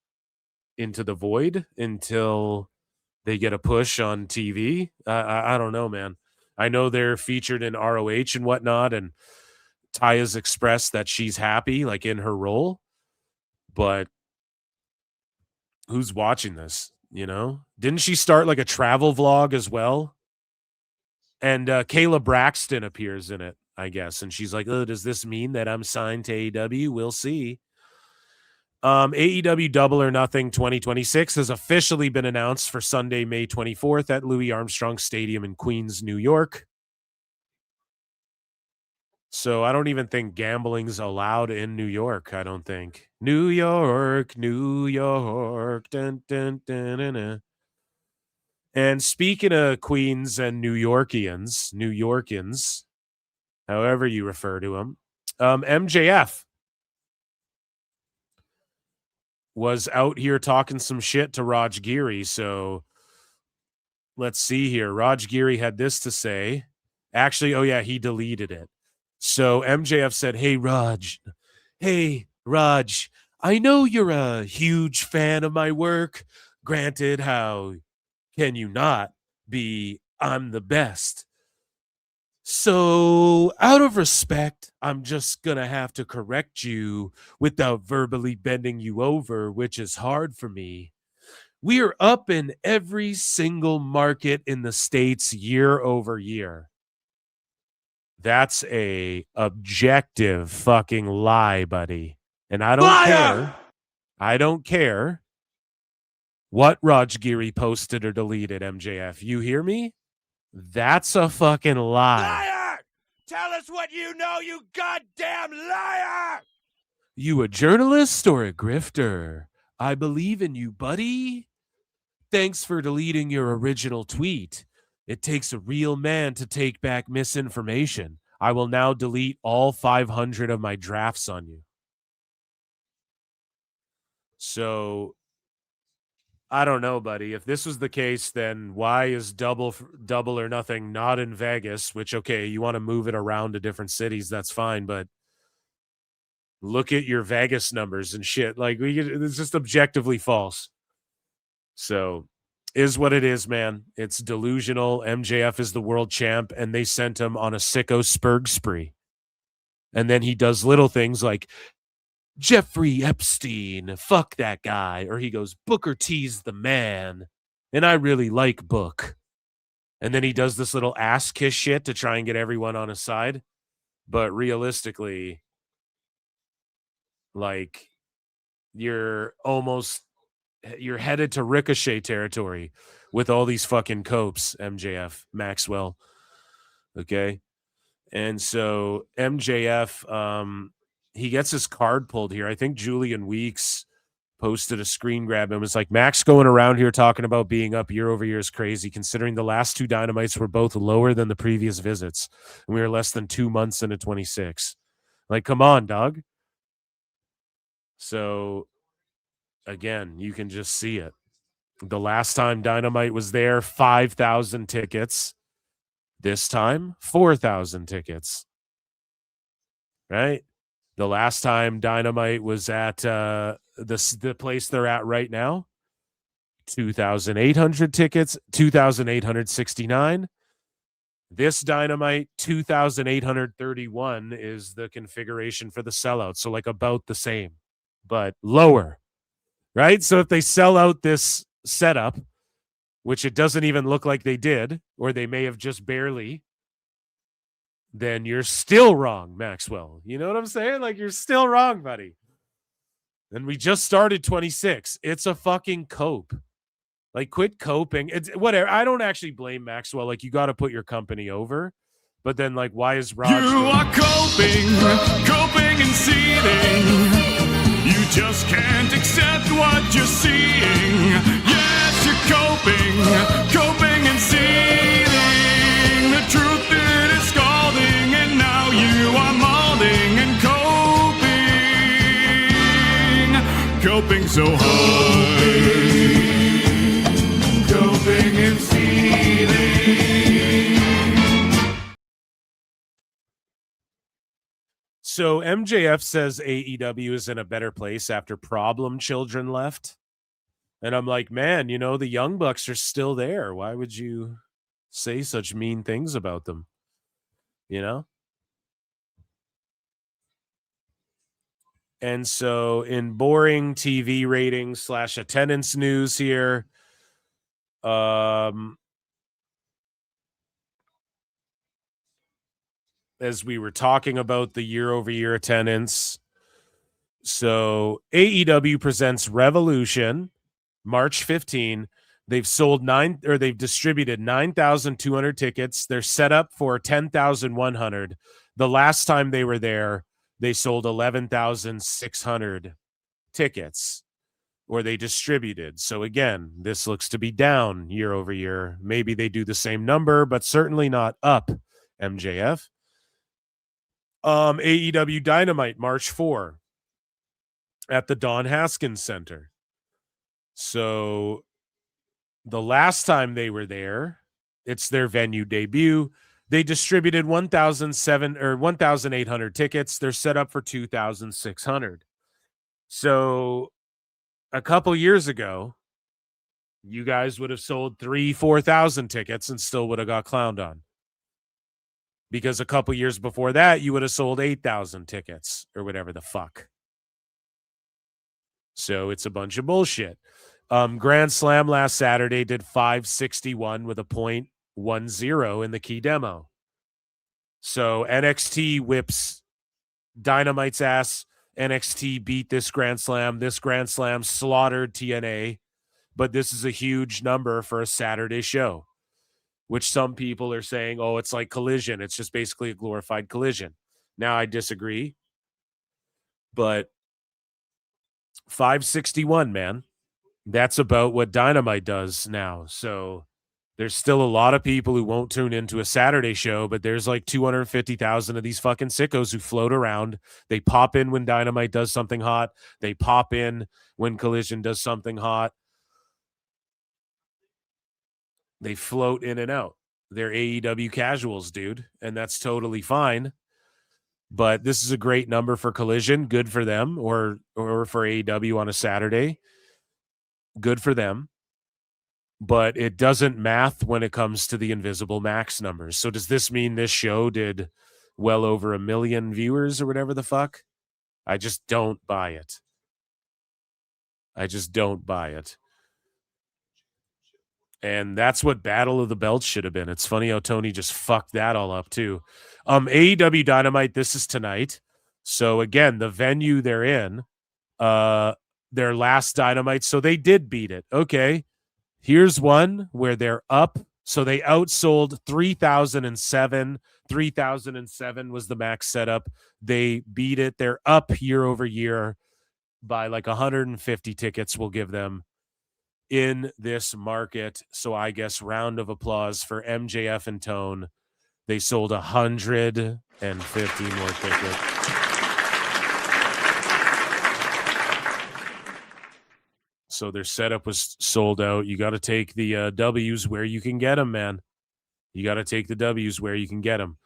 Speaker 8: into the void until they get a push on TV? I don't know, man. I know they're featured in ROH and whatnot, and Taya's expressed that she's happy, like in her role, but who's watching this? Didn't she start like a travel vlog as well? And Kayla Braxton appears in it, I guess, and she's like, "Oh, does this mean that I'm signed to AEW? We'll see." AEW Double or Nothing 2026 has officially been announced for Sunday, May 24th at Louis Armstrong Stadium in Queens, New York. So I don't even think gambling's allowed in New York. I don't think. New York. Dun, dun, dun, dun, dun. And speaking of Queens and New Yorkans, however you refer to them, MJF was out here talking some shit to Raj Giri. So let's see here. Raj Giri had this to say. Actually, oh yeah, he deleted it. So MJF said, Hey, Raj, I know you're a huge fan of my work. Granted, how can you not be? I'm the best. So out of respect, I'm just going to have to correct you without verbally bending you over, which is hard for me. We are up in every single market in the States year over year. That's a objective fucking lie, buddy. And I don't care. I don't care what Raj Giri posted or deleted, MJF. You hear me? That's a fucking lie.
Speaker 13: Liar! Tell us what you know, you goddamn liar!
Speaker 8: You a journalist or a grifter? I believe in you, buddy. Thanks for deleting your original tweet. It takes a real man to take back misinformation. I will now delete all 500 of my drafts on you. So, I don't know, buddy. If this was the case, then why is Double or Nothing not in Vegas? Which, okay, you want to move it around to different cities, that's fine. But look at your Vegas numbers and shit. Like, it's just objectively false. So, is what it is, man. It's delusional. MJF is the world champ, and they sent him on a sicko spurg spree. And then he does little things like Jeffrey Epstein, fuck that guy. Or he goes, Booker T's the man, and I really like Book. And then he does this little ass kiss shit to try and get everyone on his side. But realistically, like, you're headed to Ricochet territory with all these fucking copes, MJF, Maxwell. Okay. And so MJF, he gets his card pulled here. I think Julian Weeks posted a screen grab and was like, Max going around here talking about being up year over year is crazy, considering the last two Dynamites were both lower than the previous visits. And we were less than 2 months into 26. Like, come on, dog. So again, you can just see it. The last time Dynamite was there, 5,000 tickets. This time, 4,000 tickets. Right? The last time Dynamite was at the place they're at right now, 2,800 tickets, 2,869. This Dynamite, 2,831 is the configuration for the sellout. So like about the same, but lower, right? So if they sell out this setup, which it doesn't even look like they did, or they may have just barely, then you're still wrong, Maxwell. You know what I'm saying? Like, you're still wrong, buddy. And we just started 26. It's a fucking cope. Like, quit coping. It's whatever. I don't actually blame Maxwell. Like, you got to put your company over. But then, like, why is Raj?
Speaker 13: You are coping and seething. You just can't accept what you're seeing. Yes, you're coping and seething. The truth it is scalding, and now you are molding and coping so hard. Coping and seething.
Speaker 8: So MJF says AEW is in a better place after Problem Children left. And I'm like, man, you know, the Young Bucks are still there. Why would you say such mean things about them? You know? And so in boring TV ratings / attendance news here, as we were talking about the year-over-year attendance. So AEW presents Revolution, March 15. They've distributed 9,200 tickets. They're set up for 10,100. The last time they were there, they sold 11,600 tickets, or they distributed. So again, this looks to be down year over year. Maybe they do the same number, but certainly not up, MJF. AEW Dynamite, March 4 at the Don Haskins Center. So the last time they were there, it's their venue debut. They distributed 1,800 tickets. They're set up for 2,600. So a couple years ago, you guys would have sold 4,000 tickets and still would have got clowned on. Because a couple years before that, you would have sold 8,000 tickets or whatever the fuck. So it's a bunch of bullshit. Grand Slam last Saturday did 561 with a .10 in the key demo. So NXT whips Dynamite's ass. NXT beat this Grand Slam. This Grand Slam slaughtered TNA. But this is a huge number for a Saturday show, which some people are saying, oh, it's like Collision. It's just basically a glorified Collision. Now, I disagree. But 561, man. That's about what Dynamite does now. So there's still a lot of people who won't tune into a Saturday show, but there's like 250,000 of these fucking sickos who float around. They pop in when Dynamite does something hot. They pop in when Collision does something hot. They float in and out. They're AEW casuals, dude, and that's totally fine. But this is a great number for Collision. Good for them, or for AEW on a Saturday. Good for them. But it doesn't math when it comes to the Invisible Max numbers. So does this mean this show did well over 1 million viewers or whatever the fuck? I just don't buy it. I just don't buy it. And that's what Battle of the Belts should have been. It's funny how Tony just fucked that all up too. AEW Dynamite, this is tonight. So again, the venue they're in, their last Dynamite, so they did beat it. Okay, here's one where they're up. So they outsold 3,007. 3,007 was the max setup. They beat it. They're up year over year by like 150 tickets. We'll give them in this market. So I guess round of applause for MJF and Tone. They sold 150 more tickets. So their setup was sold out. You got to take the W's where you can get them, man. You got to take the W's where you can get them.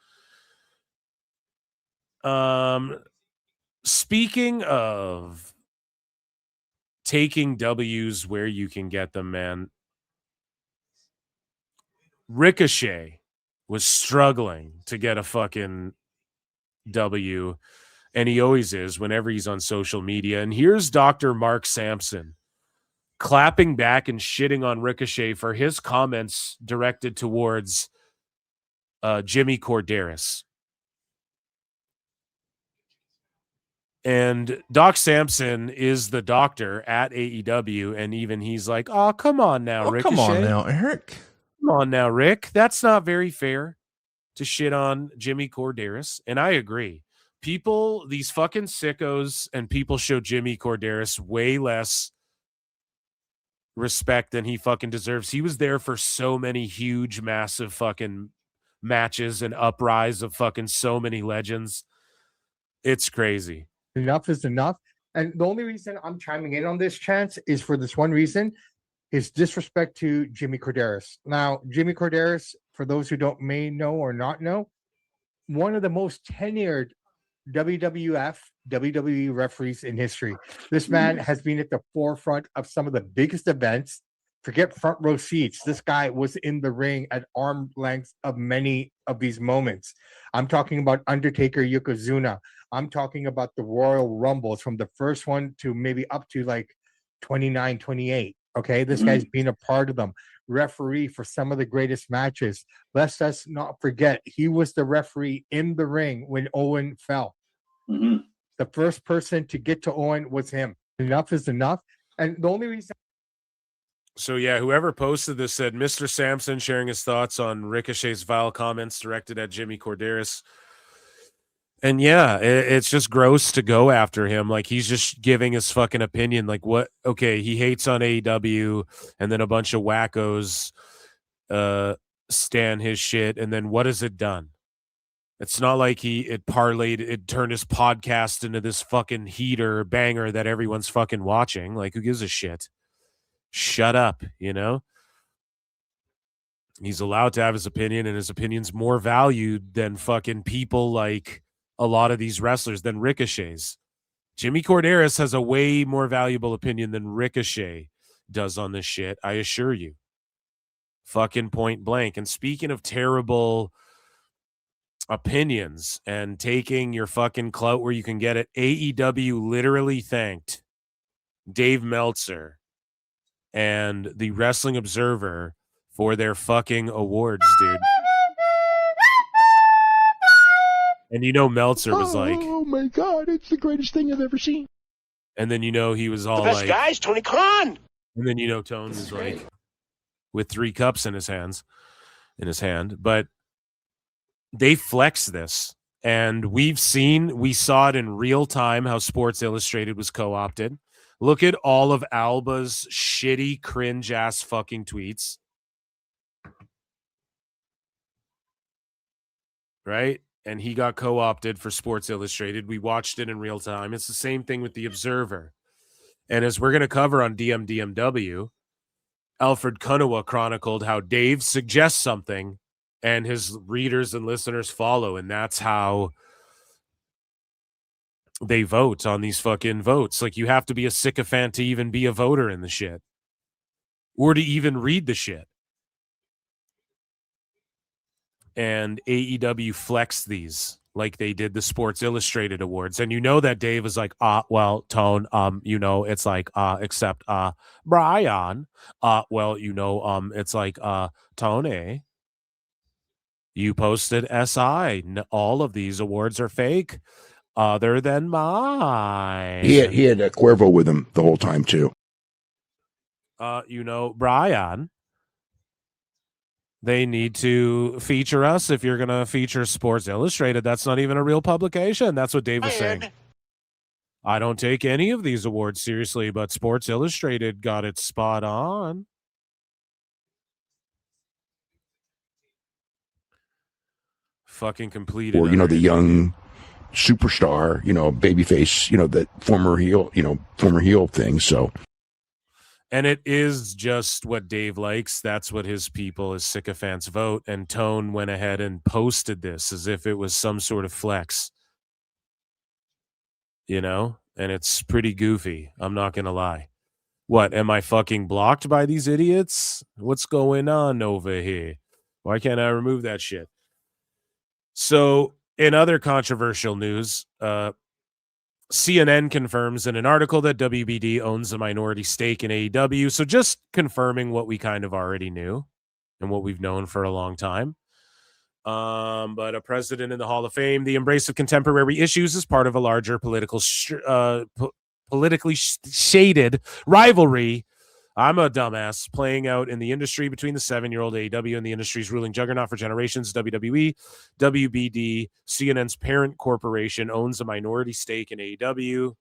Speaker 8: Speaking of taking W's where you can get them, man, Ricochet was struggling to get a fucking W, and he always is whenever he's on social media. And here's Dr. Mark Sampson clapping back and shitting on Ricochet for his comments directed towards Jimmy Corderas. And Doc Sampson is the doctor at AEW, and even he's like, "Oh, come on now, Ricochet.
Speaker 2: Come on now, Eric.
Speaker 8: Come on now, Rick. That's not very fair to shit on Jimmy Corderas." And I agree. People, these fucking sickos and people show Jimmy Corderas way less respect than he fucking deserves. He was there for so many huge, massive fucking matches and uprise of fucking so many legends. It's crazy.
Speaker 22: Enough is enough. And the only reason I'm chiming in on this, Chance, is for this one reason, is disrespect to Jimmy Corderas. Now, Jimmy Corderas, for those who may know or not know, one of the most tenured WWF, WWE referees in history. This man has been at the forefront of some of the biggest events. Forget front row seats. This guy was in the ring at arm length of many of these moments. I'm talking about Undertaker Yokozuna. I'm talking about the Royal Rumbles from the first one to maybe up to like 29, 28. Okay, this guy's been a part of them. Referee for some of the greatest matches. Let's us not forget, he was the referee in the ring when Owen fell. The first person to get to Owen was him. Enough is enough. And the only reason.
Speaker 8: So yeah, whoever posted this said Mr. Sampson sharing his thoughts on Ricochet's vile comments directed at Jimmy Corderas. And yeah, it's just gross to go after him. Like, he's just giving his fucking opinion. Like, what? Okay, he hates on AEW, and then a bunch of wackos stan his shit. And then what has it done? It's not like it turned his podcast into this fucking heater banger that everyone's fucking watching. Like, who gives a shit? Shut up, you know? He's allowed to have his opinion, and his opinion's more valued than fucking people like a lot of these wrestlers, than Ricochet's. Jimmy Corderas has a way more valuable opinion than Ricochet does on this shit, I assure you. Fucking point blank. And speaking of terrible opinions and taking your fucking clout where you can get it, AEW literally thanked Dave Meltzer and the Wrestling Observer for their fucking awards, dude. And you know Meltzer was like,
Speaker 2: "Oh my God, it's the greatest thing I've ever seen."
Speaker 8: And then you know he was all
Speaker 3: The best
Speaker 8: like,
Speaker 3: guys, Tony Khan.
Speaker 8: And then you know Tone was like with 3 cups in his hand. But they flex this. And we saw it in real time how Sports Illustrated was co-opted. Look at all of Alba's shitty, cringe-ass fucking tweets. Right? And he got co-opted for Sports Illustrated. We watched it in real time. It's the same thing with The Observer. And as we're going to cover on DMDMW, Alfred Kunawa chronicled how Dave suggests something and his readers and listeners follow. And that's how they vote on these fucking votes. Like, you have to be a sycophant to even be a voter in the shit or to even read the shit. And AEW flexed these like they did the Sports Illustrated Awards. And you know that Dave was like, well, Tone, you know, it's like, except, Brian, well, you know, it's like, Tony, you posted SI. All of these awards are fake other than mine.
Speaker 2: He had Cuervo with him the whole time too.
Speaker 8: You know, Brian, they need to feature us if you're going to feature Sports Illustrated. That's not even a real publication. That's what Dave was saying. I don't take any of these awards seriously, but Sports Illustrated got it spot on. Fucking completed.
Speaker 2: Or, you know, the young superstar, you know, babyface, you know, that former heel thing. So,
Speaker 8: And it is just what Dave likes. That's what his people, his sycophants, vote. And Tone went ahead and posted this as if it was some sort of flex. You know? And it's pretty goofy. I'm not going to lie. What, am I fucking blocked by these idiots? What's going on over here? Why can't I remove that shit? So, in other controversial news, CNN confirms in an article that WBD owns a minority stake in AEW. So just confirming what we kind of already knew and what we've known for a long time. But a president in the Hall of Fame, the embrace of contemporary issues is part of a larger politically shaded rivalry. I'm a dumbass playing out in the industry between the 7-year-old AEW and the industry's ruling juggernaut for generations, WWE. WBD, CNN's parent corporation, owns a minority stake in AEW.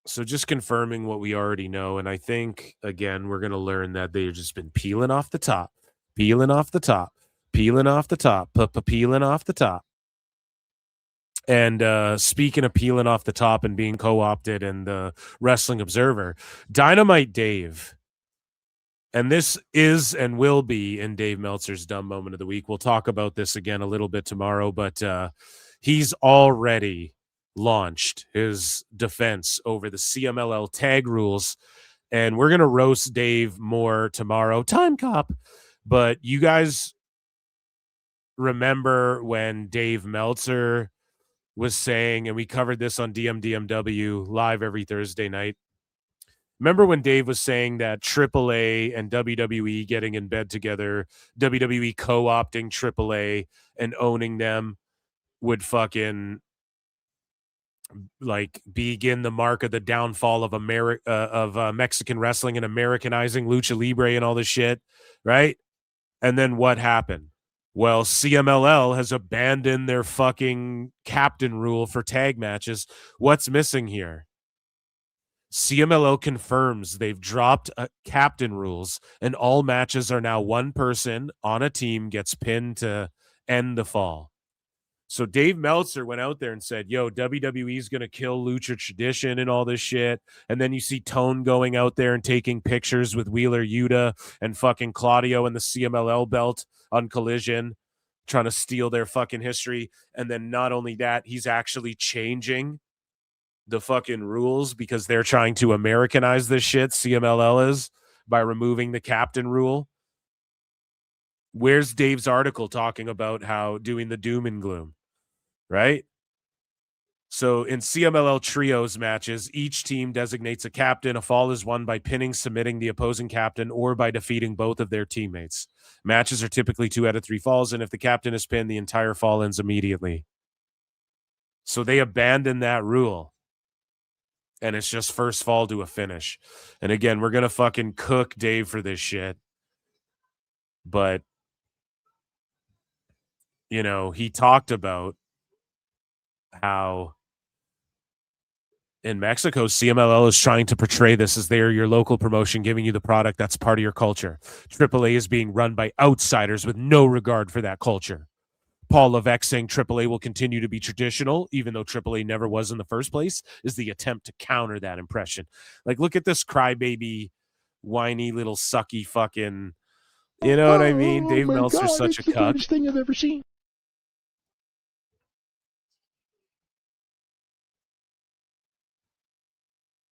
Speaker 8: So just confirming what we already know. And I think, again, we're going to learn that they've just been peeling off the top, peeling off the top, peeling off the top, peeling off the top. And speaking of peeling off the top and being co-opted in the Wrestling Observer, Dynamite Dave, and this is and will be in Dave Meltzer's Dumb Moment of the Week. We'll talk about this again a little bit tomorrow, but he's already launched his defense over the CMLL tag rules, and we're going to roast Dave more tomorrow. Time cop. But you guys remember when Dave Meltzer was saying, and we covered this on DMDMW live every Thursday night. Remember when Dave was saying that AAA and WWE getting in bed together, WWE co-opting AAA and owning them would fucking like begin the mark of the downfall of Mexican wrestling and Americanizing Lucha Libre and all this shit, right? And then what happened? Well, CMLL has abandoned their fucking captain rule for tag matches. What's missing here? CMLL confirms they've dropped captain rules, and all matches are now one person on a team gets pinned to end the fall. So Dave Meltzer went out there and said, yo, WWE's going to kill Lucha tradition and all this shit. And then you see Tone going out there and taking pictures with Wheeler Yuta and fucking Claudio and the CMLL belt on Collision, trying to steal their fucking history. And then not only that, he's actually changing the fucking rules because they're trying to Americanize this shit, CMLL is, by removing the captain rule. Where's Dave's article talking about how doing the doom and gloom, right? So in CMLL trios matches, each team designates a captain. A fall is won by pinning, submitting the opposing captain, or by defeating both of their teammates. Matches are typically 2 out of 3 falls, and if the captain is pinned, the entire fall ends immediately. So they abandoned that rule, and it's just first fall to a finish. And again, we're going to fucking cook Dave for this shit. But, you know, he talked about how in Mexico, CMLL is trying to portray this as they are your local promotion, giving you the product that's part of your culture. AAA is being run by outsiders with no regard for that culture. Paul Levesque saying AAA will continue to be traditional, even though AAA never was in the first place, is the attempt to counter that impression. Like, look at this crybaby, whiny little sucky fucking, you know what I mean? Dave Meltzer's such a cuck.
Speaker 2: It's the greatest thing I've ever seen.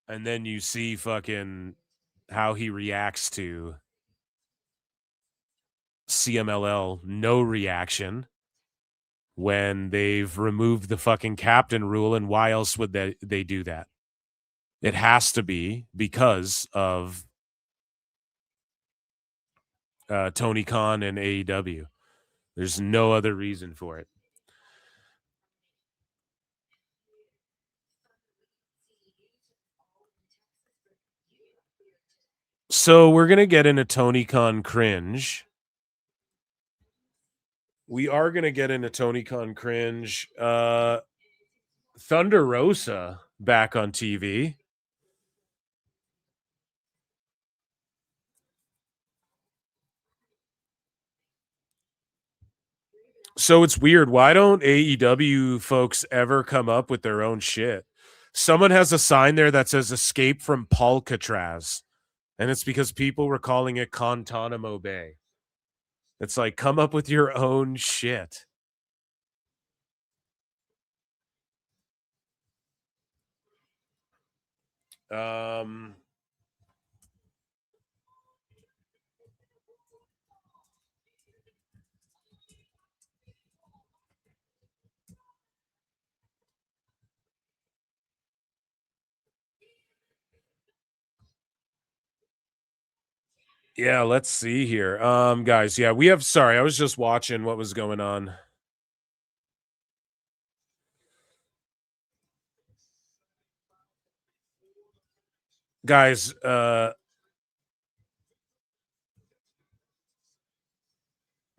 Speaker 8: And then you see fucking how he reacts to CMLL, no reaction when they've removed the fucking captain rule. And why else would they do that? It has to be because of Tony Khan and AEW. There's no other reason for it. So we're going to get into Tony Khan cringe. We are going to get into Tony Khan cringe. Thunder Rosa back on TV. So it's weird. Why don't AEW folks ever come up with their own shit? Someone has a sign there that says "Escape from Palcatraz," and it's because people were calling it Guantanamo Bay. It's like, come up with your own shit. Yeah, let's see here. Guys, yeah, we have, sorry, I was just watching what was going on. Guys,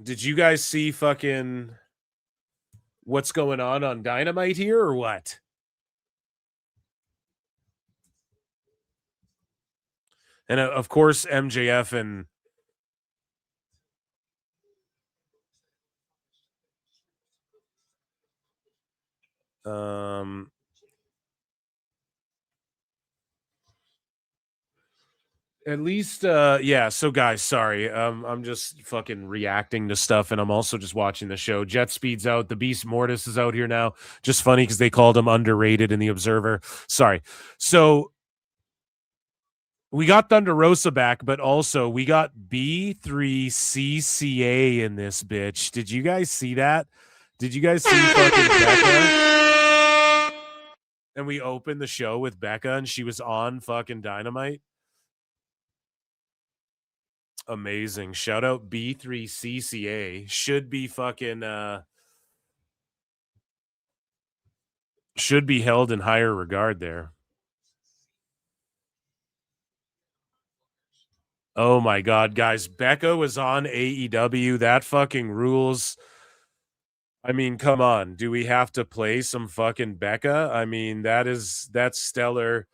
Speaker 8: did you guys see fucking what's going on Dynamite here or what? And of course, MJF and at least yeah, so guys, sorry. I'm just fucking reacting to stuff and I'm also just watching the show. Jet Speed's out, the Beast Mortis is out here now. Just funny because they called him underrated in the Observer. Sorry. So we got Thunder Rosa back, but also we got B3CCA in this bitch. Did you guys see that? Did you guys see fucking Becca? And we opened the show with Becca and she was on fucking Dynamite. Amazing. Shout out B3CCA. Should be fucking should be held in higher regard there. Oh my god, guys, Becca was on AEW. That fucking rules. I mean, come on. Do we have to play some fucking Becca? I mean, that's stellar.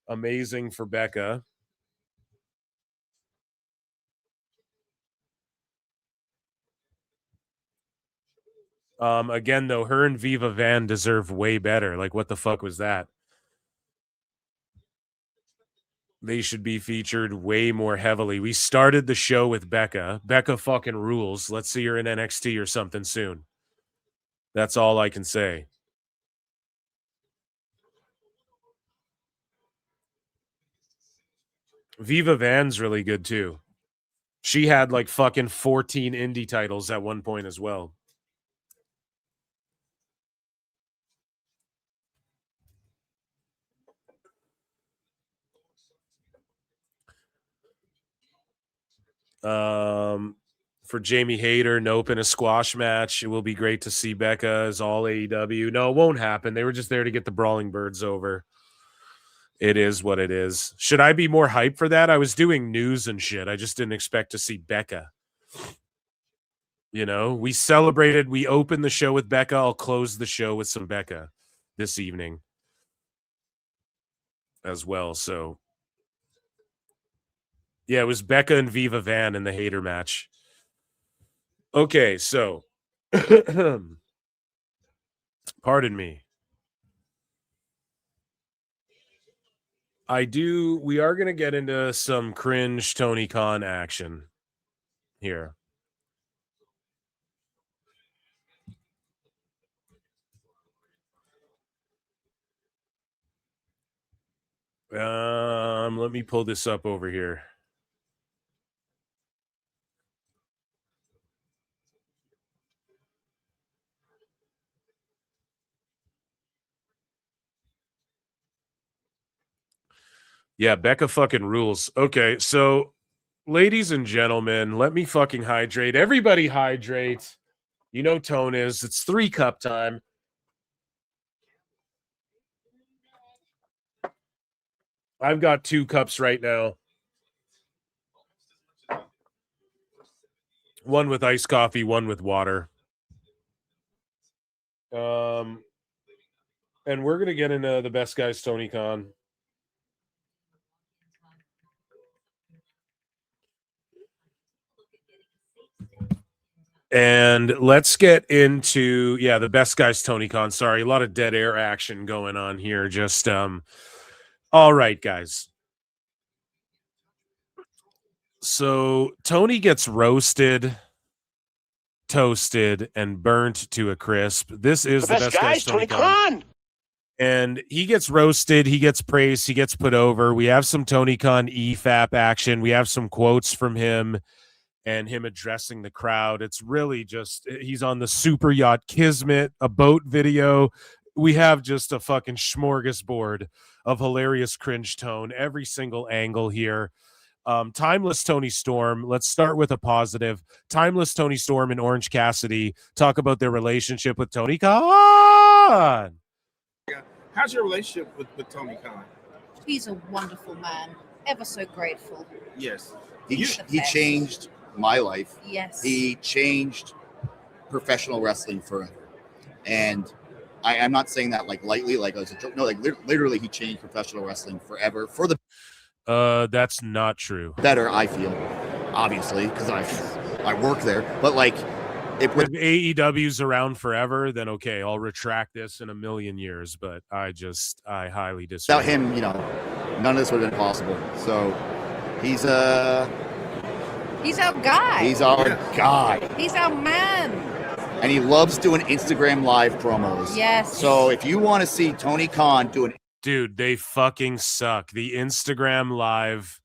Speaker 8: Amazing for Becca. Again, though, her and Viva Van deserve way better. Like, what the fuck was that? They should be featured way more heavily. We started the show with Becca. Becca fucking rules. Let's see her in NXT or something soon. That's all I can say. Viva Van's really good too. She had like fucking 14 indie titles at one point as well. For Jamie Hayter, nope, in a squash match. It will be great to see Becca as all AEW. No, it won't happen. They were just there to get the Brawling Birds over. It is what it is. Should I be more hyped for that? I was doing news and shit. I just didn't expect to see Becca. You know, we celebrated. We opened the show with Becca. I'll close the show with some Becca this evening as well. So, yeah, it was Becca and Viva Van in the Hater match. Okay, so pardon me. We are going to get into some cringe Tony Khan action here. Let me pull this up over here. Yeah, Becca fucking rules. Okay, so ladies and gentlemen, let me fucking hydrate. Everybody hydrate. You know Tone is. It's 3-cup time. I've got 2 cups right now. One with iced coffee, one with water. And we're going to get into the best guys, Tony Khan. And let's get into the best guys Tony Khan. Sorry, a lot of dead air action going on here. Just all right, guys. So Tony gets roasted, toasted, and burnt to a crisp. This is the best guys Tony Khan. And he gets roasted, he gets praised, he gets put over. We have some Tony Khan EFAP action. We have some quotes from him and him addressing the crowd. It's really just, he's on the super yacht Kismet, a boat video. We have just a fucking smorgasbord of hilarious cringe tone, every single angle here. Timeless Tony Storm. Let's start with a positive. Timeless Tony Storm and Orange Cassidy talk about their relationship with Tony Khan.
Speaker 20: How's your relationship with Tony Khan?
Speaker 14: He's a wonderful man. Ever so grateful.
Speaker 20: Yes.
Speaker 4: He changed my life.
Speaker 14: Yes.
Speaker 4: He changed professional wrestling forever. And I'm not saying that like lightly, like as a joke. No, like literally he changed professional wrestling forever for the
Speaker 8: that's not true.
Speaker 4: better, I feel, obviously, because I work there. But like
Speaker 8: if AEW's around forever, then okay, I'll retract this in a million years. But I highly disagree.
Speaker 4: Without him, none of this would have been possible. So he's
Speaker 14: our guy.
Speaker 4: He's our guy.
Speaker 14: He's our man.
Speaker 4: And he loves doing Instagram live promos.
Speaker 14: Yes.
Speaker 4: So if you want to see Tony Khan doing,
Speaker 8: dude, they fucking suck. The Instagram live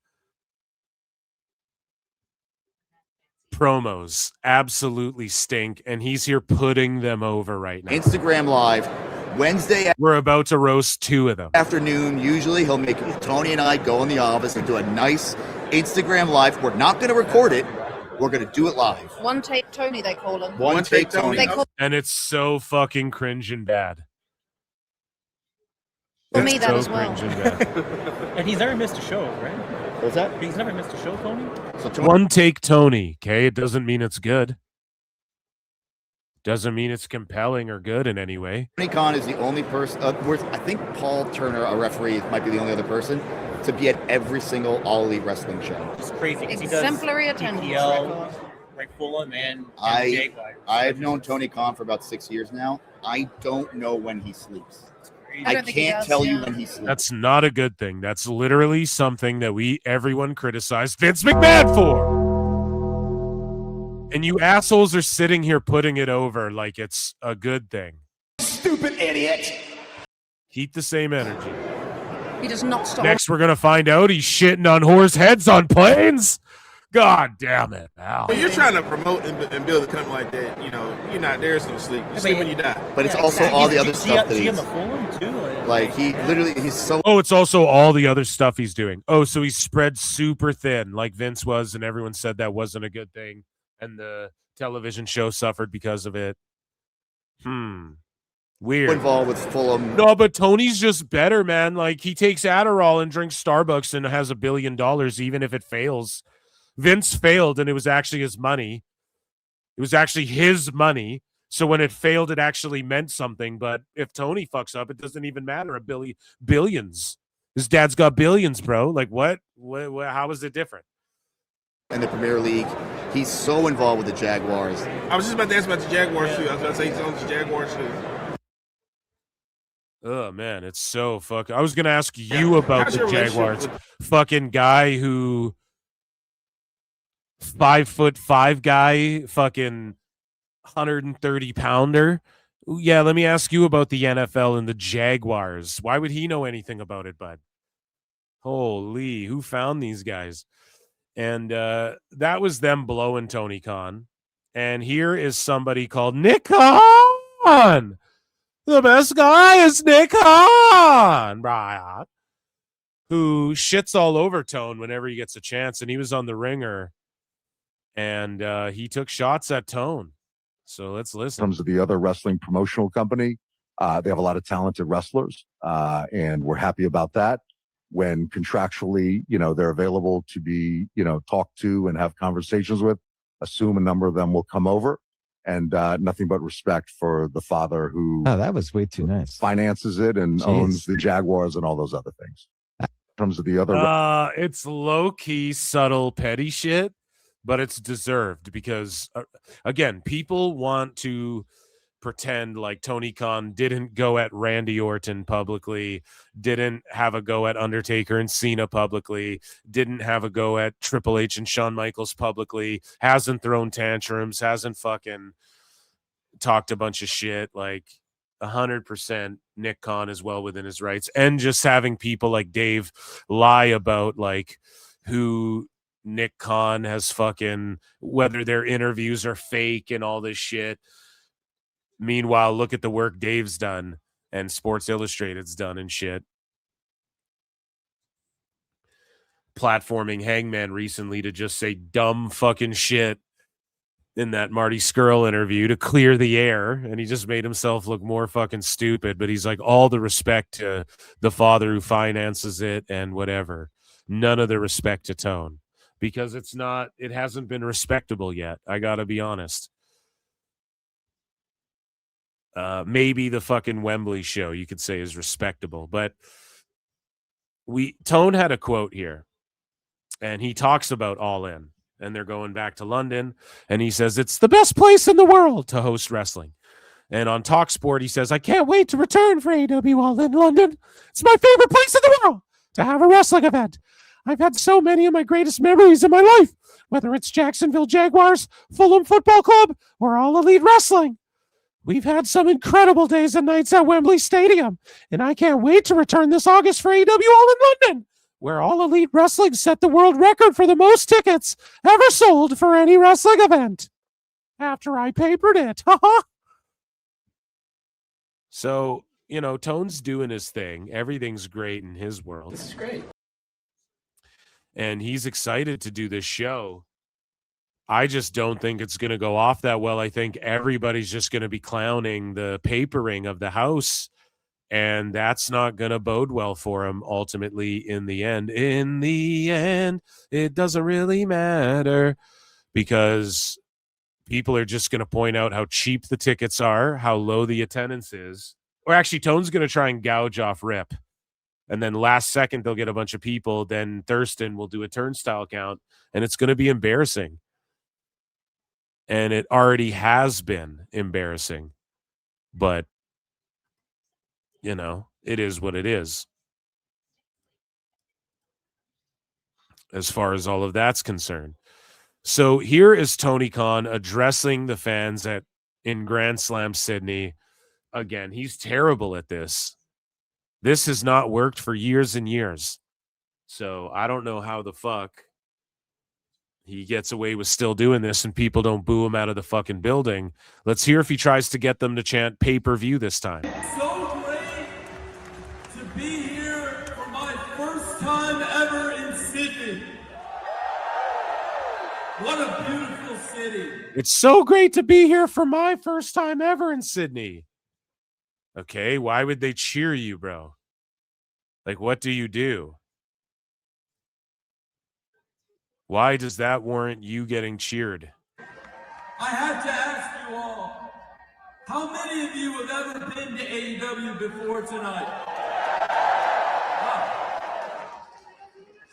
Speaker 8: promos absolutely stink, and he's here putting them over right now.
Speaker 4: Instagram live Wednesday.
Speaker 8: We're about to roast 2 of them.
Speaker 4: Afternoon, usually he'll make Tony and I go in the office and do a nice Instagram live. We're not going to record it. We're going to do it live.
Speaker 14: One take Tony, they call him.
Speaker 4: One take Tony.
Speaker 8: And it's so fucking cringe and bad.
Speaker 14: For me, that as well.
Speaker 18: And he's never missed a show, right?
Speaker 4: What's that?
Speaker 18: He's never missed a show, Tony?
Speaker 4: So
Speaker 8: One take Tony, okay? It doesn't mean it's good. Doesn't mean it's compelling or good in any way.
Speaker 4: Tony Khan is the only person, I think Paul Turner, a referee, might be the only other person to be at every single All Elite Wrestling show.
Speaker 18: It's crazy.
Speaker 14: Exemplary attendance.
Speaker 18: PPL, Rick Fulham, and
Speaker 4: I've known Tony Khan for about 6 years now. I don't know when he sleeps. I can't tell you when he sleeps.
Speaker 8: That's not a good thing. That's literally something that everyone criticized Vince McMahon for. And you assholes are sitting here putting it over like it's a good thing.
Speaker 13: Stupid idiot.
Speaker 8: Keep the same energy.
Speaker 14: He does not stop.
Speaker 8: Next, we're going to find out he's shitting on whores' heads on planes. God damn it, pal.
Speaker 20: When you're trying to promote and build a company like that, you're not there, so to sleep. You sleep when you die.
Speaker 4: But it's also all the other stuff that he's like. He's so.
Speaker 8: Oh, it's also all the other stuff he's doing. Oh, so he's spread super thin, like Vince was, and everyone said that wasn't a good thing, and the television show suffered because of it. Weird.
Speaker 4: Involved with Fulham.
Speaker 8: No, but Tony's just better, man. Like he takes Adderall and drinks Starbucks and has $1 billion, even if it fails. Vince failed, and it was actually his money. It was actually his money. So when it failed, it actually meant something. But if Tony fucks up, it doesn't even matter. Billions. His dad's got billions, bro. Like what? How is it different?
Speaker 4: In the Premier League, he's so involved with the Jaguars.
Speaker 20: I was just about to ask about the Jaguars too. I was about to say he's on the Jaguars too.
Speaker 8: Oh man, it's so fucking. I was gonna ask you about the Jaguars. Fucking guy who 5'5" guy, fucking 130-pounder. Yeah, let me ask you about the NFL and the Jaguars. Why would he know anything about it, bud? Holy, who found these guys? And that was them blowing Tony Khan. And here is somebody called Nick Khan. The best guy is Nick Khan, right? Who shits all over Tone whenever he gets a chance. And he was on The Ringer. And he took shots at Tone. So let's listen.
Speaker 2: In terms of the other wrestling promotional company, they have a lot of talented wrestlers, and we're happy about that. When contractually, they're available to be, talked to and have conversations with, assume a number of them will come over, and nothing but respect for the father who
Speaker 5: that was way too nice.
Speaker 2: Finances it and owns the Jaguars and all those other things. In terms of the other,
Speaker 8: it's low key, subtle, petty shit. but it's deserved because, again, people want to pretend like Tony Khan didn't go at Randy Orton publicly, didn't have a go at Undertaker and Cena publicly, didn't have a go at Triple H and Shawn Michaels publicly, hasn't thrown tantrums, hasn't fucking talked a bunch of shit. Like 100% Nick Khan is well within his rights. And just having people like Dave lie about like who Nick Khan has fucking, whether their interviews are fake and all this shit. Meanwhile, look at the work Dave's done and Sports Illustrated's done and shit. Platforming Hangman recently to just say dumb fucking shit in that Marty Scurll interview to clear the air, and he just made himself look more fucking stupid. But he's like, all the respect to the father who finances it and whatever. None of the respect to Tone, because it hasn't been respectable yet. I gotta be honest. Maybe the fucking Wembley show you could say is respectable, but Tone had a quote here, and he talks about All In, and they're going back to London, and he says it's the best place in the world to host wrestling. And on TalkSport, he says, I can't wait to return for AEW All In London. It's my favorite place in the world to have a wrestling event. I've had so many of my greatest memories in my life, whether it's Jacksonville Jaguars, Fulham Football Club, or All Elite Wrestling. We've had some incredible days and nights at Wembley Stadium, and I can't wait to return this August for AEW All in London, where All Elite Wrestling set the world record for the most tickets ever sold for any wrestling event after I papered it. So, Tone's doing his thing. Everything's great in his world.
Speaker 5: This is great.
Speaker 8: And he's excited to do this show. I just don't think it's going to go off that well. I think everybody's just going to be clowning the papering of the house, and that's not going to bode well for him ultimately in the end. In the end, it doesn't really matter because people are just going to point out how cheap the tickets are, how low the attendance is. Or actually, Tone's going to try and gouge off Rip. And then last second, they'll get a bunch of people. Then Thurston will do a turnstile count, and it's going to be embarrassing. And it already has been embarrassing. But, it is what it is. As far as all of that's concerned. So here is Tony Khan addressing the fans in Grand Slam Sydney. Again, he's terrible at this. This has not worked for years and years. So I don't know how the fuck he gets away with still doing this and people don't boo him out of the fucking building. Let's hear if he tries to get them to chant pay-per-view this time.
Speaker 10: So great to be here for my first time ever in Sydney. What a beautiful city.
Speaker 8: It's so great to be here for my first time ever in Sydney. Okay, why would they cheer you, bro? Like, what do you do? Why does that warrant you getting cheered?
Speaker 10: I had to ask you all, how many of you have ever been to AEW before tonight?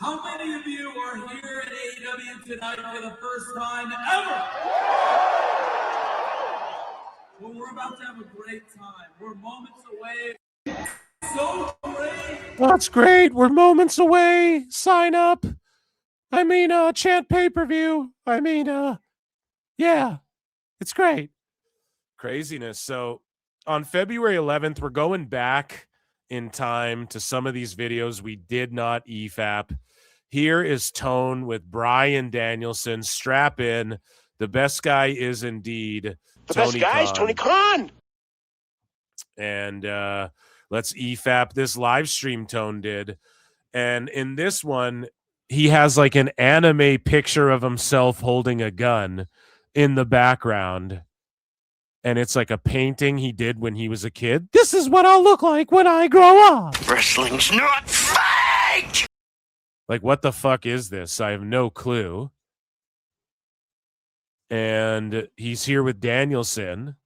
Speaker 10: How many of you are here at AEW tonight for the first time ever? Well, we're about to have a great time. We're moments away. So great.
Speaker 8: That's great. We're moments away. Sign up. Chant pay-per-view. Yeah, it's great. Craziness. So on February 11th, we're going back in time to some of these videos we did not EFAP. Here is Tone with Bryan Danielson. Strap in. The best guy is indeed
Speaker 3: Tony Khan. Tony Khan.
Speaker 8: And let's EFAP this live stream Tone did. And in this one, he has like an anime picture of himself holding a gun in the background. And it's like a painting he did when he was a kid. This is what I'll look like when I grow up.
Speaker 3: Wrestling's not fake!
Speaker 8: Like, what the fuck is this? I have no clue. And he's here with Danielson.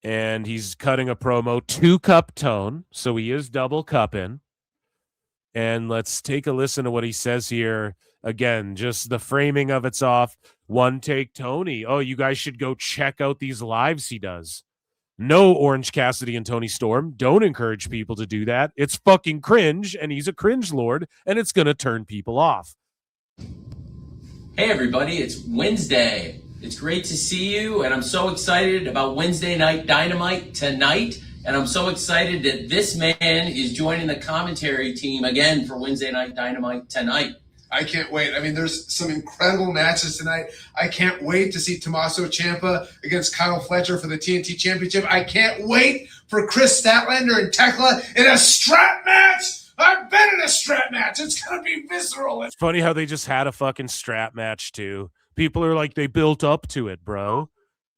Speaker 8: And he's cutting a promo 2-cup Tone. So he is double cupping. And let's take a listen to what he says here. Again, just the framing of it's off. One Take Tony. Oh, you guys should go check out these lives he does. No, Orange Cassidy and Tony Storm. Don't encourage people to do that. It's fucking cringe, and he's a cringe lord, and it's going to turn people off.
Speaker 5: Hey everybody, it's Wednesday. It's great to see you, and I'm so excited about Wednesday Night Dynamite tonight, and I'm so excited that this man is joining the commentary team again for Wednesday Night Dynamite tonight.
Speaker 12: I can't wait. I mean, there's some incredible matches tonight. I can't wait to see Tommaso Ciampa against Kyle Fletcher for the TNT Championship. I can't wait for Chris Statlander and Tekla in a strap match. I've been in a strap match. It's going to be visceral.
Speaker 8: It's funny how they just had a fucking strap match, too. People are like, they built up to it, bro.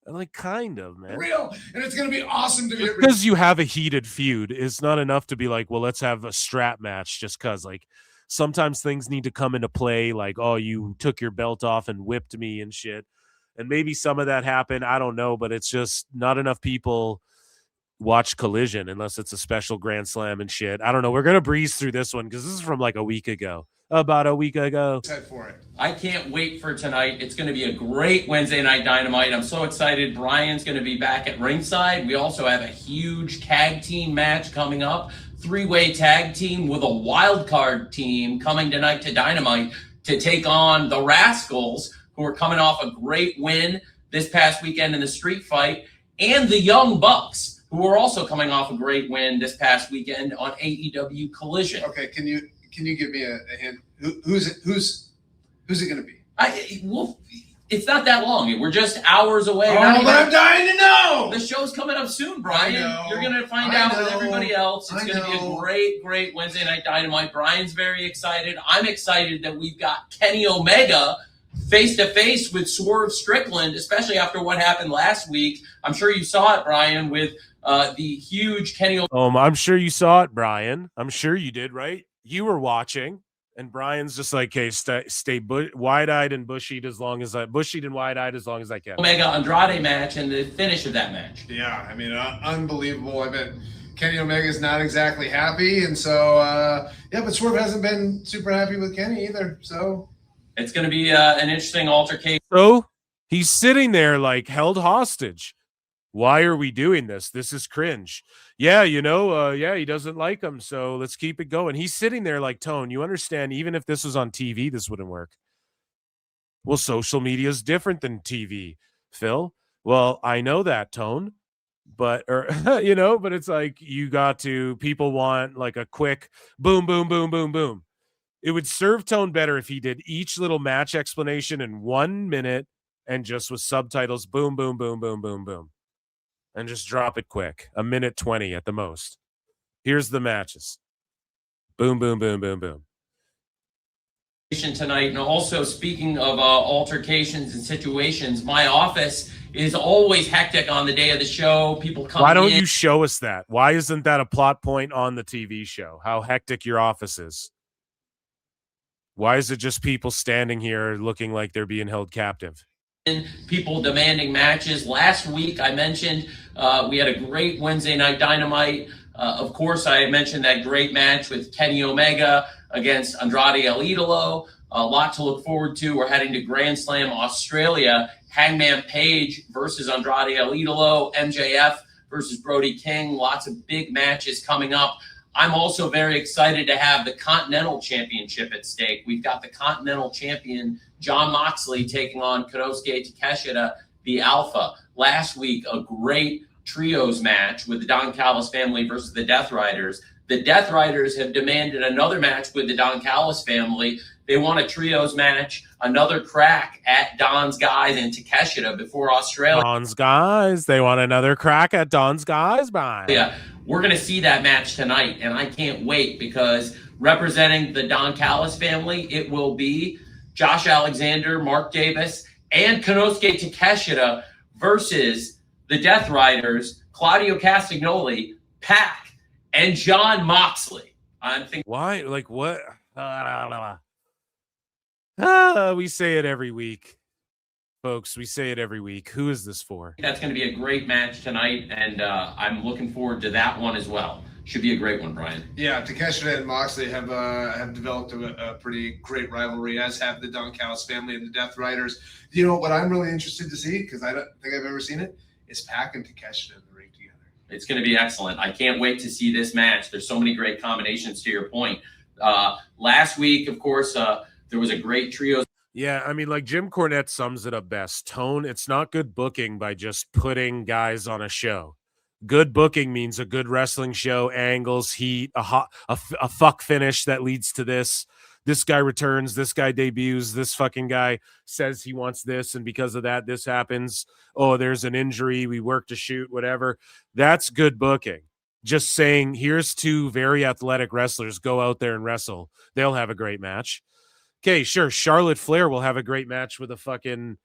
Speaker 8: And like, kind of, man.
Speaker 12: Real. And it's going to be awesome to get
Speaker 8: because you have a heated feud. It's not enough to be like, well, let's have a strap match just because, like, sometimes things need to come into play. Like, oh, you took your belt off and whipped me and shit. And maybe some of that happened. I don't know, but it's just not enough people watch Collision unless it's a special Grand Slam and shit. I don't know. We're going to breeze through this one because this is from like a week ago. About a week ago.
Speaker 12: For it.
Speaker 5: I can't wait for tonight. It's going to be a great Wednesday Night Dynamite. I'm so excited. Brian's going to be back at ringside. We also have a huge tag team match coming up. 3-way tag team with a wild card team coming tonight to Dynamite to take on the Rascals, who are coming off a great win this past weekend in the street fight, and the Young Bucks, who are also coming off a great win this past weekend on AEW Collision.
Speaker 12: Okay, can you give me a hint? Who's it going to be?
Speaker 5: Well, it's not that long. We're just hours away.
Speaker 12: Oh, but I'm dying to know.
Speaker 5: The show's coming up soon, Brian. You're going to find
Speaker 12: I
Speaker 5: out
Speaker 12: know.
Speaker 5: with everybody else. It's going to be a great, great Wednesday Night Dynamite. Brian's very excited. I'm excited that we've got Kenny Omega face-to-face with Swerve Strickland, especially after what happened last week. I'm sure you saw it, Brian, with the huge Kenny Omega.
Speaker 8: I'm sure you saw it, Brian. I'm sure you did, right? You were watching. And Brian's just like, hey, stay wide-eyed and bushy-eyed as long as I can.
Speaker 5: Omega Andrade match and the finish of that match.
Speaker 12: Yeah, I mean, unbelievable. I bet Kenny Omega's not exactly happy, and so but Swerve hasn't been super happy with Kenny either. So
Speaker 5: it's going to be an interesting altercation.
Speaker 8: So he's sitting there like held hostage. Why are we doing this? This is cringe. Yeah, he doesn't like him, so let's keep it going. He's sitting there like, Tone, you understand, even if this was on TV, this wouldn't work. Well, social media is different than TV, Phil. Well, I know that, Tone, but it's like people want like a quick boom, boom, boom, boom, boom. It would serve Tone better if he did each little match explanation in 1 minute and just with subtitles, boom, boom, boom, boom, boom, boom. And just drop it quick. 1:20 at the most. Here's the matches. Boom, boom, boom, boom, boom.
Speaker 5: Tonight, and also speaking of altercations and situations, my office is always hectic on the day of the show. People come.
Speaker 8: Why don't you show us that? Why isn't that a plot point on the TV show? How hectic your office is? Why is it just people standing here looking like they're being held captive?
Speaker 5: People demanding matches. Last week, I mentioned we had a great Wednesday Night Dynamite. Of course, I mentioned that great match with Kenny Omega against Andrade El Idolo. A lot to look forward to. We're heading to Grand Slam Australia. Hangman Page versus Andrade El Idolo. MJF versus Brody King. Lots of big matches coming up. I'm also very excited to have the Continental Championship at stake. We've got the Continental Champion, Jon Moxley, taking on Konosuke Takeshita, the Alpha. Last week, a great trios match with the Don Callis family versus the Death Riders. The Death Riders have demanded another match with the Don Callis family. They want a trios match, another crack at Don's guys and Takeshita before Australia.
Speaker 8: Don's guys. They want another crack at Don's guys, Brian.
Speaker 5: Yeah, we're going to see that match tonight, and I can't wait because representing the Don Callis family, it will be Josh Alexander, Mark Davis, and Konosuke Takeshita versus the Death Riders, Claudio Castagnoli, Pac, and Jon Moxley. I'm thinking.
Speaker 8: Why? Like what? We say it every week, folks. We say it every week. Who is this for?
Speaker 5: That's going to be a great match tonight, and I'm looking forward to that one as well. Should be a great one, Brian.
Speaker 12: Yeah, Takeshita and Moxley have developed a pretty great rivalry, as have the Dunkhouse family and the Death Riders. You know what I'm really interested to see, because I don't think I've ever seen it, is Pac and Takeshita in the ring together.
Speaker 5: It's going to be excellent. I can't wait to see this match. There's so many great combinations to your point. Last week, of course, there was a great trio.
Speaker 8: Yeah, I mean, like Jim Cornette sums it up best. Tone, it's not good booking by just putting guys on a show. Good booking means a good wrestling show, angles, heat, a fuck finish that leads to this. This guy returns, this guy debuts, this fucking guy says he wants this, and because of that, this happens. Oh, there's an injury, we work to shoot, whatever. That's good booking. Just saying, here's two very athletic wrestlers, go out there and wrestle. They'll have a great match. Okay, sure, Charlotte Flair will have a great match with a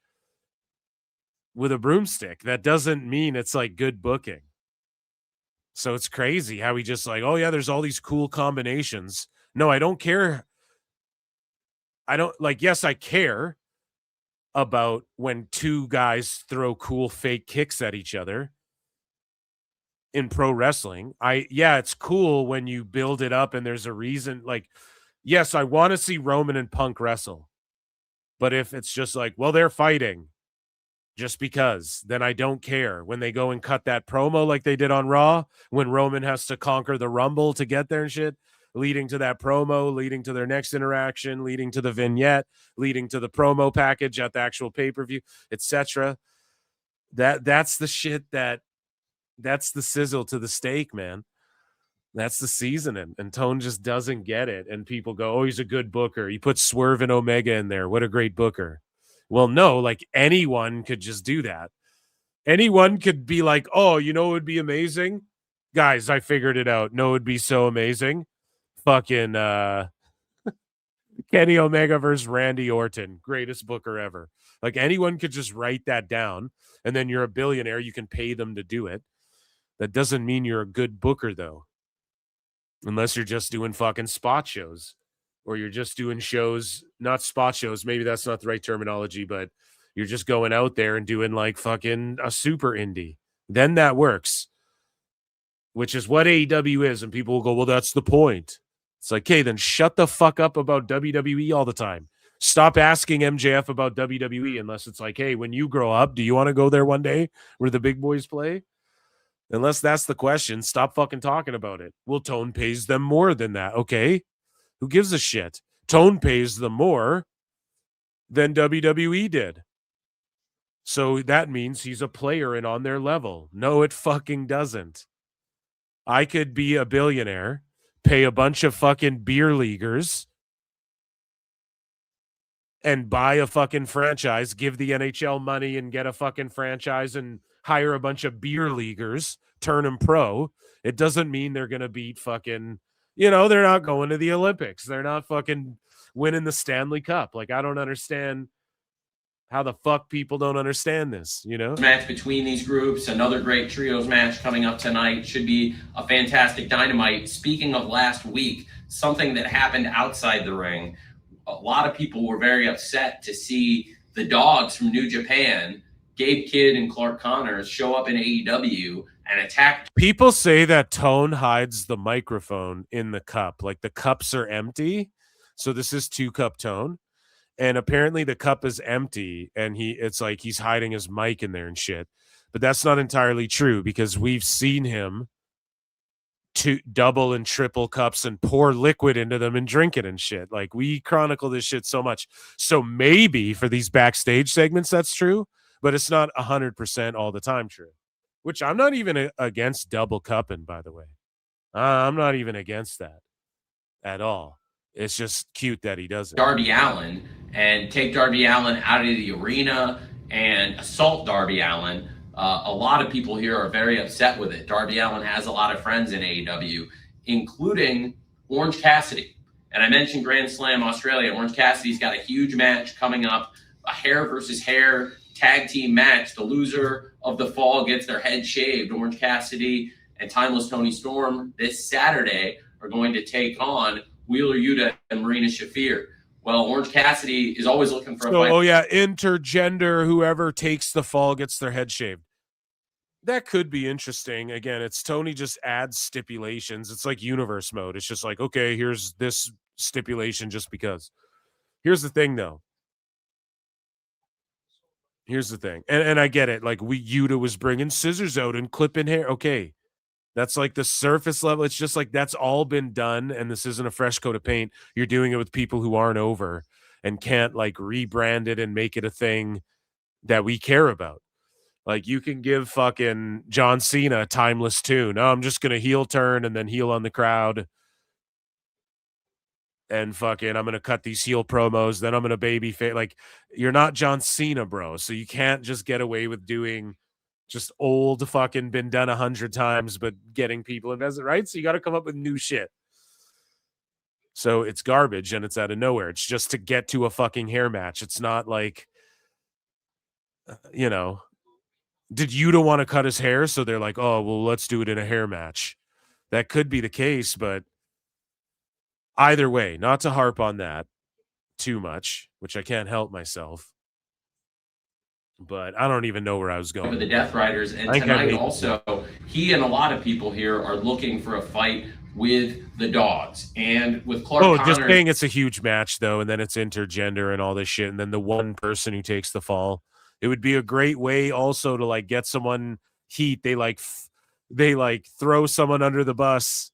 Speaker 8: broomstick. That doesn't mean it's like good booking. So it's crazy how he just like, oh yeah, there's all these cool combinations. No, I don't care. Yes, I care about when two guys throw cool fake kicks at each other in pro wrestling. It's cool when you build it up and there's a reason. Like, yes, I want to see Roman and Punk wrestle. But if it's just like, well, they're fighting just because, then I don't care. When they go and cut that promo like they did on Raw, when Roman has to conquer the Rumble to get there and shit, leading to that promo, leading to their next interaction, leading to the vignette, leading to the promo package at the actual pay-per-view, etc. That's the shit that's the sizzle to the steak, man. That's the seasoning, and Tone just doesn't get it. And people go, oh, he's a good booker. He put Swerve and Omega in there. What a great booker. Well, no, like anyone could just do that. Anyone could be like, oh, you know, it would be amazing. Guys, I figured it out. No, it would be so amazing. Fucking Kenny Omega versus Randy Orton. Greatest booker ever. Like anyone could just write that down, and then you're a billionaire. You can pay them to do it. That doesn't mean you're a good booker, though. Unless you're just doing fucking spot shows, or you're just doing shows, not spot shows. Maybe that's not the right terminology, but you're just going out there and doing like fucking a super indie. Then that works, which is what AEW is. And people will go, well, that's the point. It's like, okay, then shut the fuck up about WWE all the time. Stop asking MJF about WWE unless it's like, hey, when you grow up, do you want to go there one day where the big boys play? Unless that's the question, stop fucking talking about it. Well, Tone pays them more than that. Okay. Who gives a shit? Tone pays them more than WWE did. So that means he's a player and on their level. No, it fucking doesn't. I could be a billionaire, pay a bunch of fucking beer leaguers, and buy a fucking franchise, give the NHL money and get a fucking franchise and hire a bunch of beer leaguers, turn them pro. It doesn't mean they're going to beat fucking, you know, they're not going to the Olympics. They're not fucking winning the Stanley Cup. Like, I don't understand how the fuck people don't understand this, you know?
Speaker 5: Match between these groups, another great trios match coming up tonight. Should be a fantastic Dynamite. Speaking of last week, something that happened outside the ring. A lot of people were very upset to see the dogs from New Japan, Gabe Kidd and Clark Connors, show up in AEW and attack.
Speaker 8: People say that Tone hides the microphone in the cup. Like the cups are empty. So this is 2-cup Tone. And apparently the cup is empty and it's like he's hiding his mic in there and shit. But that's not entirely true because we've seen him to double and triple cups and pour liquid into them and drink it and shit. Like we chronicle this shit so much. So maybe for these backstage segments, that's true, but it's not 100% all the time true, which I'm not even against double cupping, by the way. I'm not even against that at all. It's just cute that he does it.
Speaker 5: Darby Allin and take Darby Allin out of the arena and assault Darby Allin. A lot of people here are very upset with it. Darby Allin has a lot of friends in AEW, including Orange Cassidy. And I mentioned Grand Slam Australia. Orange Cassidy's got a huge match coming up, a hair versus hair tag team match. The loser of the fall gets their head shaved. Orange Cassidy and Timeless Tony Storm this Saturday are going to take on Wheeler Yuta and Marina Shafir. Well, Orange Cassidy is always looking for a fight.
Speaker 8: Oh, yeah, intergender, whoever takes the fall gets their head shaved. That could be interesting. Again, it's Tony just adds stipulations. It's like universe mode. It's just like, okay, here's this stipulation just because. Here's the thing, though. Here's the thing. And I get it. Like, Yuta was bringing scissors out and clipping hair. Okay. That's like the surface level. It's just like that's all been done, and this isn't a fresh coat of paint. You're doing it with people who aren't over and can't, like, rebrand it and make it a thing that we care about. Like, you can give fucking John Cena a timeless tune. Oh, I'm just going to heel turn and then heel on the crowd. And fucking, I'm going to cut these heel promos. Then I'm going to baby face. Like, you're not John Cena, bro. So you can't just get away with doing just old fucking been done 100 times, but getting people invested, right? So you got to come up with new shit. So it's garbage and it's out of nowhere. It's just to get to a fucking hair match. It's not like, you know, did Yuta want to cut his hair? So they're like, oh, well, let's do it in a hair match. That could be the case, but either way, not to harp on that too much, which I can't help myself. But I don't even know where I was going.
Speaker 5: With the Death Riders, and tonight also, he and a lot of people here are looking for a fight with the Dogs and with Clark Connors.
Speaker 8: Just saying it's a huge match, though, and then it's intergender and all this shit, and then the one person who takes the fall. It would be a great way also to, like, get someone heat. They throw someone under the bus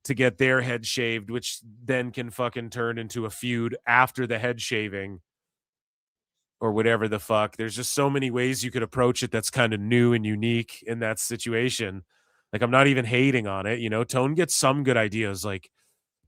Speaker 8: to get their head shaved, which then can fucking turn into a feud after the head shaving or whatever the fuck. There's just so many ways you could approach it that's kind of new and unique in that situation. Like, I'm not even hating on it. You know, Tone gets some good ideas, like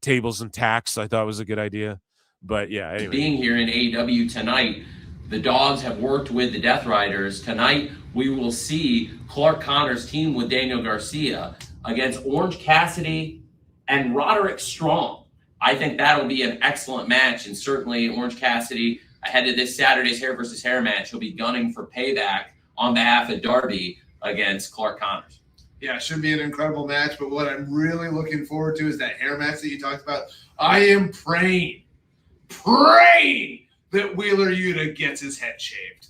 Speaker 8: tables and tacks, I thought was a good idea. But yeah, anyway.
Speaker 5: Being here in AEW tonight, the Dogs have worked with the Death Riders. Tonight, we will see Clark Connors team with Daniel Garcia against Orange Cassidy and Roderick Strong. I think that'll be an excellent match, and certainly Orange Cassidy, ahead of this Saturday's hair versus hair match, he'll be gunning for payback on behalf of Darby against Clark Connors.
Speaker 12: Yeah, it should be an incredible match, but what I'm really looking forward to is that hair match that you talked about. I am praying that Wheeler Yuta gets his head shaved.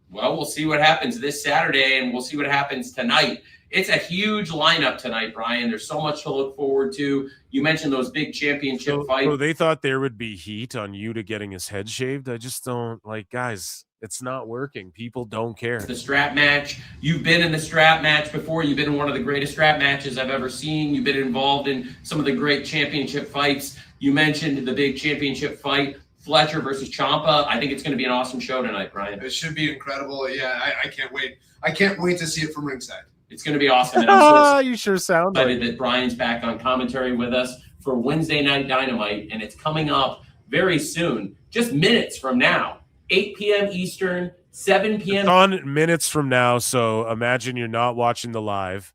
Speaker 5: Well, we'll see what happens this Saturday, and we'll see what happens tonight. It's a huge lineup tonight, Brian. There's so much to look forward to. You mentioned those big championship fights.
Speaker 8: So they thought there would be heat on Yuta getting his head shaved. I just don't, like, guys, it's not working. People don't care.
Speaker 5: The strap match. You've been in the strap match before. You've been in one of the greatest strap matches I've ever seen. You've been involved in some of the great championship fights. You mentioned the big championship fight, Fletcher versus Ciampa. I think it's going to be an awesome show tonight, Brian.
Speaker 12: It should be incredible. Yeah, I can't wait. I can't wait to see it from ringside.
Speaker 5: It's going to be awesome. And I'm so
Speaker 8: you sure sound
Speaker 5: excited that Brian's back on commentary with us for Wednesday Night Dynamite, and it's coming up very soon, just minutes from now, 8 p.m. Eastern, 7 p.m.
Speaker 8: It's on minutes from now, so imagine you're not watching the live.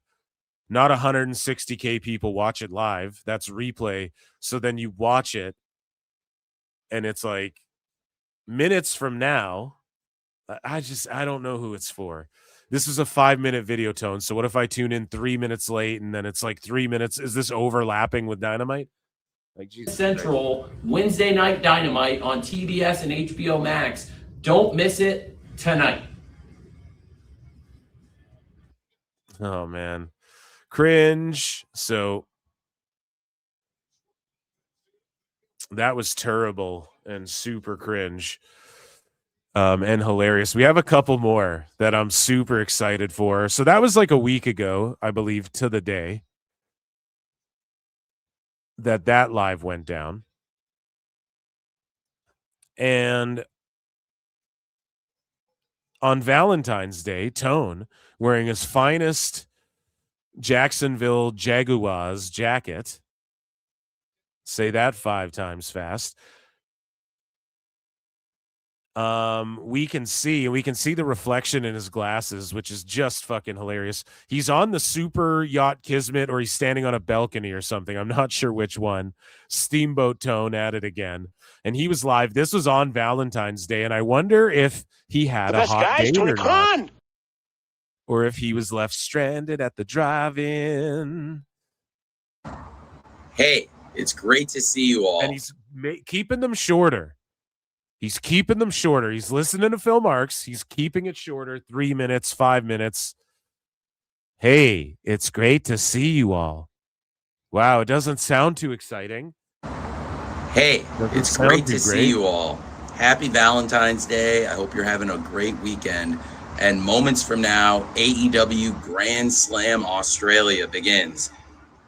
Speaker 8: Not 160K people watch it live. That's replay. So then you watch it, and it's like minutes from now. I don't know who it's for. This is a 5-minute video, Tone. So what if I tune in 3 minutes late and then it's like 3 minutes? Is this overlapping with Dynamite? Like, Jesus
Speaker 5: Central, Christ. Wednesday Night Dynamite on TBS and HBO Max. Don't miss it tonight.
Speaker 8: Oh, man. Cringe. So that was terrible and super cringe. And hilarious. We have a couple more that I'm super excited for. So that was like a week ago, I believe, to the day that live went down. And on Valentine's Day, Tone, wearing his finest Jacksonville Jaguars jacket, say that 5 times fast, we can see the reflection in his glasses, which is just fucking hilarious. He's on the Super Yacht Kismet, or he's standing on a balcony or something. I'm not sure which one. Steamboat Tone at it again. And he was live. This was on Valentine's Day, and I wonder if he had a hot date or not, or if he was left stranded at the drive-in.
Speaker 15: Hey, it's great to see you all.
Speaker 8: And he's keeping them shorter. He's keeping them shorter. He's listening to Phil Marks. He's keeping it shorter, 3 minutes, 5 minutes. Hey, it's great to see you all. Wow, it doesn't sound too exciting.
Speaker 15: Hey,
Speaker 8: Doesn't
Speaker 15: it's
Speaker 8: sound
Speaker 15: great
Speaker 8: too
Speaker 15: to see
Speaker 8: great.
Speaker 15: you all. Happy Valentine's Day. I hope you're having a great weekend. And moments from now, AEW Grand Slam Australia begins.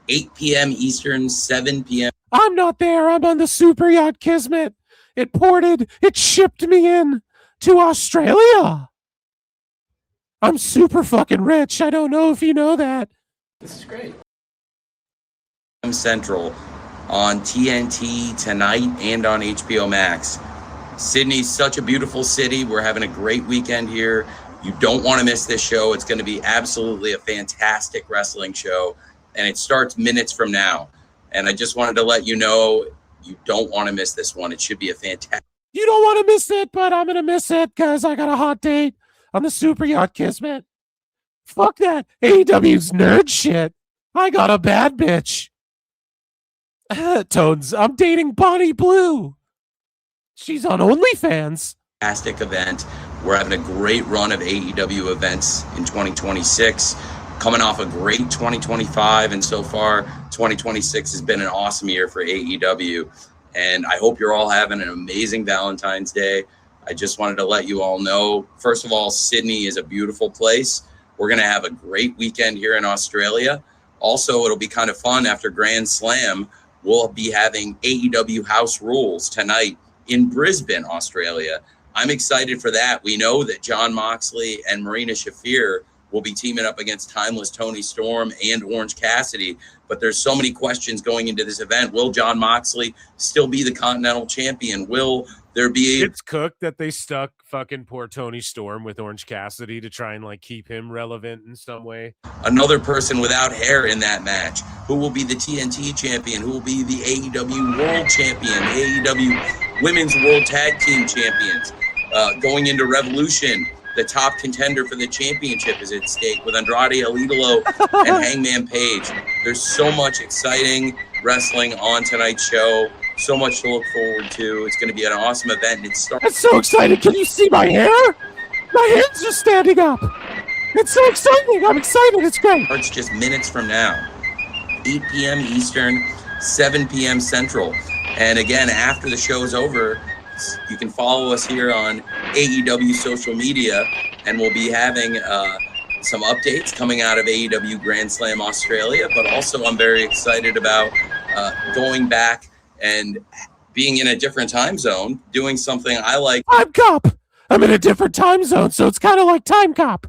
Speaker 15: 8 p.m. Eastern, 7 p.m.
Speaker 8: I'm not there. I'm on the Super Yacht Kismet. It shipped me in to Australia. I'm super fucking rich. I don't know if you know that.
Speaker 15: This is great. Central on TNT tonight and on HBO Max. Sydney's such a beautiful city. We're having a great weekend here. You don't want to miss this show. It's going to be absolutely a fantastic wrestling show, and it starts minutes from now. And I just wanted to let you know you don't want to miss this one. It should be a fantastic.
Speaker 8: You don't want to miss it, but I'm going to miss it because I got a hot date on the Super Yacht Kismet. Fuck that AEW's nerd shit. I got a bad bitch. Toads, I'm dating Bonnie Blue. She's on OnlyFans.
Speaker 15: Fantastic event. We're having a great run of AEW events in 2026, coming off a great 2025, and so far 2026 has been an awesome year for AEW. And I hope you're all having an amazing Valentine's Day. I just wanted to let you all know, first of all, Sydney is a beautiful place. We're going to have a great weekend here in Australia. Also, it'll be kind of fun after Grand Slam. We'll be having AEW House Rules tonight in Brisbane, Australia. I'm excited for that. We know that Jon Moxley and Marina Shafir will be teaming up against Timeless Tony Storm and Orange Cassidy, but there's so many questions going into this event. Will Jon Moxley still be the Continental Champion? Will there be
Speaker 8: It's cooked that they stuck fucking poor Tony Storm with Orange Cassidy to try and like keep him relevant in some way?
Speaker 15: another person without hair in that match? Who will be the TNT champion? Who will be the AEW World Champion? The AEW Women's World Tag Team Champions? Going into Revolution, the top contender for the championship is at stake with Andrade El Idolo and Hangman Page. There's so much exciting wrestling on tonight's show. So much to look forward to. It's going to be an awesome event.
Speaker 8: I'm so excited. Can you see my hair? My hair's just standing up. It's so exciting. I'm excited. It's great.
Speaker 15: Starts just minutes from now. 8 p.m. Eastern, 7 p.m. Central. And again, after the show is over, you can follow us here on AEW social media, and we'll be having some updates coming out of AEW Grand Slam Australia. But also, I'm very excited about going back and being in a different time zone, doing something I like.
Speaker 8: I'm Cop. I'm in a different time zone, so it's kind of like Time Cop.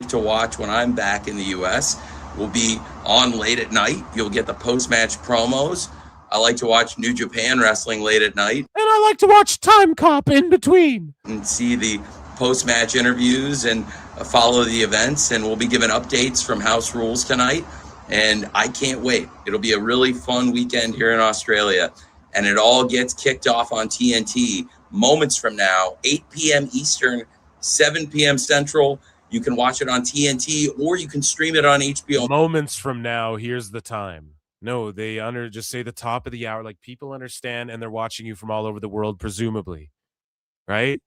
Speaker 15: To watch when I'm back in the U.S. We'll be on late at night. You'll get the post-match promos. I like to watch New Japan Wrestling late at night.
Speaker 8: And I like to watch Time Cop in between.
Speaker 15: And see the post-match interviews and follow the events. And we'll be giving updates from House Rules tonight. And I can't wait. It'll be a really fun weekend here in Australia. And it all gets kicked off on TNT moments from now, 8 p.m. Eastern, 7 p.m. Central. You can watch it on TNT or you can stream it on HBO.
Speaker 8: Moments from now, here's the time. No, they just say the top of the hour. Like, people understand, and they're watching you from all over the world, presumably, right?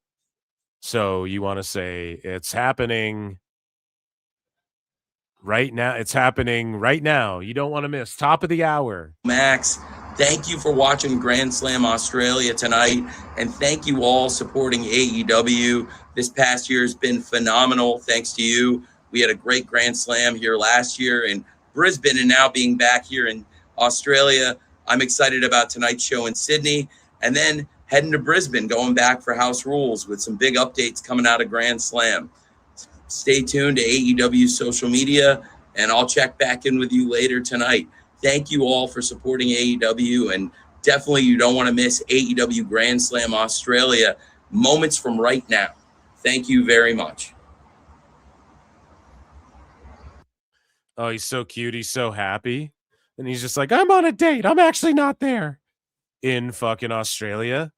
Speaker 8: So you want to say it's happening right now. It's happening right now. You don't want to miss top of the hour.
Speaker 15: Max, thank you for watching Grand Slam Australia tonight, and thank you all supporting AEW. This past year has been phenomenal. Thanks to you. We had a great Grand Slam here last year in Brisbane, and now being back here in Australia. I'm excited about tonight's show in Sydney, and then heading to Brisbane, going back for House Rules with some big updates coming out of Grand Slam. Stay tuned to AEW social media, and I'll check back in with you later tonight. Thank you all for supporting AEW, and definitely you don't want to miss AEW Grand Slam Australia moments from right now. Thank you very much.
Speaker 8: Oh, he's so cute. He's so happy. And he's just like, I'm on a date. I'm actually not there in fucking Australia.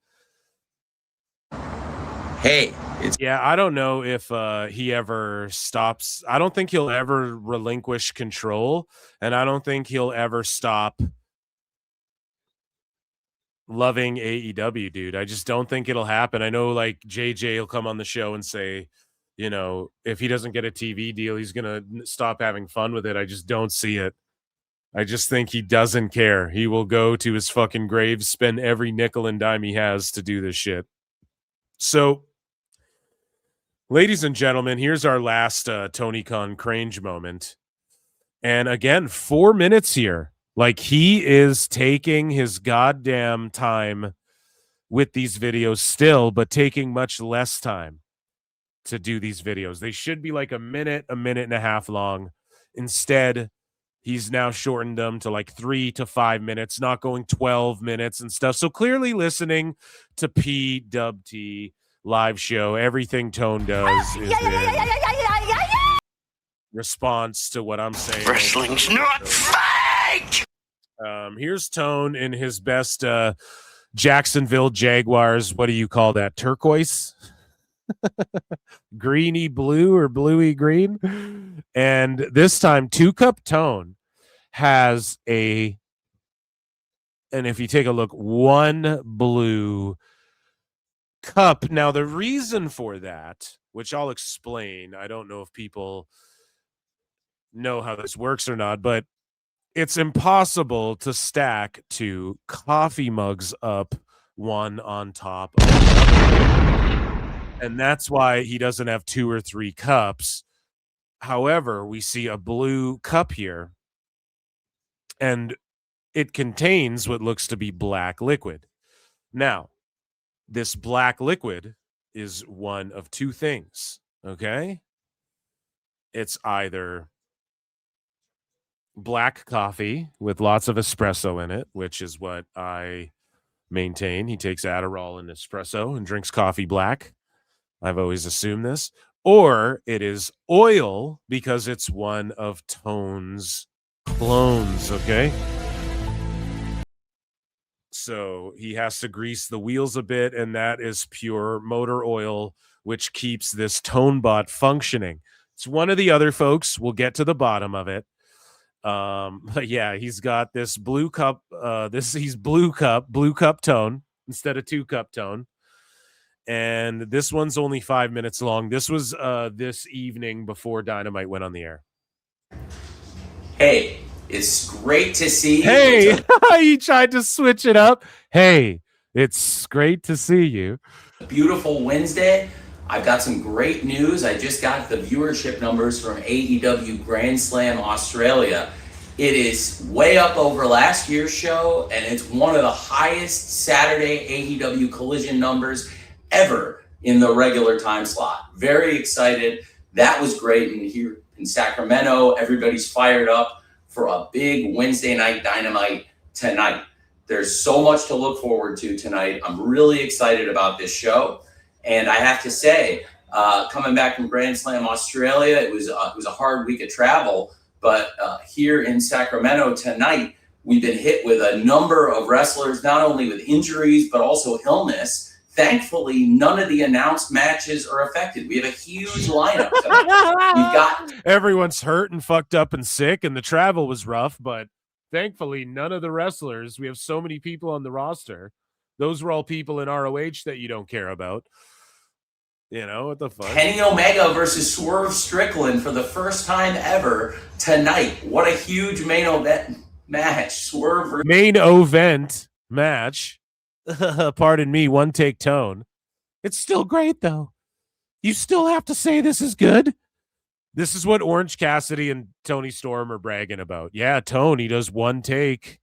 Speaker 15: Hey,
Speaker 8: yeah, I don't know if he ever stops. I don't think he'll ever relinquish control, and I don't think he'll ever stop loving AEW, dude. I just don't think it'll happen. I know, like, JJ will come on the show and say, you know, if he doesn't get a TV deal, he's going to stop having fun with it. I just don't see it. I just think he doesn't care. He will go to his fucking grave, spend every nickel and dime he has to do this shit. So, ladies and gentlemen, here's our last Tony Khan Cringe moment. And again, 4 minutes here. Like, he is taking his goddamn time with these videos still, but taking much less time to do these videos. They should be like a minute and a half long. Instead, he's now shortened them to like 3 to 5 minutes, not going 12 minutes and stuff. So clearly listening to PWT live show, everything Tone does is in response to what I'm saying.
Speaker 13: Wrestling's not fake!
Speaker 8: Here's Tone in his best Jacksonville Jaguars. What do you call that? Turquoise? Greeny blue or bluey green? And this time, 2-Cup Tone has and if you take a look, 1 blue cup. Now, the reason for that, which I'll explain, I don't know if people know how this works or not, but it's impossible to stack 2 coffee mugs up, one on top of another. And that's why he doesn't have 2 or 3 cups. However, we see a blue cup here, and it contains what looks to be black liquid. Now, this black liquid is one of 2 things, okay? It's either black coffee with lots of espresso in it, which is what I maintain. He takes Adderall and espresso and drinks coffee black. I've always assumed this. Or it is oil because it's one of Tone's clones, okay? So he has to grease the wheels a bit, and that is pure motor oil, which keeps this Tone bot functioning. It's one of the other folks. We'll get to the bottom of it. But yeah, he's got this blue cup. He's blue cup Tone instead of 2-Cup Tone. And this one's only 5 minutes long. This was this evening before Dynamite went on the air.
Speaker 15: Hey, it's great to see you.
Speaker 8: Hey, he tried to switch it up. Hey, it's great to see you.
Speaker 15: Beautiful Wednesday. I've got some great news. I just got the viewership numbers from AEW Grand Slam Australia. It is way up over last year's show, and it's one of the highest Saturday AEW Collision numbers ever in the regular time slot. Very excited. That was great. And here in Sacramento, everybody's fired up for a big Wednesday night Dynamite tonight. There's so much to look forward to tonight. I'm really excited about this show. And I have to say, coming back from Grand Slam Australia, it was a hard week of travel. But here in Sacramento tonight, we've been hit with a number of wrestlers, not only with injuries, but also illness. Thankfully, none of the announced matches are affected. We have a huge lineup tonight. We've got
Speaker 8: Everyone's hurt and fucked up and sick, and the travel was rough, but thankfully, none of the wrestlers, we have so many people on the roster. Those were all people in ROH that you don't care about. You know, what the fuck?
Speaker 15: Kenny Omega versus Swerve Strickland for the first time ever tonight. What a huge main event match.
Speaker 8: Main event match. Pardon me, one take Tone. It's still great, though. You still have to say this is good. This is what Orange Cassidy and Tony Storm are bragging about. Yeah, Tone, he does one take.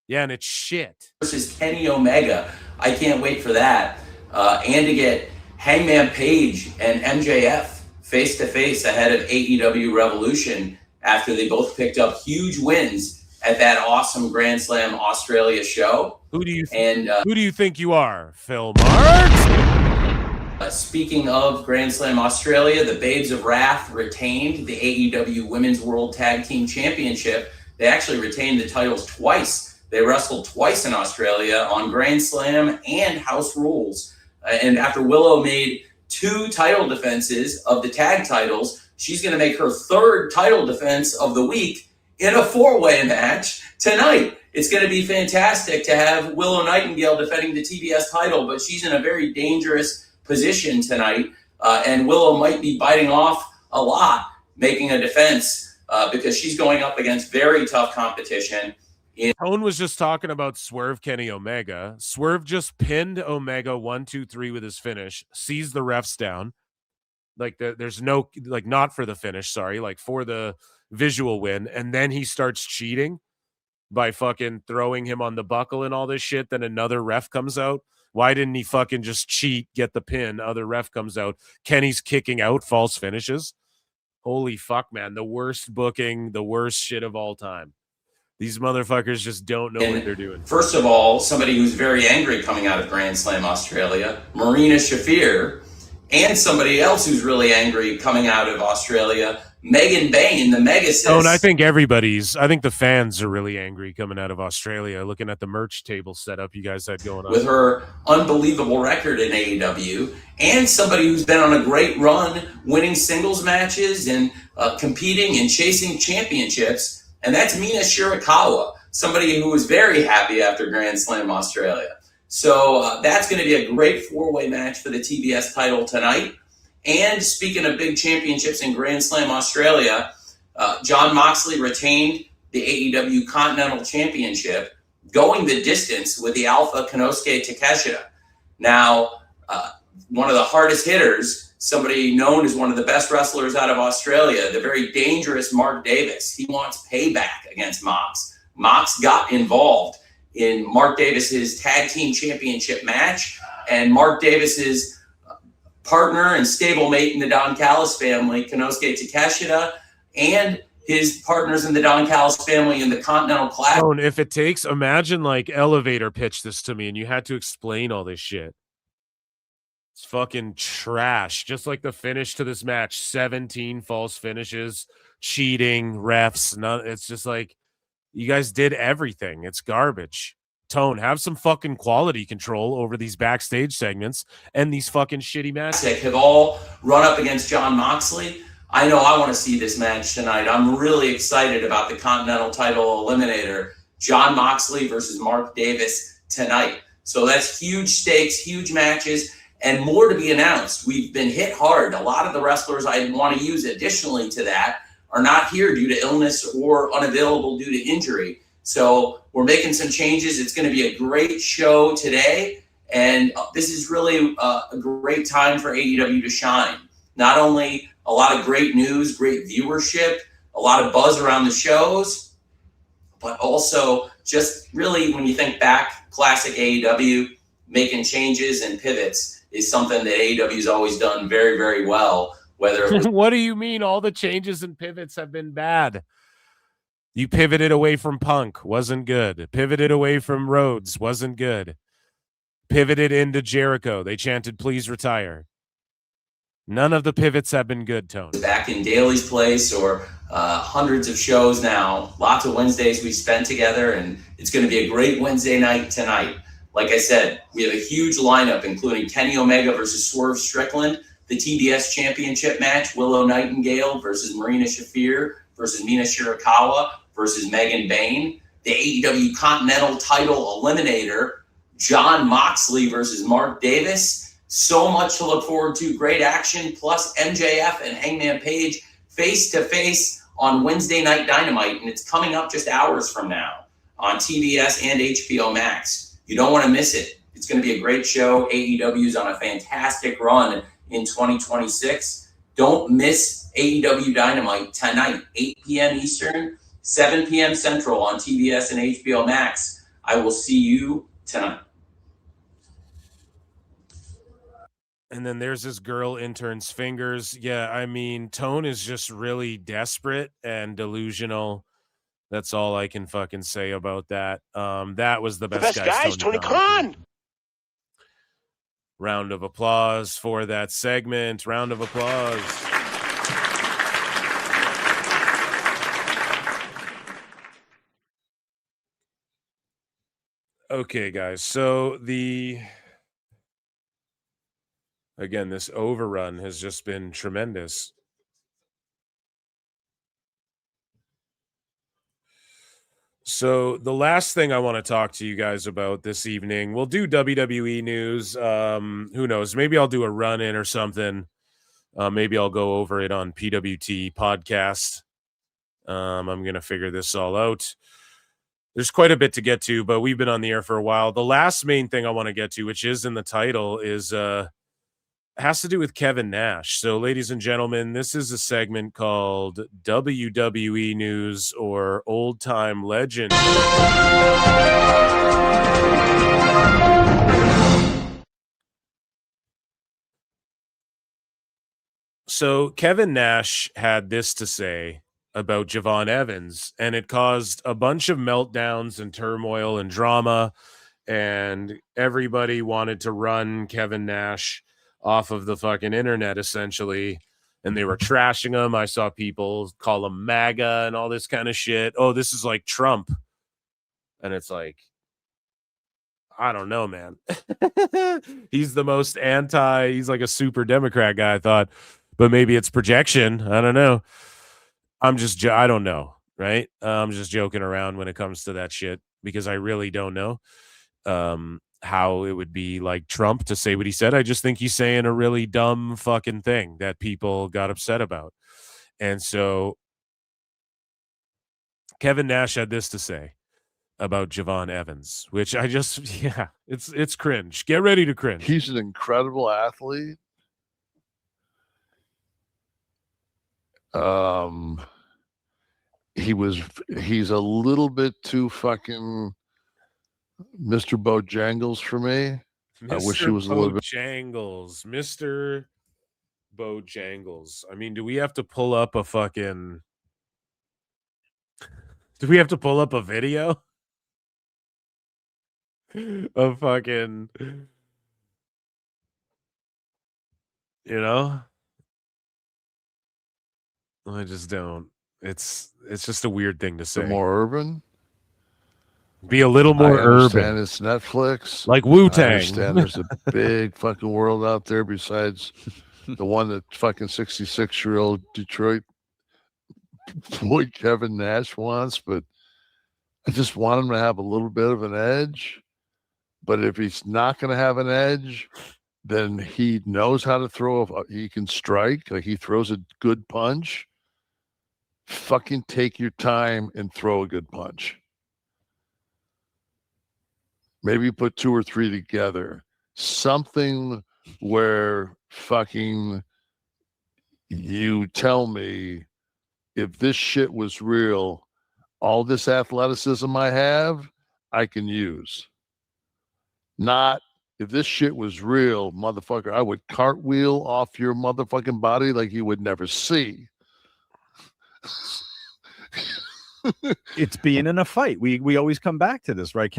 Speaker 8: Yeah, and it's shit.
Speaker 15: Versus Kenny Omega. I can't wait for that. And to get Hangman Page and MJF face-to-face ahead of AEW Revolution after they both picked up huge wins at that awesome Grand Slam Australia show.
Speaker 8: Who do you think you are, Phil Marks?
Speaker 15: Speaking of Grand Slam Australia, the Babes of Wrath retained the AEW Women's World Tag Team Championship. They actually retained the titles twice. They wrestled twice in Australia on Grand Slam and House Rules. And after Willow made 2 title defenses of the tag titles, she's going to make her 3rd title defense of the week in a 4-way match tonight. It's going to be fantastic to have Willow Nightingale defending the TBS title, but she's in a very dangerous position tonight
Speaker 5: And Willow might be biting off a lot, making a defense because she's going up against very tough competition.
Speaker 8: Tone was just talking about Swerve Kenny Omega. Swerve just pinned Omega 1, 2, 3 with his finish, sees the refs down. Like there's no, like, not for the finish, sorry, like for the visual win. And then he starts cheating by fucking throwing him on the buckle and all this shit. Then another ref comes out. Why didn't he fucking just cheat, get the pin? Other ref comes out. Kenny's kicking out, false finishes. Holy fuck, man. The worst booking, the worst shit of all time. These motherfuckers just don't know what they're doing.
Speaker 5: First of all, somebody who's very angry coming out of Grand Slam Australia, Marina Shafir, and somebody else who's really angry coming out of Australia, Megan Bain, the Megasis.
Speaker 8: Oh, and I think the fans are really angry coming out of Australia, looking at the merch table setup you guys had going on.
Speaker 5: With her unbelievable record in AEW, and somebody who's been on a great run, winning singles matches and competing and chasing championships. And that's Mina Shirakawa, somebody who was very happy after Grand Slam Australia. So that's going to be a great four-way match for the TBS title tonight. And speaking of big championships in Grand Slam Australia, Jon Moxley retained the AEW Continental Championship, going the distance with the Alpha Konosuke Takeshita. Now, one of the hardest hitters, somebody known as one of the best wrestlers out of Australia, the very dangerous Mark Davis. He wants payback against Mox. Mox got involved in Mark Davis's tag team championship match, and Mark Davis's partner and stablemate in the Don Callis family, Konosuke Takeshita, and his partners in the Don Callis family in the Continental Classic.
Speaker 8: Oh, and if it takes, imagine like Elevator pitched this to me and you had to explain all this shit. It's fucking trash. Just like the finish to this match, 17 false finishes, cheating, refs. It's just like, you guys did everything. It's garbage. Tone, have some fucking quality control over these backstage segments and these fucking shitty matches.
Speaker 5: Have all run up against Jon Moxley. I know I want to see this match tonight. I'm really excited about the Continental title eliminator, Jon Moxley versus Mark Davis tonight. So that's huge stakes, huge matches, and more to be announced. We've been hit hard. A lot of the wrestlers I want to use additionally to that are not here due to illness or unavailable due to injury. So we're making some changes. It's going to be a great show today. And this is really a great time for AEW to shine. Not only a lot of great news, great viewership, a lot of buzz around the shows, but also just really when you think back, classic AEW, making changes and pivots is something that AEW has always done very, very well. Whether it was
Speaker 8: What do you mean all the changes and pivots have been bad? You pivoted away from Punk, wasn't good. Pivoted away from Rhodes, wasn't good. Pivoted into Jericho. They chanted, please retire. None of the pivots have been good, Tone.
Speaker 5: back in Daly's place or hundreds of shows now, lots of Wednesdays we spent together, and it's going to be a great Wednesday night tonight. Like I said, we have a huge lineup, including Kenny Omega versus Swerve Strickland, the TBS Championship match, Willow Nightingale versus Marina Shafir versus Mina Shirakawa versus Megan Bain, the AEW Continental title eliminator, Jon Moxley versus Mark Davis. So much to look forward to. Great action, plus MJF and Hangman Page face-to-face on Wednesday Night Dynamite, and it's coming up just hours from now on TBS and HBO Max. You don't want to miss it. It's going to be a great show. AEW's on a fantastic run in 2026. Don't miss AEW Dynamite tonight, 8 p.m. Eastern, 7 p.m. Central on TBS and HBO Max. I will see you tonight.
Speaker 8: And then there's this girl intern's fingers. Yeah, I mean, Tone is just really desperate and delusional. That's all I can fucking say about that. That was the best guys, Tony Khan. Round of applause for that segment. Round of applause. Okay, guys. So again, this overrun has just been tremendous. So the last thing I want to talk to you guys about this evening, we'll do WWE news. Who knows? Maybe I'll do a run-in or something Maybe I'll go over it on PWT podcast. I'm going to figure this all out. There's quite a bit to get to, but we've been on the air for a while. The last main thing I want to get to, which is in the title, is has to do with Kevin Nash. So, ladies and gentlemen, this is a segment called WWE News or Old Time Legend. So Kevin Nash had this to say about Javon Evans, and it caused a bunch of meltdowns and turmoil and drama, and everybody wanted to run Kevin Nash off of the fucking internet, essentially, and they were trashing him. I saw people call him MAGA and all this kind of shit. Oh, this is like Trump. And it's like, I don't know, man. He's the most he's like a super Democrat guy, I thought. But maybe it's projection. I don't know. I don't know, right? I'm just joking around when it comes to that shit because I really don't know how it would be like Trump to say what he said. I just think he's saying a really dumb fucking thing that people got upset about. And so Kevin Nash had this to say about Javon Evans, which it's cringe. Get ready to cringe.
Speaker 9: He's an incredible athlete. He's a little bit too fucking Mr. Bojangles for me. I wish he was a little bit.
Speaker 8: Mr. Bojangles. I mean, do we have to pull up a video of fucking, I just don't. It's just a weird thing to say.
Speaker 9: More urban.
Speaker 8: Be a little more urban.
Speaker 9: It's Netflix.
Speaker 8: Like Wu-Tang.
Speaker 9: I understand there's a big fucking world out there besides the one that fucking 66-year-old Detroit boy Kevin Nash wants, but I just want him to have a little bit of an edge. But if he's not going to have an edge, then he knows how to throw. He can strike. Like, he throws a good punch. Fucking take your time and throw a good punch. Maybe put 2 or 3 together. Something where fucking you tell me if this shit was real, all this athleticism I have, I can use. Not if this shit was real, motherfucker, I would cartwheel off your motherfucking body like you would never see.
Speaker 16: It's being in a fight. We always come back to this, right?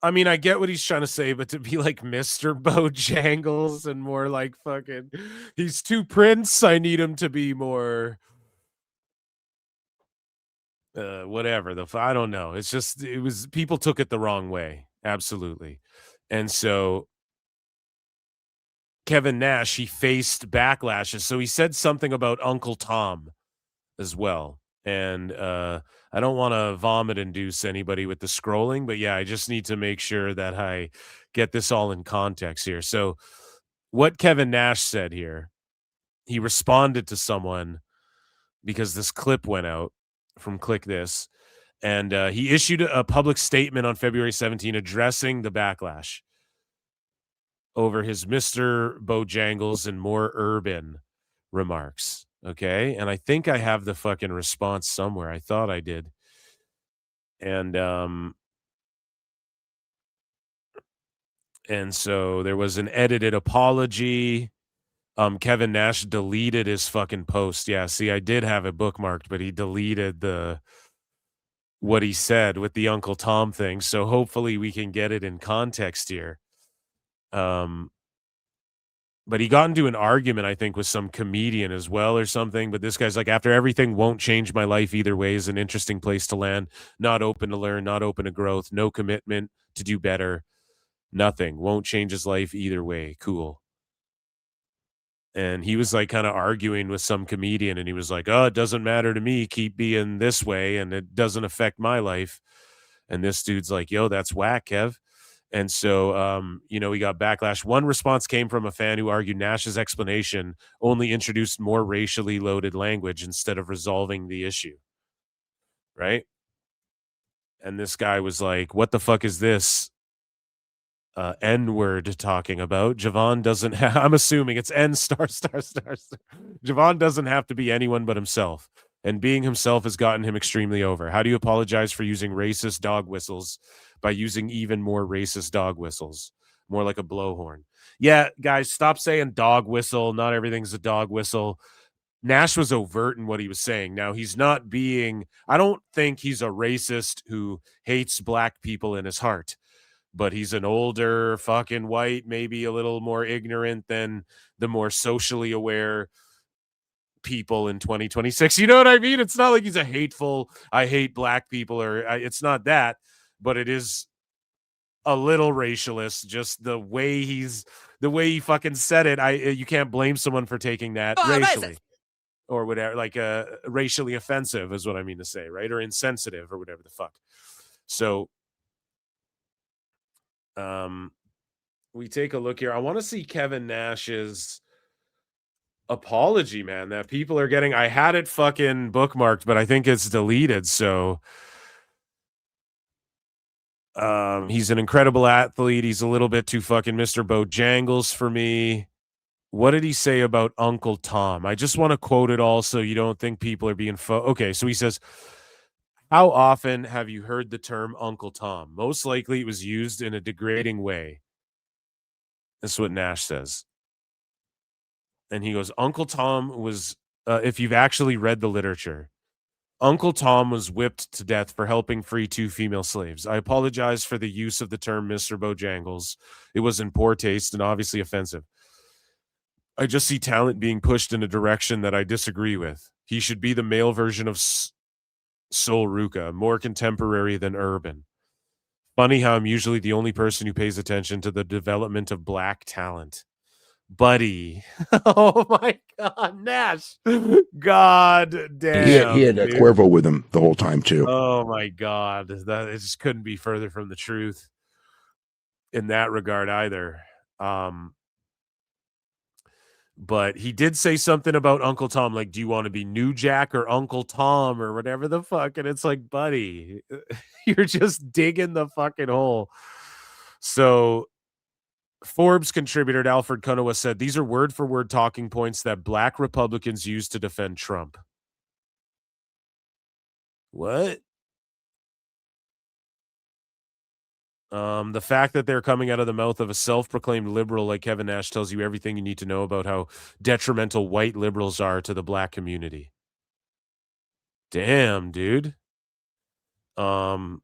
Speaker 8: I mean, I get what he's trying to say, but to be like Mr. Bojangles and more like fucking, he's too Prince. I need him to be more, whatever. I don't know. It's just, people took it the wrong way. Absolutely. And so Kevin Nash, he faced backlashes. So he said something about Uncle Tom as well. And I don't want to vomit induce anybody with the scrolling, but yeah, I just need to make sure that I get this all in context here. So what Kevin Nash said here, he responded to someone because this clip went out from Click This, and he issued a public statement on February 17 addressing the backlash over his Mr. Bojangles and more urban remarks. Okay. And I think I have the fucking response somewhere. I thought I did. And so there was an edited apology. Kevin Nash deleted his fucking post. Yeah. See, I did have it bookmarked, but he deleted what he said with the Uncle Tom thing. So hopefully we can get it in context here. But he got into an argument, I think, with some comedian as well or something. But this guy's like, after everything, won't change my life either way is an interesting place to land. Not open to learn, not open to growth, no commitment to do better. Nothing. Won't change his life either way. Cool. And he was like kind of arguing with some comedian, and he was like, oh, it doesn't matter to me. Keep being this way, and it doesn't affect my life. And this dude's like, yo, that's whack, Kev. And so, we got backlash. One response came from a fan who argued Nash's explanation only introduced more racially loaded language instead of resolving the issue. Right? And this guy was like, what the fuck is this N-word talking about? Javon doesn't have, I'm assuming it's N star. Javon doesn't have to be anyone but himself. And being himself has gotten him extremely over. How do you apologize for using racist dog whistles by using even more racist dog whistles? More like a blowhorn. Yeah, guys, stop saying dog whistle. Not everything's a dog whistle. Nash was overt in what he was saying. Now, he's not being, I don't think he's a racist who hates black people in his heart, but he's an older fucking white, maybe a little more ignorant than the more socially aware people in 2026. You know what I mean? It's not like he's a hateful, I hate black people, or it's not that, but it is a little racialist. Just the way he fucking said it. You can't blame someone for taking that racially or whatever, like racially offensive is what I mean to say, right? Or insensitive or whatever the fuck. So we take a look here. I want to see Kevin Nash's apology, man, that people are getting. I had it fucking bookmarked, but I think it's deleted. So he's an incredible athlete. He's a little bit too fucking Mr. Bojangles for me. What did he say about Uncle Tom? I just want to quote it all so you don't think people are being okay, so he says, how often have you heard the term Uncle Tom? Most likely it was used in a degrading way. That's what Nash says. And he goes, Uncle Tom was, if you've actually read the literature, Uncle Tom was whipped to death for helping free 2 female slaves. I apologize for the use of the term Mr. Bojangles. It was in poor taste and obviously offensive. I just see talent being pushed in a direction that I disagree with. He should be the male version of Sol Ruka, more contemporary than urban. Funny how I'm usually the only person who pays attention to the development of black talent. Buddy. Oh my God, Nash. God damn.
Speaker 3: He had a Cuervo with him the whole time too.
Speaker 8: Oh my God. That it just couldn't be further from the truth in that regard either. But he did say something about Uncle Tom, like, do you want to be New Jack or Uncle Tom or whatever the fuck? And it's like, buddy, you're just digging the fucking hole. So Forbes contributor Alfred Kunowa said, these are word-for-word talking points that black Republicans use to defend Trump. What? The fact that they're coming out of the mouth of a self-proclaimed liberal like Kevin Nash tells you everything you need to know about how detrimental white liberals are to the black community. Damn, dude. I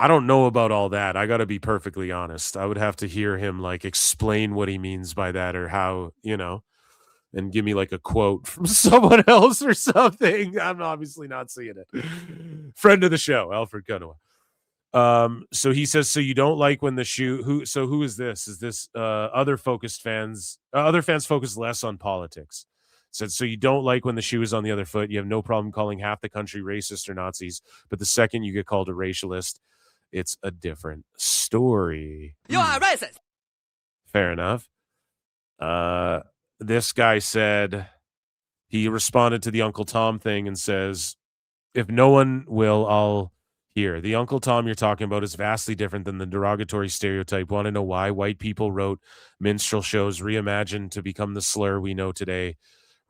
Speaker 8: don't know about all that. I got to be perfectly honest. I would have to hear him like explain what he means by that, or how, and give me like a quote from someone else or something. I'm obviously not seeing it. Friend of the show, Alfred Kunowa. So he says, so you don't like when the shoe, who is this? Is this other fans focus less on politics? Said, so you don't like when the shoe is on the other foot. You have no problem calling half the country racist or Nazis, but the second you get called a racialist, it's a different story.
Speaker 1: You are racist.
Speaker 8: Fair enough. This guy said, he responded to the Uncle Tom thing and says, if no one will, I'll hear. The Uncle Tom you're talking about is vastly different than the derogatory stereotype. Want to know why? White people wrote minstrel shows reimagined to become the slur we know today.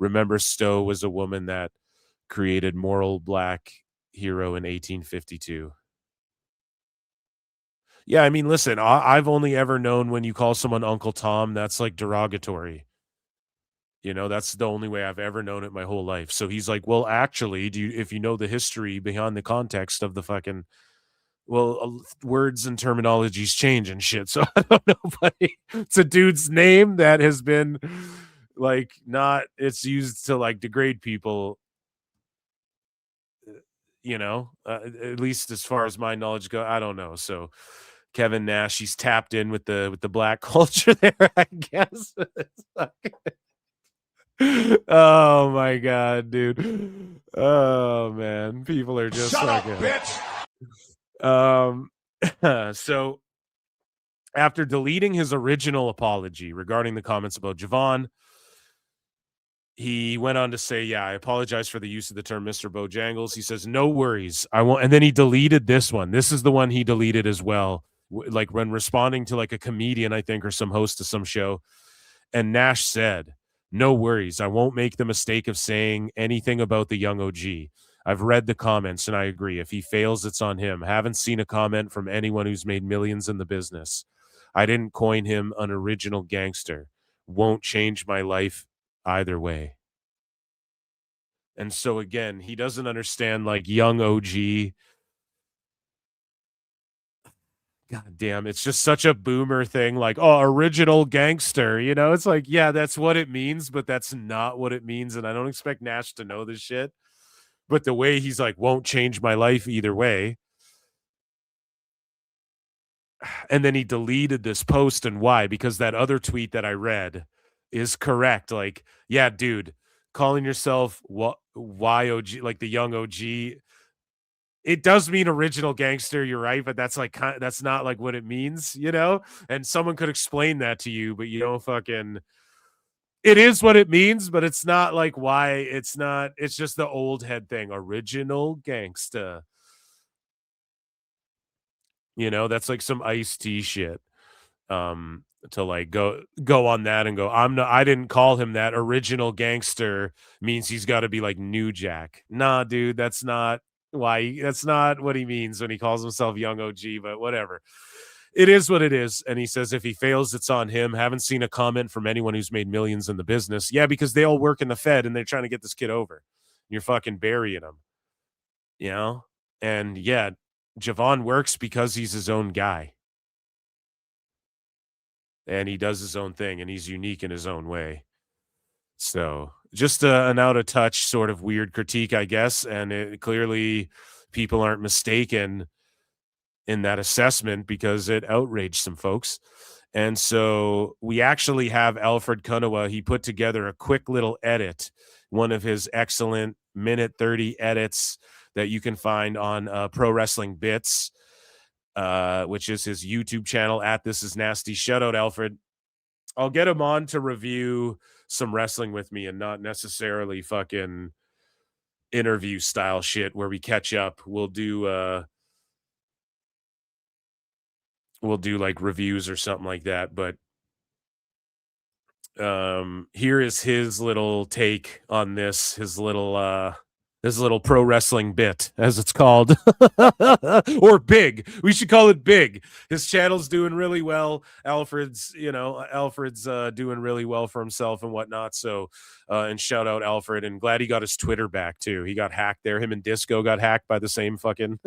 Speaker 8: Remember, Stowe was a woman that created moral black hero in 1852. Yeah, I mean, listen, I've only ever known when you call someone Uncle Tom, that's like derogatory. That's the only way I've ever known it my whole life. So he's like, well, actually, if you know the history behind the context of the fucking, words and terminologies change and shit. So I don't know, but it's a dude's name that has been like, it's used to like degrade people, at least as far as my knowledge goes. I don't know. So Kevin Nash, he's tapped in with the black culture there, I guess. Oh my God, dude. Oh man, people are just
Speaker 13: Shut up,
Speaker 8: fucking
Speaker 13: bitch.
Speaker 8: so After deleting his original apology regarding the comments about Javon, he went on to say, yeah, I apologize for the use of the term Mr. Bojangles. He says, no worries. I won't. And then he deleted this one. This is the one he deleted as well. Like when responding to like a comedian, I think, or some host of some show. And Nash said, no worries. I won't make the mistake of saying anything about the young OG. I've read the comments and I agree. If he fails, it's on him. Haven't seen a comment from anyone who's made millions in the business. I didn't coin him an original gangster. Won't change my life either way. And so again, he doesn't understand like young OG. God damn, it's just such a boomer thing, like, oh, original gangster, you know? It's like, yeah, that's what it means, but that's not what it means. And I don't expect Nash to know this shit. But the way he's like, won't change my life either way. And then he deleted this post, and why? Because that other tweet that I read is correct. Like, yeah, dude, calling yourself YOG, like the young OG, it does mean original gangster, you're right, but that's like that's not like what it means, you know? And someone could explain that to you, but you don't fucking, it is what it means, but it's not like why. It's not, it's just the old head thing, original gangsta. You know, that's like some Ice-T shit. To like go on that and go, I didn't call him that. Original gangster means he's got to be like New Jack. Nah, dude, that's not why. That's not what he means when he calls himself young OG, but whatever. It is what it is. And he says if he fails, it's on him. Haven't seen a comment from anyone who's made millions in the business. Yeah, because they all work in the Fed and they're trying to get this kid over. You're fucking burying him. You know? And yeah, Javon works because he's his own guy. And he does his own thing, and he's unique in his own way. So just an out of touch sort of weird critique, I guess. And clearly people aren't mistaken in that assessment because it outraged some folks. And so we actually have Alfred Kunawa. He put together a quick little edit, one of his excellent minute 30 edits that you can find on Pro Wrestling Bits, which is his YouTube channel at This Is Nasty. Shout out, Alfred. I'll get him on to review some wrestling with me and not necessarily fucking interview style shit where we catch up. We'll do like reviews or something like that. But here is his little take on this, his little pro wrestling bit, as it's called. Or big. We should call it big. His channel's doing really well. Alfred's doing really well for himself and whatnot. So and shout out Alfred, and glad he got his Twitter back too. He got hacked there. Him and Disco got hacked by the same fucking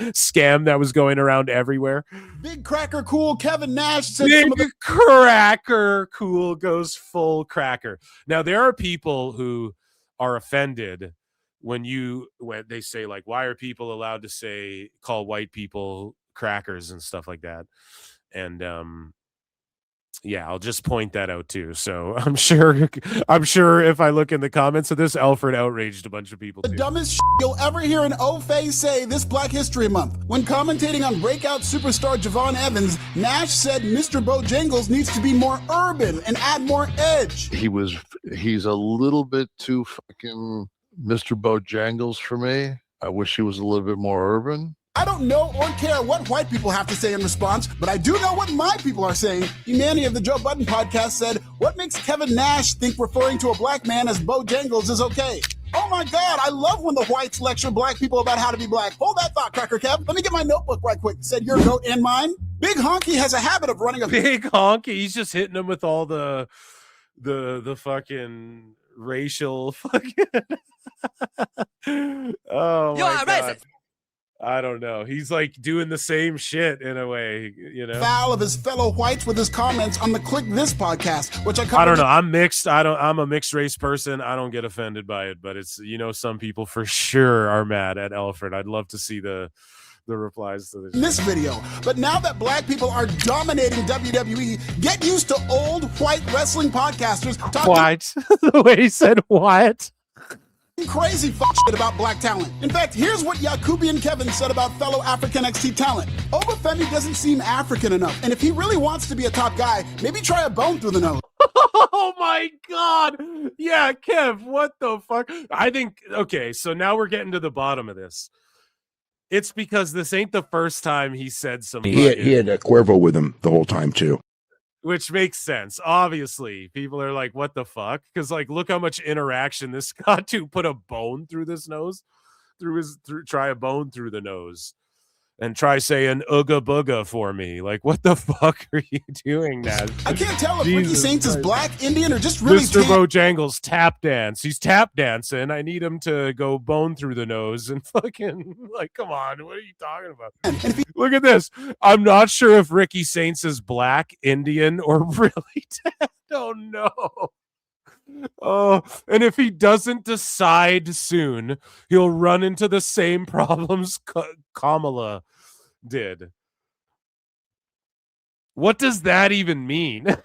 Speaker 8: scam that was going around everywhere.
Speaker 6: Big Cracker Cool Kevin Nash said
Speaker 8: Big Cracker Cool goes full cracker. Now there are people who are offended when they say like, why are people allowed to call white people crackers and stuff like that? And yeah, I'll just point that out too. So I'm sure if I look in the comments of this, Alfred outraged a bunch of people too.
Speaker 6: The dumbest shit you'll ever hear an O-Face say this Black History Month. When commentating on breakout superstar Javon Evans, Nash said Mr. Bojangles needs to be more urban and add more edge.
Speaker 9: He's a little bit too fucking Mr. Bojangles for me. I wish he was a little bit more urban.
Speaker 6: I don't know or care what white people have to say in response, but I do know what my people are saying. Humanity of the Joe Budden podcast said, what makes Kevin Nash think referring to a black man as Bojangles is okay? Oh my God, I love when the whites lecture black people about how to be black. Hold that thought, Cracker Kev. Let me get my notebook right quick. Said your vote and mine. Big Honky has a habit of running a
Speaker 8: Big Honky. He's just hitting them with all the fucking racial fucking oh my God. Racist. I don't know. He's like doing the same shit in a way, you know.
Speaker 6: Foul of his fellow whites with his comments on the Click This podcast, which
Speaker 8: I don't know. I'm mixed. I'm a mixed race person. I don't get offended by it, but it's, you know, some people for sure are mad at Alfred. I'd love to see the replies to
Speaker 6: this video. But now that black people are dominating WWE, get used to old white wrestling podcasters
Speaker 8: white. The way he said white.
Speaker 6: crazy shit about black talent. In fact, here's what Yakubian Kevin said about fellow African NXT talent. Obafemi doesn't seem African enough, and if he really wants to be a top guy, maybe try a bone through the nose.
Speaker 8: Oh my God. Yeah, Kev, what the fuck? I think, okay, so now we're getting to the bottom of this. It's because this ain't the first time he said some
Speaker 7: He had Cuervo with him the whole time too.
Speaker 8: which makes sense. Obviously, people are like, what the fuck? Because like, look how much interaction this got to put a bone through this nose, try a bone through the nose. And try saying ooga booga for me. Like, what the fuck are you doing, Nash?
Speaker 6: I can't tell if Ricky Saints is black, Indian, or just really
Speaker 8: Mr.
Speaker 6: tan.
Speaker 8: Bojangles tap dance. He's tap dancing. I need him to go bone through the nose and fucking like, come on, what are you talking about? Look at this. I'm not sure if Ricky Saints is black, Indian, or really tan. Oh no. Oh, and if he doesn't decide soon, he'll run into the same problems Kamala did. What does that even mean?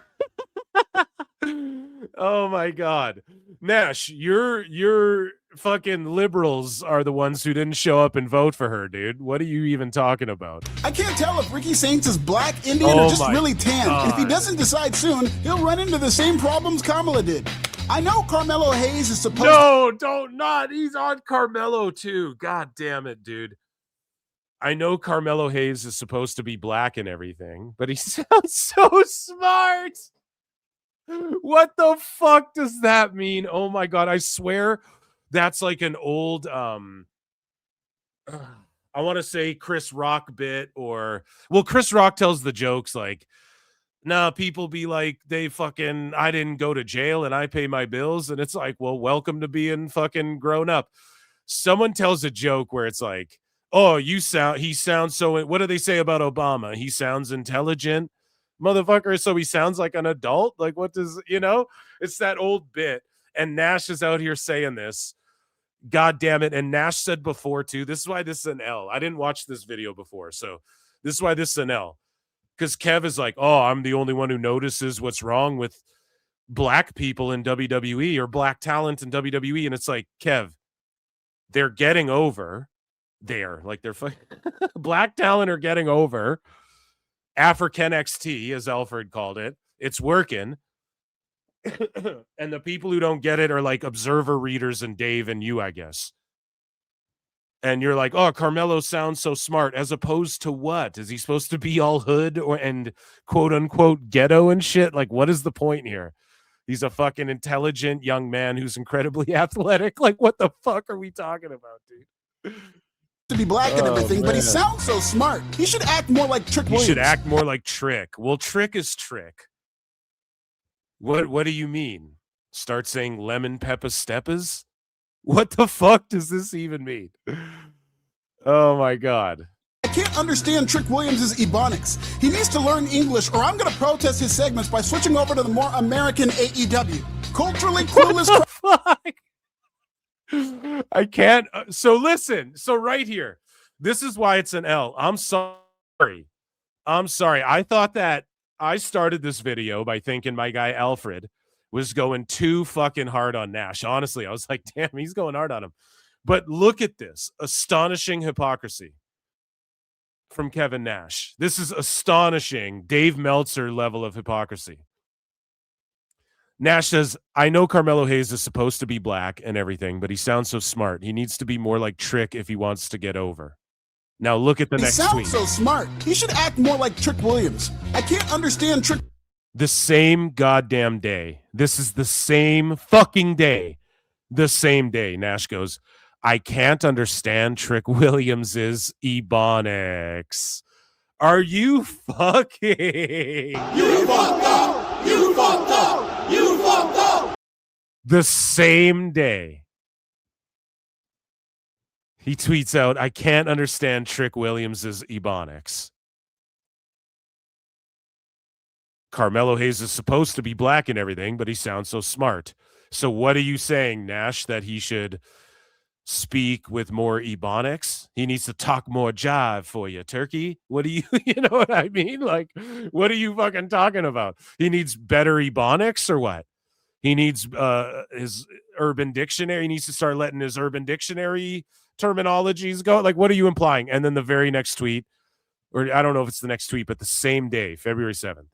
Speaker 8: Oh my God. Nash, your fucking liberals are the ones who didn't show up and vote for her, dude. What are you even talking about?
Speaker 6: I can't tell if Ricky Saints is black, Indian,
Speaker 8: Oh
Speaker 6: or just
Speaker 8: my
Speaker 6: really tan. And if he
Speaker 8: God.
Speaker 6: doesn't decide soon, he'll run into the same problems Kamala did. I know Carmelo Hayes is supposed
Speaker 8: No, don't not. He's on Carmelo too. God damn it, dude. I know Carmelo Hayes is supposed to be black and everything, but he sounds so smart. What the fuck does that mean? Oh my God. I swear that's like an old I want to say Chris Rock bit, or well, Chris Rock tells the jokes like, nah, people be like, they fucking, I didn't go to jail and I pay my bills. And it's like, well, welcome to being fucking grown up. Someone tells a joke where it's like, oh, he sounds so, what do they say about Obama? He sounds intelligent, motherfucker. So he sounds like an adult. Like, what does, it's that old bit. And Nash is out here saying this. God damn it. And Nash said before too, this is why this is an L. I didn't watch this video before. So this is why this is an L. Because Kev is like, oh, I'm the only one who notices what's wrong with black people in WWE or black talent in WWE. And it's like, Kev, they're getting over there. Like they're black talent are getting over African XT, as Alfred called it. It's working. And the people who don't get it are like observer readers and Dave and you, I guess. And you're like, oh, Carmelo sounds so smart, as opposed to what? Is he supposed to be all hood and quote unquote ghetto and shit? Like, what is the point here? He's a fucking intelligent young man who's incredibly athletic. Like, what the fuck are we talking about, dude?
Speaker 6: to be black and everything, but he sounds so smart. He should act more like Trick
Speaker 8: He
Speaker 6: Williams.
Speaker 8: should act more like Trick. Well, Trick is Trick. What do you mean? Start saying lemon pepper steppers? What the fuck does this even mean? Oh my God.
Speaker 6: I can't understand Trick Williams' ebonics. He needs to learn English, or I'm going to protest his segments by switching over to the more American AEW. Culturally clueless.
Speaker 8: I can't. So listen. So right here, this is why it's an L. I'm sorry. I thought that I started this video by thinking my guy Alfred was going too fucking hard on Nash. Honestly, I was like, damn, he's going hard on him. But look at this astonishing hypocrisy from Kevin Nash. This is astonishing Dave Meltzer level of hypocrisy. Nash says, I know Carmelo Hayes is supposed to be black and everything, but he sounds so smart. He needs to be more like Trick if he wants to get over. Now look at the
Speaker 6: He
Speaker 8: next
Speaker 6: sounds
Speaker 8: tweet.
Speaker 6: so smart. He should act more like Trick Williams. I can't understand Trick.
Speaker 8: The same goddamn day. This is the same fucking day. The same day. Nash goes, I can't understand Trick Williams's ebonics. Are you fucking?
Speaker 13: You fucked up! You fucked up! You fucked up!
Speaker 8: The same day. He tweets out, I can't understand Trick Williams's ebonics. Carmelo Hayes is supposed to be black and everything, but he sounds so smart. So what are you saying, Nash, that he should speak with more ebonics? He needs to talk more jive for you, turkey. What do you, you know what I mean? Like, what are you fucking talking about? He needs better ebonics or what? He needs his Urban Dictionary. He needs to start letting his Urban Dictionary terminologies go. Like, what are you implying? And then the very next tweet, or I don't know if it's the next tweet, but the same day, February 7th,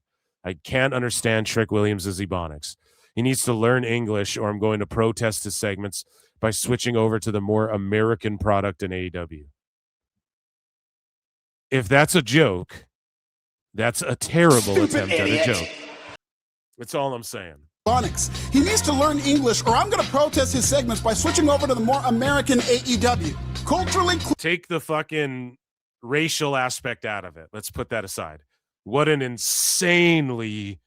Speaker 8: I can't understand Trick Williams' Ebonics. He needs to learn English, or I'm going to protest his segments by switching over to the more American product in AEW. If that's a joke, that's a terrible attempt at a joke. That's all I'm saying.
Speaker 6: He needs to learn English, or I'm going to protest his segments by switching over to the more American AEW. Culturally,
Speaker 8: take the fucking racial aspect out of it. Let's put that aside. What an insanely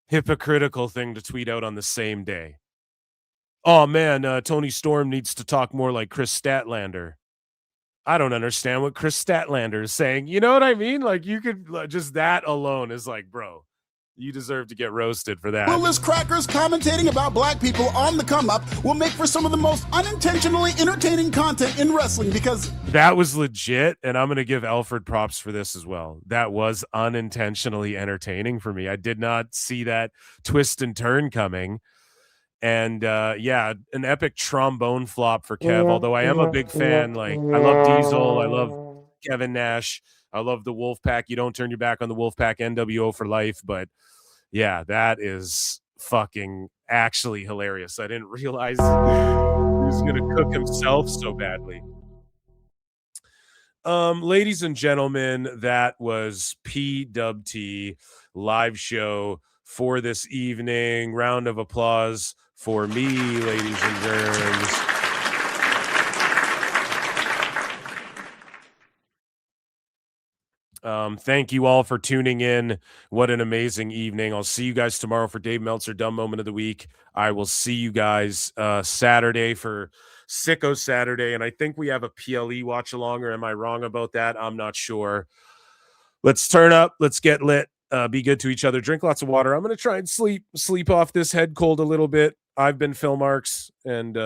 Speaker 8: hypocritical thing to tweet out on the same day. Oh man, Tony Storm needs to talk more like Chris Statlander. I don't understand what Chris Statlander is saying. You know what I mean? Like, you could just, that alone is like, bro, you deserve to get roasted for that.
Speaker 6: Willis Crackers commentating about black people on the come up will make for some of the most unintentionally entertaining content in wrestling, because
Speaker 8: that was legit. And I'm going to give Alfred props for this as well. That was unintentionally entertaining for me. I did not see that twist and turn coming. And yeah, an epic trombone flop for Kev, although I am a big fan. Like, I love Diesel, I love Kevin Nash, I love the Wolfpack. You don't turn your back on the Wolfpack, NWO for life. But yeah, that is fucking actually hilarious. I didn't realize he was gonna cook himself so badly. Ladies and gentlemen, that was PWT live show for this evening. Round of applause for me, ladies and germs. Thank you all for tuning in. What an amazing evening. I'll see you guys tomorrow for Dave Meltzer Dumb Moment of the Week. I will see you guys Saturday for Sicko Saturday, and I think we have a PLE watch along, or am I wrong about that? I'm not sure. Let's turn up. Let's get lit. Be good to each other. Drink lots of water. I'm going to try and sleep off this head cold a little bit. I've been Phil Marks, and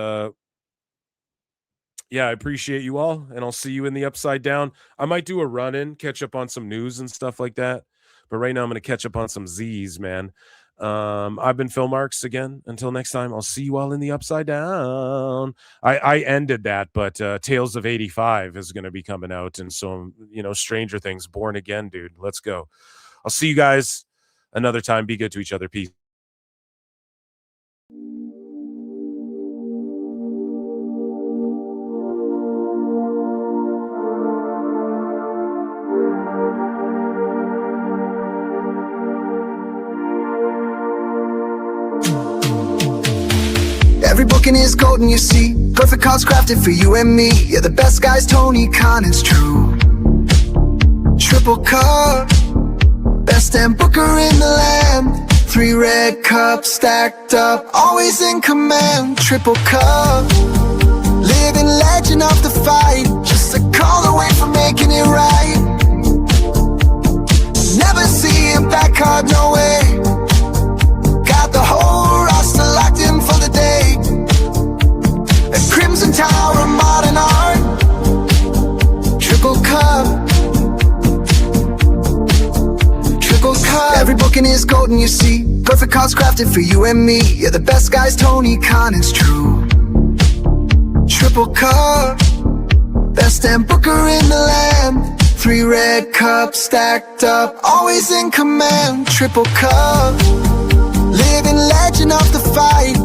Speaker 8: yeah, I appreciate you all, and I'll see you in the Upside Down. I might do a run-in, catch up on some news and stuff like that, but right now I'm going to catch up on some Z's, man. I've been Phil Marks again. Until next time, I'll see you all in the Upside Down. I ended that, but Tales of 85 is going to be coming out, and so, you know, Stranger Things, Born Again, dude. Let's go. I'll see you guys another time. Be good to each other. Peace.
Speaker 1: Every booking is golden, you see. Perfect cards crafted for you and me. Yeah, the best guy's Tony Khan, it's true. Triple cup, best damn booker in the land. 3 red cups stacked up, always in command. Triple cup, living legend of the fight. Just a call away from making it right. Never see him back hard, no way. Got the whole roster locked in for the day. A Crimson Tower, modern art. Triple cup, triple cup. Every booking is golden, you see. Perfect cards crafted for you and me. Yeah, the best guy's Tony Khan, it's true. Triple cup, best damn booker in the land. 3 red cups stacked up, always in command. Triple cup, living legend of the fight.